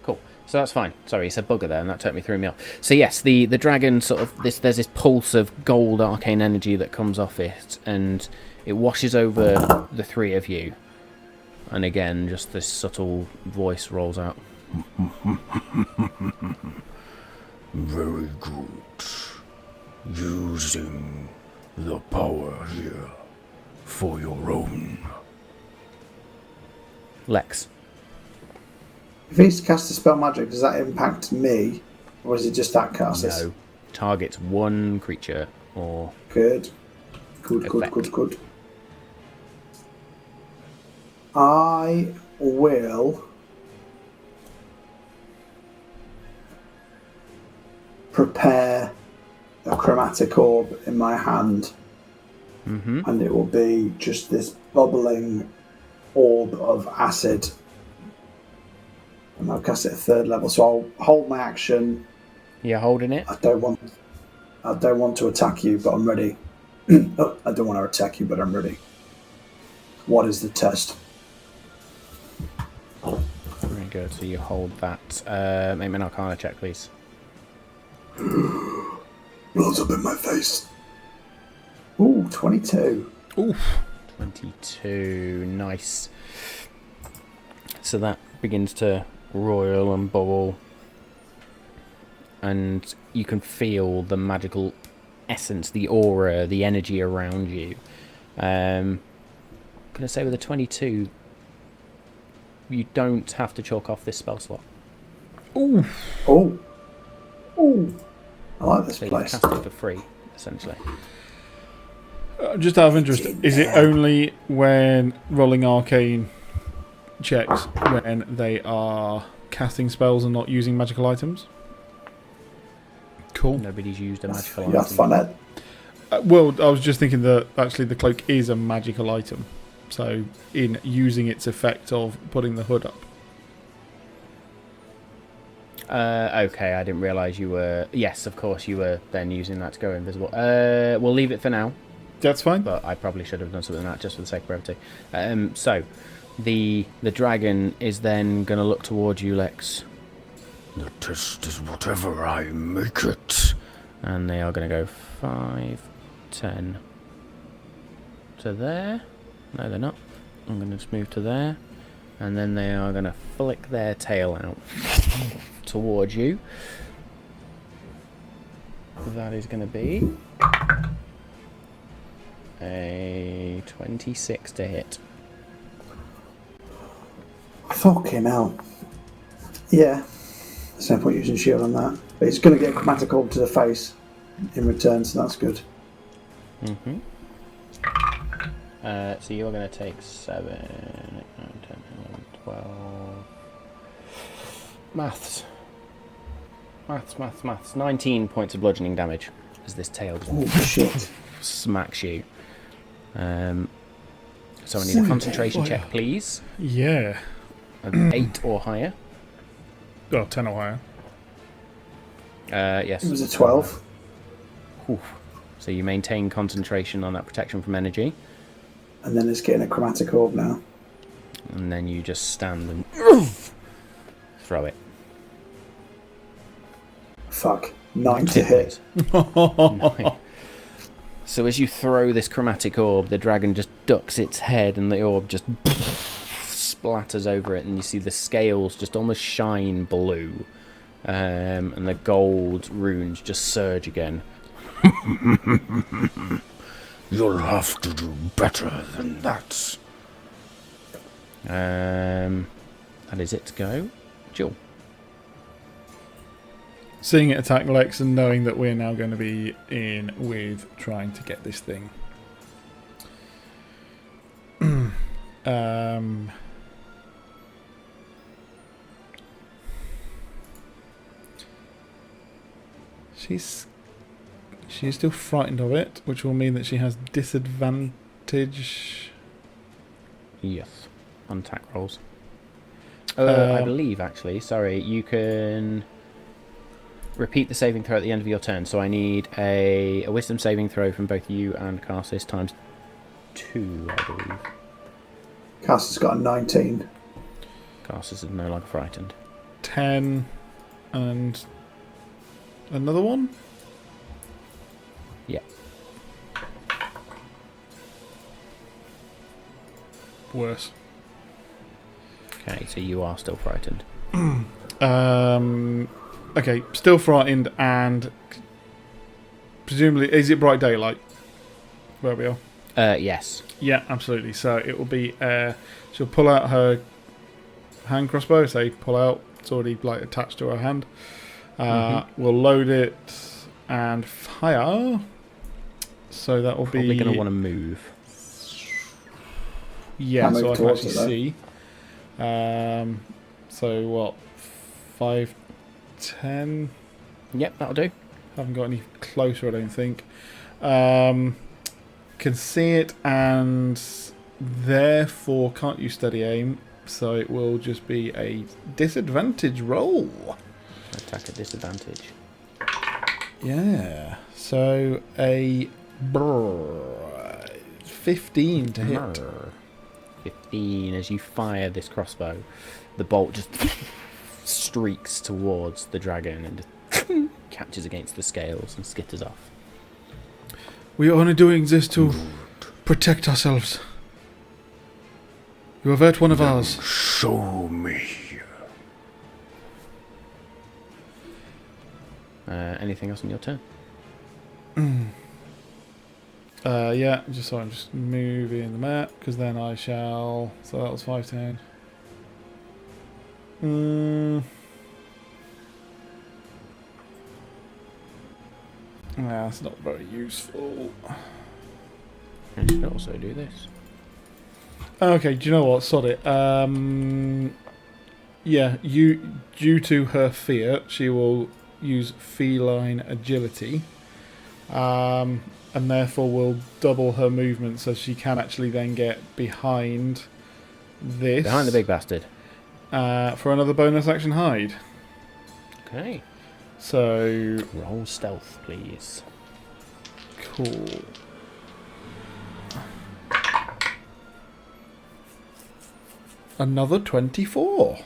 Cool. So that's fine. Sorry, he said bugger there, and that totally threw me off. So yes, the dragon sort of there's this pulse of gold arcane energy that comes off it, and it washes over the three of you. And again, just this subtle voice rolls out. Very good. Using the power here for your own. Lex. If he's cast a spell magic, does that impact me? Or is it just that Karsis? No. Targets one creature or... Good. Good. I will prepare a chromatic orb in my hand, and it will be just this bubbling orb of acid, and I'll cast it at 3rd level. So I'll hold my action. You're holding it? I don't want to attack you, but I'm ready. Oh, I don't want to attack you, but I'm ready. What is the test? Very good. So you hold that. Make me an Arcana check, please. Blows up in my face. Ooh, 22. Oof. 22. Nice. So that begins to roil and bubble. And you can feel the magical essence, the aura, the energy around you. I'm going to say with a 22, you don't have to chalk off this spell slot. Ooh. Oh. Ooh. I like this So you place. cast it for free, essentially. Just out of interest, is it only when rolling arcane checks when they are casting spells and not using magical items? Cool. Nobody's used a magical You have to item. find out. Well, I was just thinking that actually the cloak is a magical item. So, in using its effect of putting the hood up. Okay, I didn't realise you were... Yes, of course, you were then using that to go invisible. We'll leave it for now, That's fine. but I probably should have done something like that just for the sake of brevity. So, the dragon is then going to look towards you, Lex. The test is whatever I make it. And they are going to go 5, 10 to there. No, they're not. I'm going to just move to there. And then they are going to flick their tail out towards you. That is going to be a 26 to hit. Fucking hell. Yeah. There's no point using shield on that. But it's going to get chromatic orb to the face in return, so that's good. Mm-hmm. So you're going to take 7, 8, 9, 10, 11, 12... Maths. 19 points of bludgeoning damage as this tail Oh, shit. smacks you. So I need a concentration check, please. Yeah. Of 8 or higher. Oh, 10 or higher. Yes. It was a 12. Oof. So you maintain concentration on that protection from energy. And then it's getting a chromatic orb now. And then you just stand and throw it. Fuck. 9 to hit. Nine. So as you throw this chromatic orb, the dragon just ducks its head and the orb just splatters over it, and you see the scales just almost shine blue And the gold runes just surge again. You'll have to do better than that. That is it to go. Jill. Seeing it attack Lex and knowing that we're now going to be in with trying to get this thing. She's still frightened of it, which will mean that she has disadvantage. Yes. On attack rolls. I believe, actually. Sorry, you can repeat the saving throw at the end of your turn. So I need a wisdom saving throw from both you and Cassis times 2, I believe. Cass got a 19. Cassis is no longer frightened. 10 and another one? Yeah. Worse. Okay, so you are still frightened. Okay, still frightened and presumably, is it bright daylight? Where we are? Yes. Yeah, absolutely. So it will be, she'll pull out her hand crossbow, say pull out, it's already like attached to her hand. We'll load it and fire. So that will be... Probably going to want to move. Yeah, so I can towards actually it, see. So what? 5, 10? Yep, that'll do. Haven't got any closer, I don't think. Can see it and therefore can't use steady aim. So it will just be a disadvantage roll. Attack at disadvantage. Yeah. So a 15 to hit. 15. As you fire this crossbow, the bolt just streaks towards the dragon and just catches against the scales and skitters off. We are only doing this to protect ourselves. You have hurt one of ours. Show me. Anything else on your turn? Yeah, just so I'm just moving the map because then I shall. So that was 5, 10. That's not very useful. And you can also do this. Okay, do you know what? Sod it. Yeah, due to her fear, she will use feline agility. And therefore will double her movement so she can actually then get behind this. Behind the big bastard. For another bonus action hide. Okay. So... Roll stealth, please. Cool. Another 24.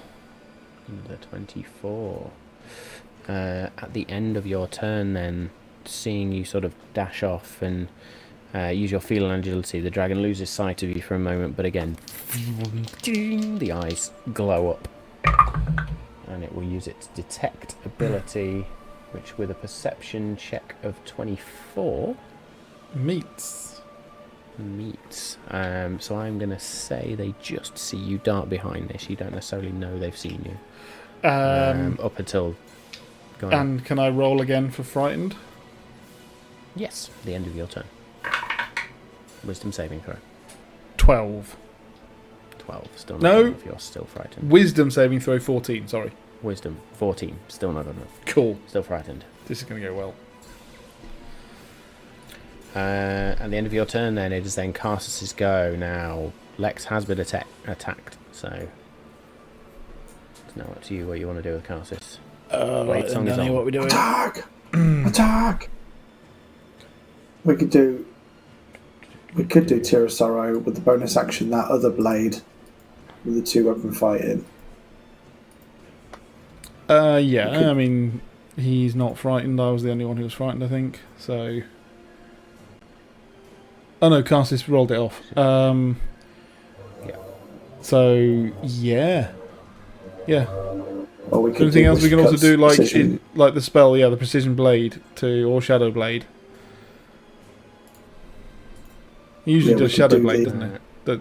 Another 24. At the end of your turn then, seeing you sort of dash off and use your feline agility, the dragon loses sight of you for a moment, but again, the eyes glow up. And it will use its detect ability, which with a perception check of 24... Meets. So I'm going to say they just see you dart behind this. You don't necessarily know they've seen you. Up until... Go on. And can I roll again for frightened? Yes, the end of your turn. Wisdom saving throw. 12. 12. Still not No. enough if you're still frightened. Wisdom saving throw 14, sorry. Wisdom 14. Still not enough. Cool. Still frightened. This is going to go well. At the end of your turn then, it is then Cassis' go. Now, Lex has been attacked, so it's now up to you what you want to do with Cassis. Right, song is Danny, on. what are we doing? Attack! Attack! We could do Tear of Sorrow with the bonus action, that other blade with the 2-weapon fighting. Yeah, I mean, he's not frightened. I was the only one who was frightened, I think. So... Oh no, Cassis rolled it off. Yeah. So, yeah. Yeah. Or we could Anything do else we can Wish also Cuts, do, like Precision. like the spell, the Precision Blade or Shadow Blade. It usually Yeah, we does could Shadow do Blade, the- doesn't it?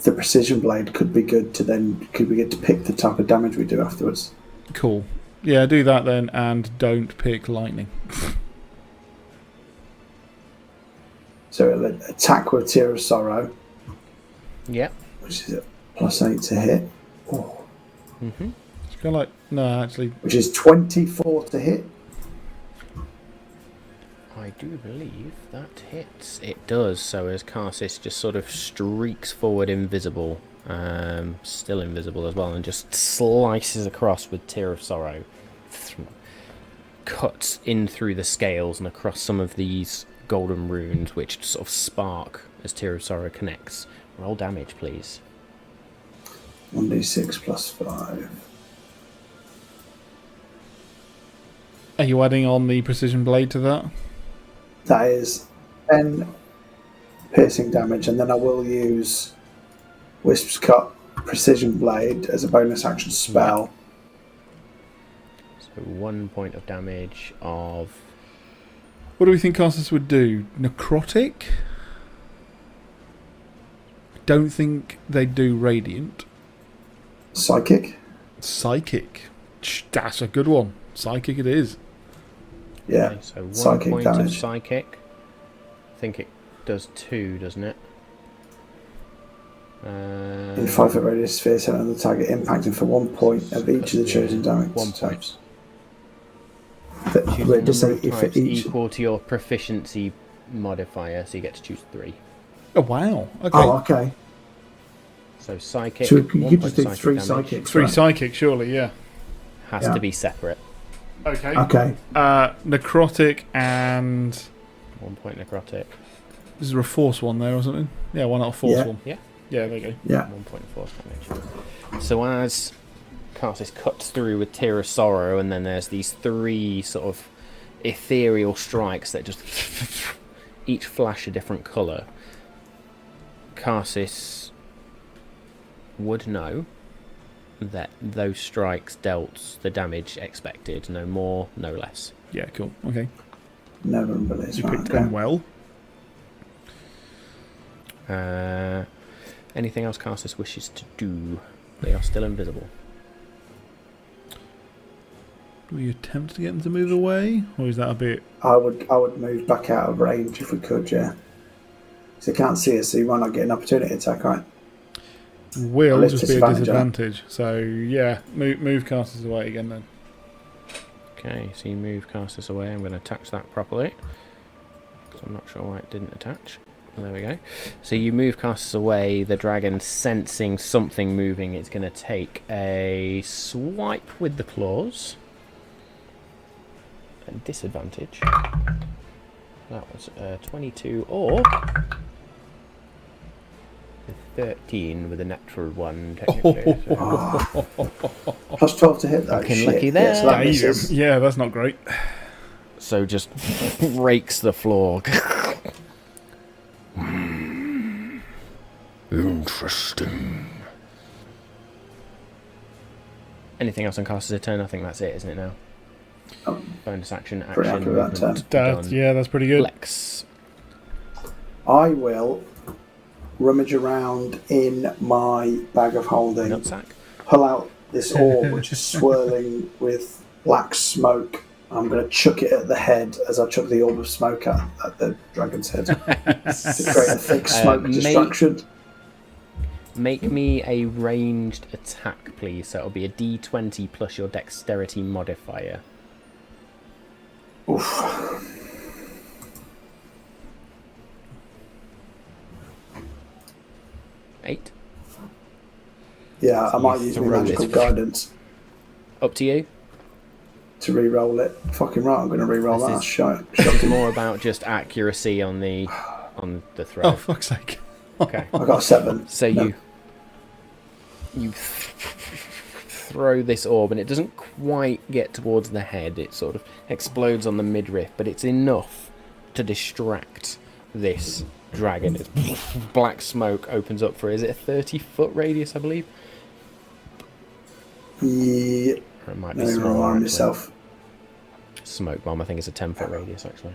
The Precision Blade could be good to pick the type of damage we do afterwards. Cool. Yeah, do that then, and don't pick lightning. So it'll attack with Tear of Sorrow, Yep. which is a +8 to hit. Oh. Mm-hmm. It's kind of like actually. Which is 24 to hit. I do believe that hits. It does. So as Karsus just sort of streaks forward invisible, still invisible as well, and just slices across with Tear of Sorrow. Cuts in through the scales and across some of these golden runes, which sort of spark as Tear of Sorrow connects. Roll damage, please. 1d6 +5. Are you adding on the Precision Blade to that? That is 10 piercing damage, and then I will use Wisp's Cut Precision Blade as a bonus action spell. So 1 point of damage of... What do we think Carsus would do? Necrotic? I don't think they'd do Radiant. Psychic? Psychic. That's a good one. Psychic it is. Yeah. Okay, so 1 Psychic point of damage. Psychic. I think it does 2, doesn't it? In 5 foot radius sphere centered on the target, impacting for 1 point of each of the chosen damage 1 point. types. Choose Wait, a just number say of if types each. equal to your proficiency modifier, so you get to choose 3. Oh, wow. Okay. Oh, okay. So Psychic, So you 1 could point just of do psychic 3 damage, psychics. 3 right? Psychic, surely, yeah. has Yeah. to be separate. Okay. Okay. Necrotic and... 1 point necrotic, Is there a force one there or something? Yeah, why not a force Yeah. one? Yeah. Yeah, there you go. Yeah. 1 point of force damage. So as Cartus cuts through with Tear of Sorrow, and then there's these 3 sort of ethereal strikes that just each flash a different colour. Carsus would know that those strikes dealt the damage expected, no more, no less. Yeah, cool. Okay. Never release. You Right, picked okay. one well. Anything else Carsus wishes to do? They are still invisible. Do we attempt to get them to move away? Or is that a bit... I would move back out of range if we could, yeah. So they can't see us, so you might not get an opportunity attack, right? Will Well, it's just be a disadvantage, right? disadvantage. So, yeah, move casters away again then. Okay, so you move Carsus away. I'm going to attach that properly, because I'm not sure why it didn't attach. There we go. So you move Carsus away. The dragon, sensing something moving, it's going to take a swipe with the claws. At disadvantage. That was 22 or 13 with a natural 1, technically. So Plus 12 to hit, though. Fucking Shit. lucky there. Yeah, so that Damn. misses. Yeah, that's not great. so just breaks the floor. Interesting. Anything else on Carsus' turn? I think that's it, isn't it now? Oh, Bonus action, pretty action, happy with that movement, That, done. yeah, that's pretty good. Lex. I will rummage around in my bag of holding, Nutsack. pull out this orb which is swirling with black smoke. I'm going to chuck it at the head as I chuck the orb of smoke at the dragon's head to create a thick smoke distraction. Make me a ranged attack, please. So it'll be a D20 plus your dexterity modifier. Oof. Eight. Yeah, I So might you use my throw magical this- guidance Up to you. to re-roll it. Fucking right, I'm going to re-roll This that. is- That's shite. It's more about just accuracy on the throw. Oh, fuck's sake. Okay. I got a 7. So No. you throw this orb, and it doesn't quite get towards the head. It sort of explodes on the midriff, but it's enough to distract this dragon. It's black smoke opens up for, is it a 30-foot radius, I believe? Yeah. Or it might be No, smaller, remind actually. myself. Smoke bomb, I think it's a 10-foot radius, actually.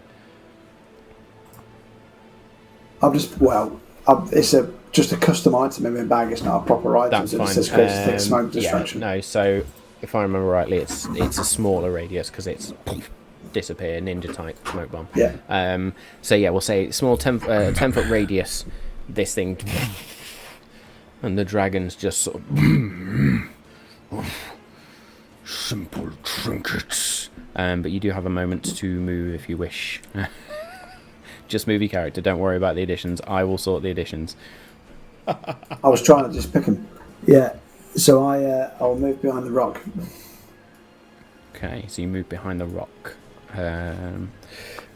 It's just a custom item in my bag. It's not a proper item. That's So fine. it says creates thick smoke Yeah, distraction. no, so if I remember rightly, it's a smaller radius because it's disappear, ninja type smoke bomb. Yeah. So yeah, we'll say small 10-foot radius, this thing, and the dragon's just sort of Simple trinkets. but you do have a moment to move if you wish. Just move your character, don't worry about the additions. I will sort the additions. I was trying to just pick him. Yeah. So I'll move behind the rock. Okay, so you move behind the rock,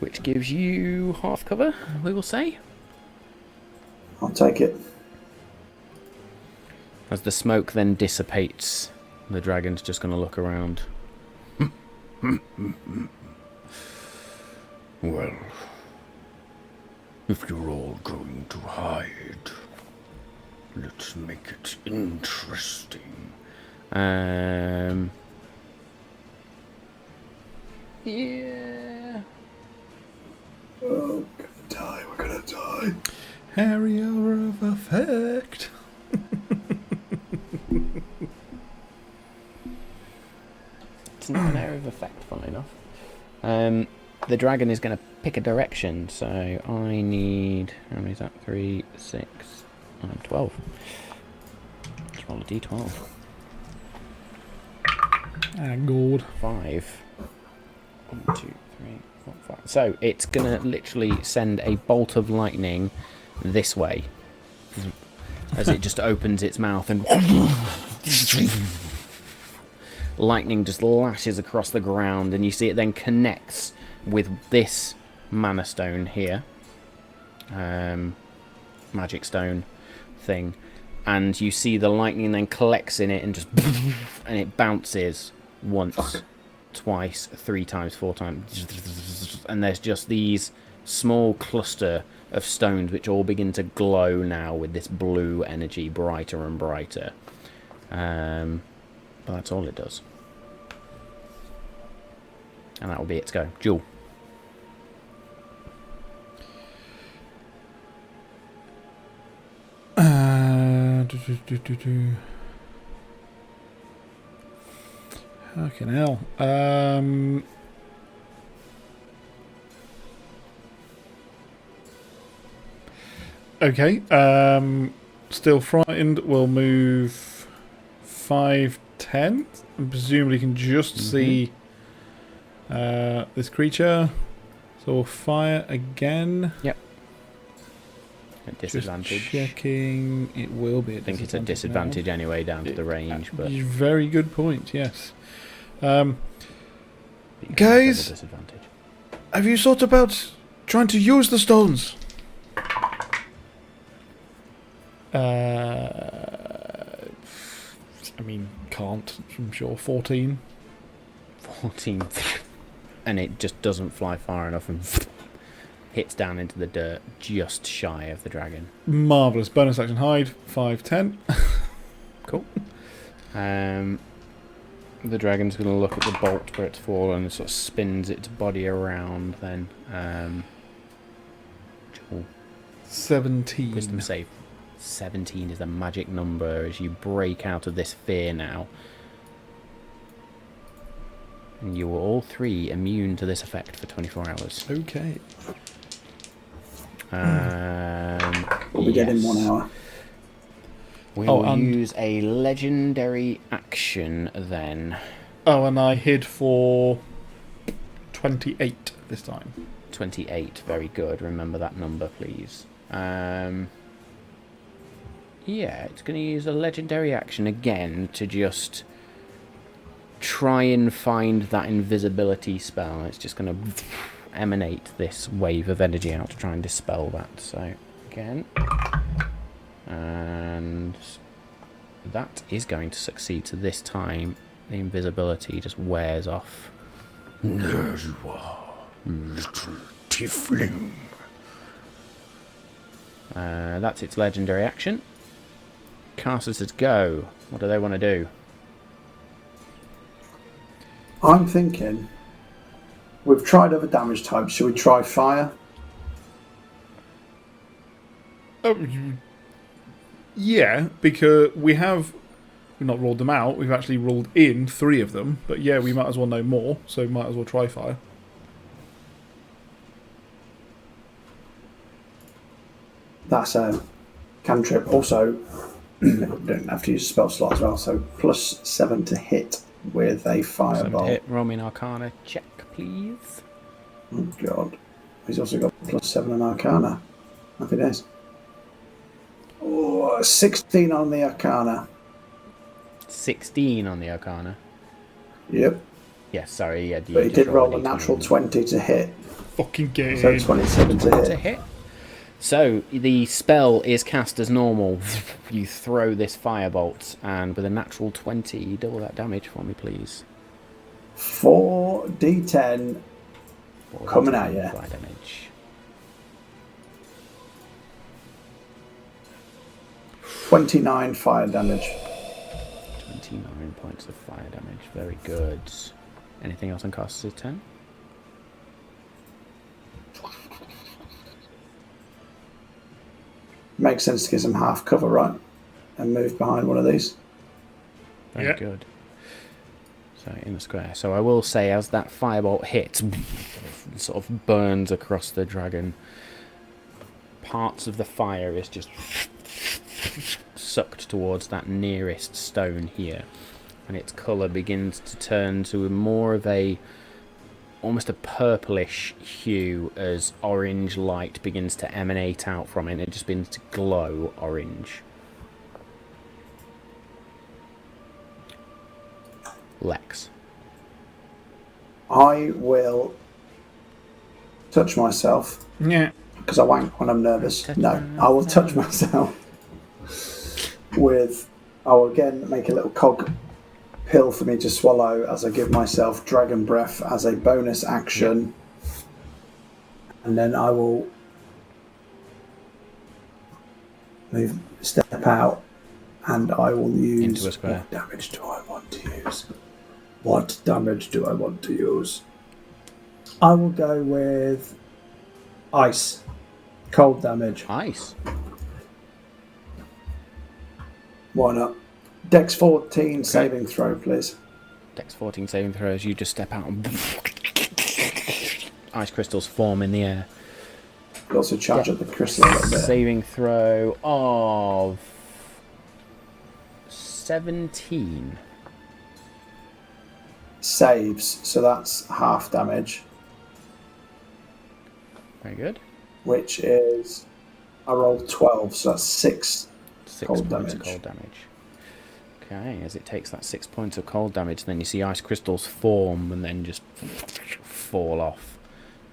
which gives you half cover, we will say. I'll take it. As the smoke then dissipates, the dragon's just going to look around. Well, if you're all going to hide, let's make it interesting. Yeah. Oh, we're gonna die. We're gonna die. Area of effect. It's not an area of effect, funnily enough. The dragon is going to pick a direction, so I need... How many is that? 3, 6, 9, 12. Let's roll a d12. Ah, gold. 5. 1, 2, 3, 4, 5. So it's going to literally send a bolt of lightning this way. As it just opens its mouth and... lightning just lashes across the ground, and you see it then connects with this mana stone here, magic stone thing, and you see the lightning then collects in it and just and it bounces once, twice, 3 times, 4 times, and there's just these small cluster of stones which all begin to glow now with this blue energy, brighter and brighter. But that's all it does. And that will be its go. Jewel. Fucking hell. Okay. Still frightened. We'll move 5, 10. And presumably can just see this creature. So we'll fire again. Yep. At disadvantage. Just checking. It will be. I think it's a disadvantage now. anyway, down to the range. But Very good point. Yes. you can Guys? have a disadvantage. Have you thought about trying to use the stones? I mean, can't. I'm sure 14. 14. And it just doesn't fly far enough and hits down into the dirt just shy of the dragon. Marvellous. Bonus action hide. 5, 10. Cool. The dragon's going to look at the bolt where it's fallen and sort of spins its body around then. Cool. 17. Wisdom save. 17 is the magic number as you break out of this fear now. And you are all 3 immune to this effect for 24 hours. Okay. We'll be dead in 1 hour. We'll use a legendary action then. Oh, and I hid for 28 this time. 28, very good. Remember that number, please. Yeah, it's going to use a legendary action again to just try and find that invisibility spell. It's just going to emanate this wave of energy out to try and dispel that. So, again. And that is going to succeed. So this time, the invisibility just wears off. There you are, little tiefling. That's its legendary action. Casters go. What do they want to do? I'm thinking we've tried other damage types. Should we try fire? Yeah, because we've not ruled them out. We've actually ruled in 3 of them. But yeah, we might as well know more, so we might as well try fire. That's a cantrip. Also, don't have to use a spell slot as well. So +7 to hit with a fireball. Hit. Roll me an Arcana check, please. Oh god, he's also got +7 on Arcana. Happy days. Oh, 16 on the Arcana. 16 on the Arcana. Yep. Yeah, sorry. Yeah, But he did roll a natural 20 to hit. Fucking game. So 27 to hit. So the spell is cast as normal. You throw this firebolt, and with a natural 20, double that damage for me, please. 4d10 coming at you. Fire damage. 29 fire damage. 29 points of fire damage. Very good. Anything else on casters' turn? Makes sense to give some half cover, right? And move behind one of these. Very good. So in the square. So I will say, as that firebolt hits, sort of burns across the dragon, parts of the fire is just sucked towards that nearest stone here, and its colour begins to turn to more of a almost a purplish hue as orange light begins to emanate out from it, and it just begins to glow orange. Lex. I will touch myself. Yeah. Because I wank when I'm nervous. No, I will touch myself with... I will again make a little cog pill for me to swallow as I give myself Dragon Breath as a bonus action. And then I will step out, and I will use... Into a square. What damage do I want to use? What damage do I want to use? I will go with ice. Cold damage. Ice. Why not? Dex 14 saving throw, please. Dex 14 saving throws. You just step out and ice crystals form in the air. You also charge up the crystal a little bit. Saving throw of 17. Saves, so that's half damage. Very good. Which is... I rolled 12, so that's 6 Cold damage. Of cold damage. Okay, as it takes that 6 points of cold damage, then you see ice crystals form and then just fall off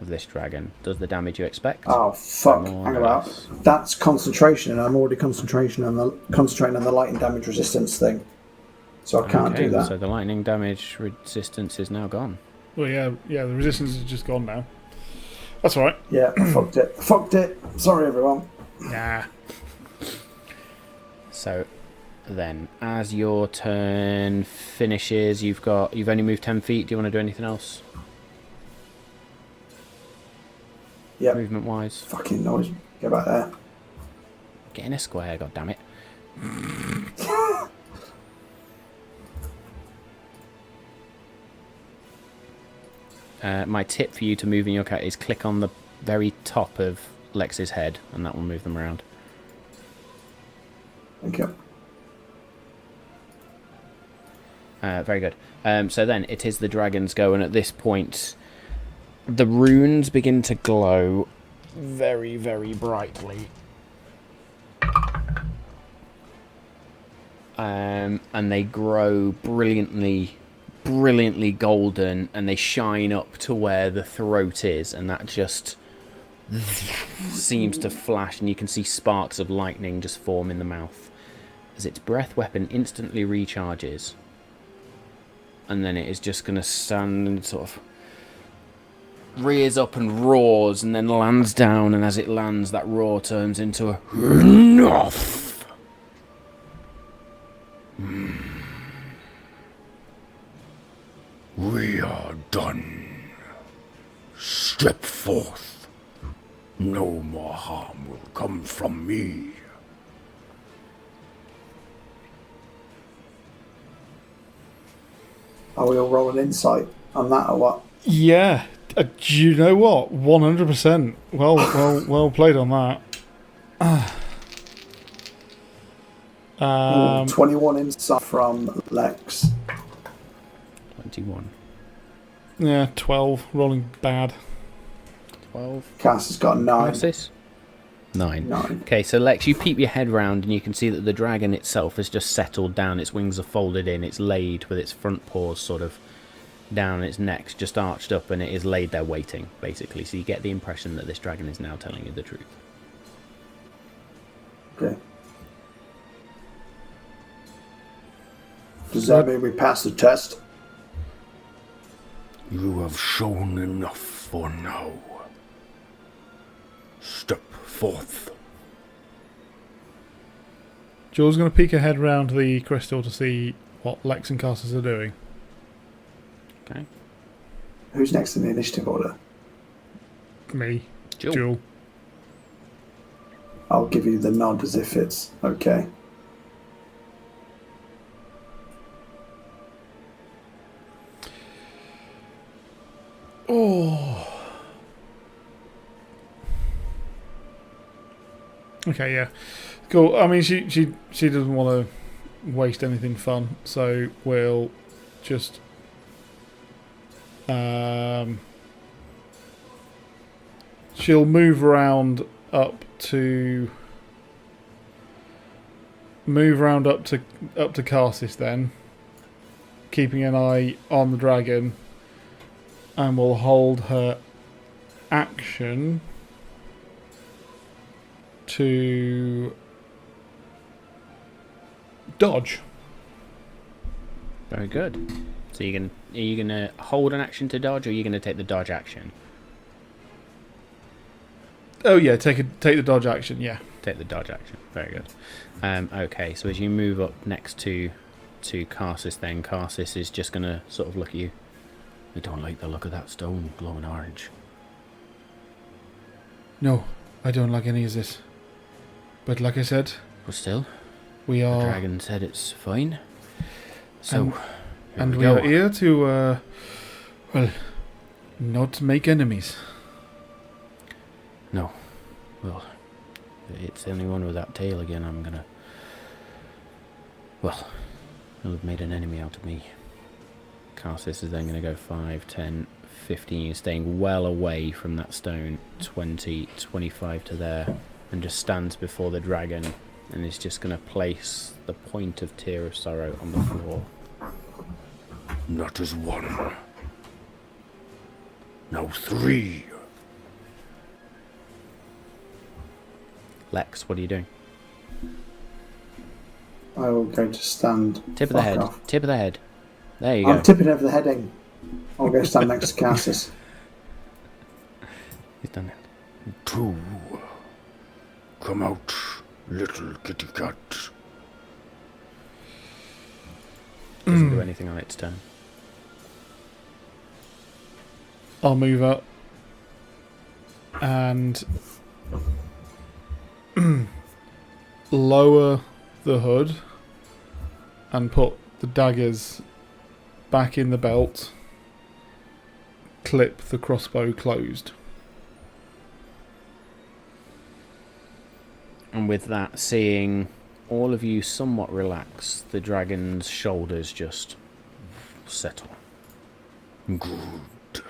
of this dragon. Does the damage you expect? Oh, fuck. Hang about. That's concentration, and I'm already concentrating on the lightning damage resistance thing. So I can't do that. So the lightning damage resistance is now gone. Well, yeah, the resistance is just gone now. That's all right. Yeah, I fucked it. Fucked it. Sorry, everyone. Nah. So then, as your turn finishes, you've only moved 10 feet. Do you want to do anything else? Yeah. Movement wise. Fucking noise. Get back there. Get in a square, god damn it. My tip for you to move in your cat is click on the very top of Lex's head, and that will move them around. Thank you. Very good. So then it is the dragon's go, and at this point the runes begin to glow very, very brightly. And they grow brilliantly golden, and they shine up to where the throat is, and that just seems to flash, and you can see sparks of lightning just form in the mouth as its breath weapon instantly recharges. And then it is just going to stand and sort of rears up and roars and then lands down, and as it lands, that roar turns into a enough. We are done. Step forth. No more harm will come from me. Are we all rolling insight on that or what? Yeah. Do you know what? 100%. Well played on that. Ooh, 21 insight from Lex. 21. Yeah, 12. Rolling bad. 12. Cass has got 9. What's this? 9. 9. Okay, so Lex, you peep your head round and you can see that the dragon itself has just settled down. Its wings are folded in. It's laid with its front paws sort of down. Its neck's just arched up, and it is laid there waiting, basically. So you get the impression that this dragon is now telling you the truth. Okay. Does that mean we pass the test? You have shown enough for now. Step forth. Joel's going to peek her head round the crystal to see what Lex and Cassus are doing. Okay. Who's next in the initiative order? Me. Joel. Joel. I'll give you the nod as if it's okay. Oh. Okay, yeah. Cool. I mean, she doesn't want to waste anything fun, so we'll just she'll move around up to Karsus then, keeping an eye on the dragon, and will hold her action to dodge. Very good. So are you gonna hold an action to dodge, or are you gonna take the dodge action? Oh yeah, take the dodge action. Yeah, Take the dodge action. Very good. Okay, so as you move up next to Karsus, then Karsus is just gonna sort of look at you. I don't like the look of that stone glowing orange. no, I don't like any of this. But like I said, But still, we the are, dragon said it's fine. So, and we we go. are here to, well, not make enemies. No. Well, it's the only one with that tail again. I'm gonna... Well, he'll have made an enemy out of me. Karsus is then going to go 5, 10, 15, staying well away from that stone. 20, 25 to there. And just stands before the dragon and is just going to place the point of Tear of Sorrow on the floor. Not as one. Now 3. Lex, what are you doing? I will go to stand. Tip of the head. Off. Tip of the head. There you I'm go. tipping over the heading. I'll go stand next to Cassus. He's done it. 2. Come out, little kitty cat. Doesn't do anything on its turn. I'll move up and lower the hood and put the daggers back in the belt. Clip the crossbow closed. And with that, seeing all of you somewhat relax, the dragon's shoulders just settle. Good.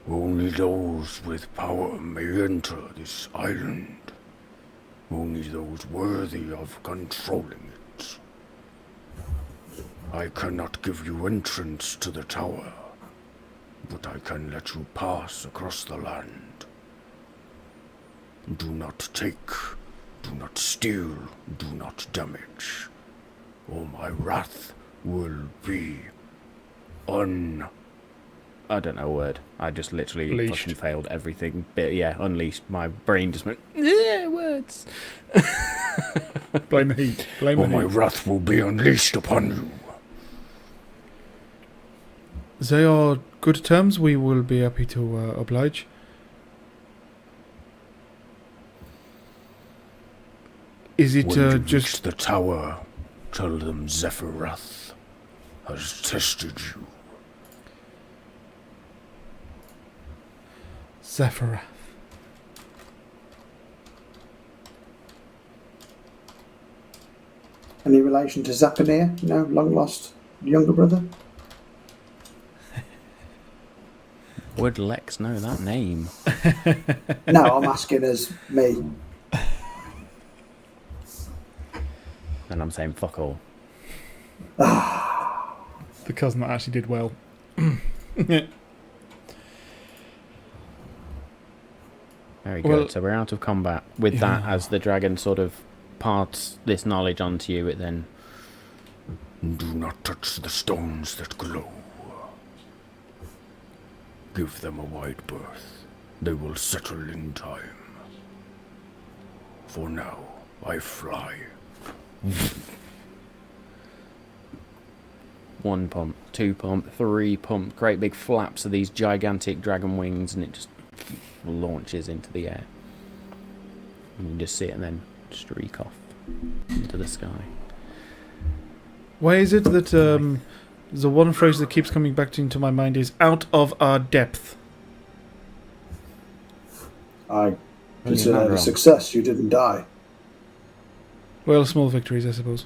Only those with power may enter this island. Only those worthy of controlling it. I cannot give you entrance to the tower, but I can let you pass across the land. Do not take, do not steal, do not damage, or my wrath will be unrestrained. I don't know a word. I just literally Leashed. fucking failed everything. But yeah, unleashed. My brain just went, yeah, words. Blame the heat. Blame Or the my heat. wrath will be unleashed upon you. They are good terms. We will be happy to oblige. Is it When you just... reach the tower, tell them Zephyrath has tested you. Zephyrath? Any relation to Zapanir? No, long lost younger brother? Would Lex know that name? No, I'm asking as me. And I'm saying fuck all. The cousin that actually did well. Very Well, good. So we're out of combat. With that, as the dragon sort of parts this knowledge onto you, it then... Do not touch the stones that glow. Give them a wide berth. They will settle in time. For now, I fly. 1 pump, 2 pump, 3 pump, great big flaps of these gigantic dragon wings, and it just launches into the air. And you just see it and then streak off into the sky. Why is it that the one phrase that keeps coming back into my mind is out of our depth? I Well, consider you're it not a wrong. success. You didn't die. Well, small victories, I suppose.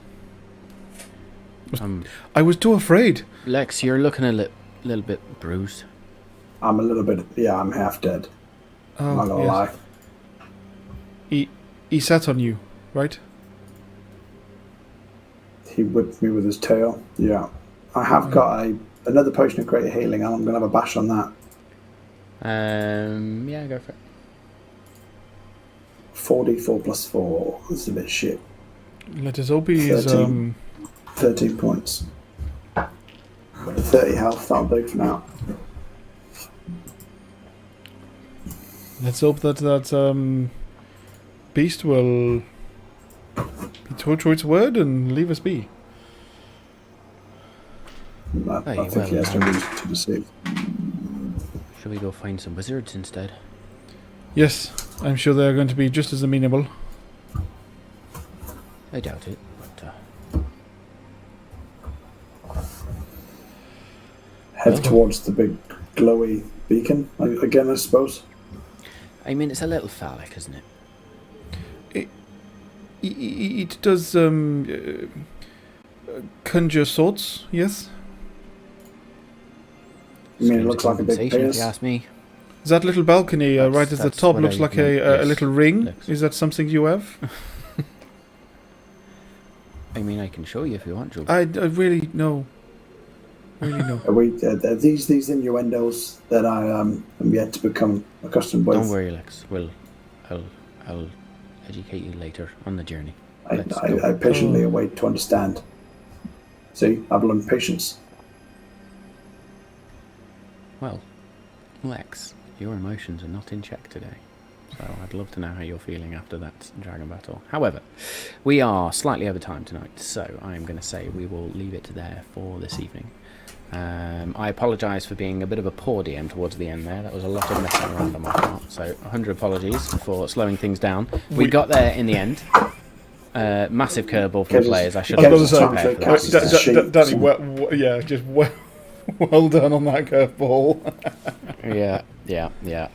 Um, I was too afraid. Lex, you're looking a little bit bruised. I'm a little bit... Yeah, I'm half dead. I'm not Oh, gonna yes. lie. He sat on you, right? He whipped me with his tail. Yeah. I have got another potion of greater healing, and I'm going to have a bash on that. Yeah, go for it. 4d4 plus 4. This is a bit shit. Let us hope he is... 13. 13 points. 30 health, that'll do for now. Let's hope that beast will be true to its word and leave us be. I Hey, think he well, has no reason to deceive. Should we go find some wizards instead? Yes, I'm sure they are going to be just as amenable. I doubt it, but Head Well. towards the big glowy beacon, again, I suppose. I mean, it's a little phallic, isn't it? It does conjure thoughts, yes? I mean, it Screams looks of like a big compensation, if penis. you ask me. That little balcony right at the That's top what looks I like meant, a yes. little ring. Looks- Is that something you have? I mean, I can show you if you want to. I really no. Really no. Are these innuendos that I am yet to become accustomed with? Don't worry, Lex. I'll educate you later on the journey. Let's go. I patiently await to understand. See, I've learned patience. Well, Lex, your emotions are not in check today. So I'd love to know how you're feeling after that dragon battle. However, we are slightly over time tonight, so I'm going to say we will leave it there for this evening. I apologise for being a bit of a poor DM towards the end there. That was a lot of messing around on my part, so 100 apologies for slowing things down. We got there in the end. Massive curveball for the Gives us- players. I should gives have us been time prepared to for cast that. it. Sheep, Danny, some- well done on that curveball. Yeah.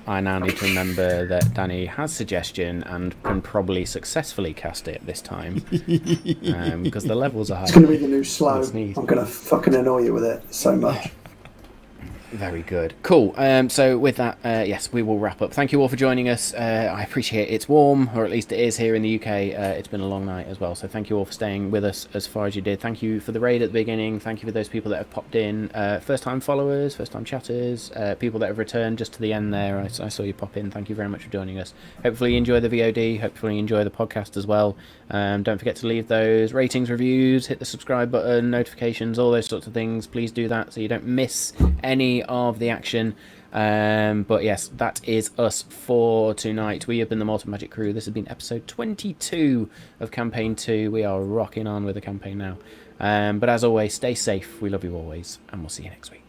I now need to remember that Danny has suggestion and can probably successfully cast it this time. Because the levels are high. It's going to be the new slow. Let's need- I'm going to fucking annoy you with it so much. Very good. Cool. So with that, yes, we will wrap up. Thank you all for joining us. I appreciate it's warm, or at least it is here in the UK. It's been a long night as well, so thank you all for staying with us as far as you did. Thank you for the raid at the beginning. Thank you for those people that have popped in. First-time followers, first-time chatters, people that have returned just to the end there. I saw you pop in. Thank you very much for joining us. Hopefully you enjoy the VOD. Hopefully you enjoy the podcast as well. Don't forget to leave those ratings, reviews, hit the subscribe button, notifications, all those sorts of things. Please do that so you don't miss any any of the action. But yes, that is us for tonight. We have been the Malt and Magic crew. This has been episode 22 of campaign 2. We are rocking on with the campaign now. But as always, stay safe. We love you always, and we'll see you next week.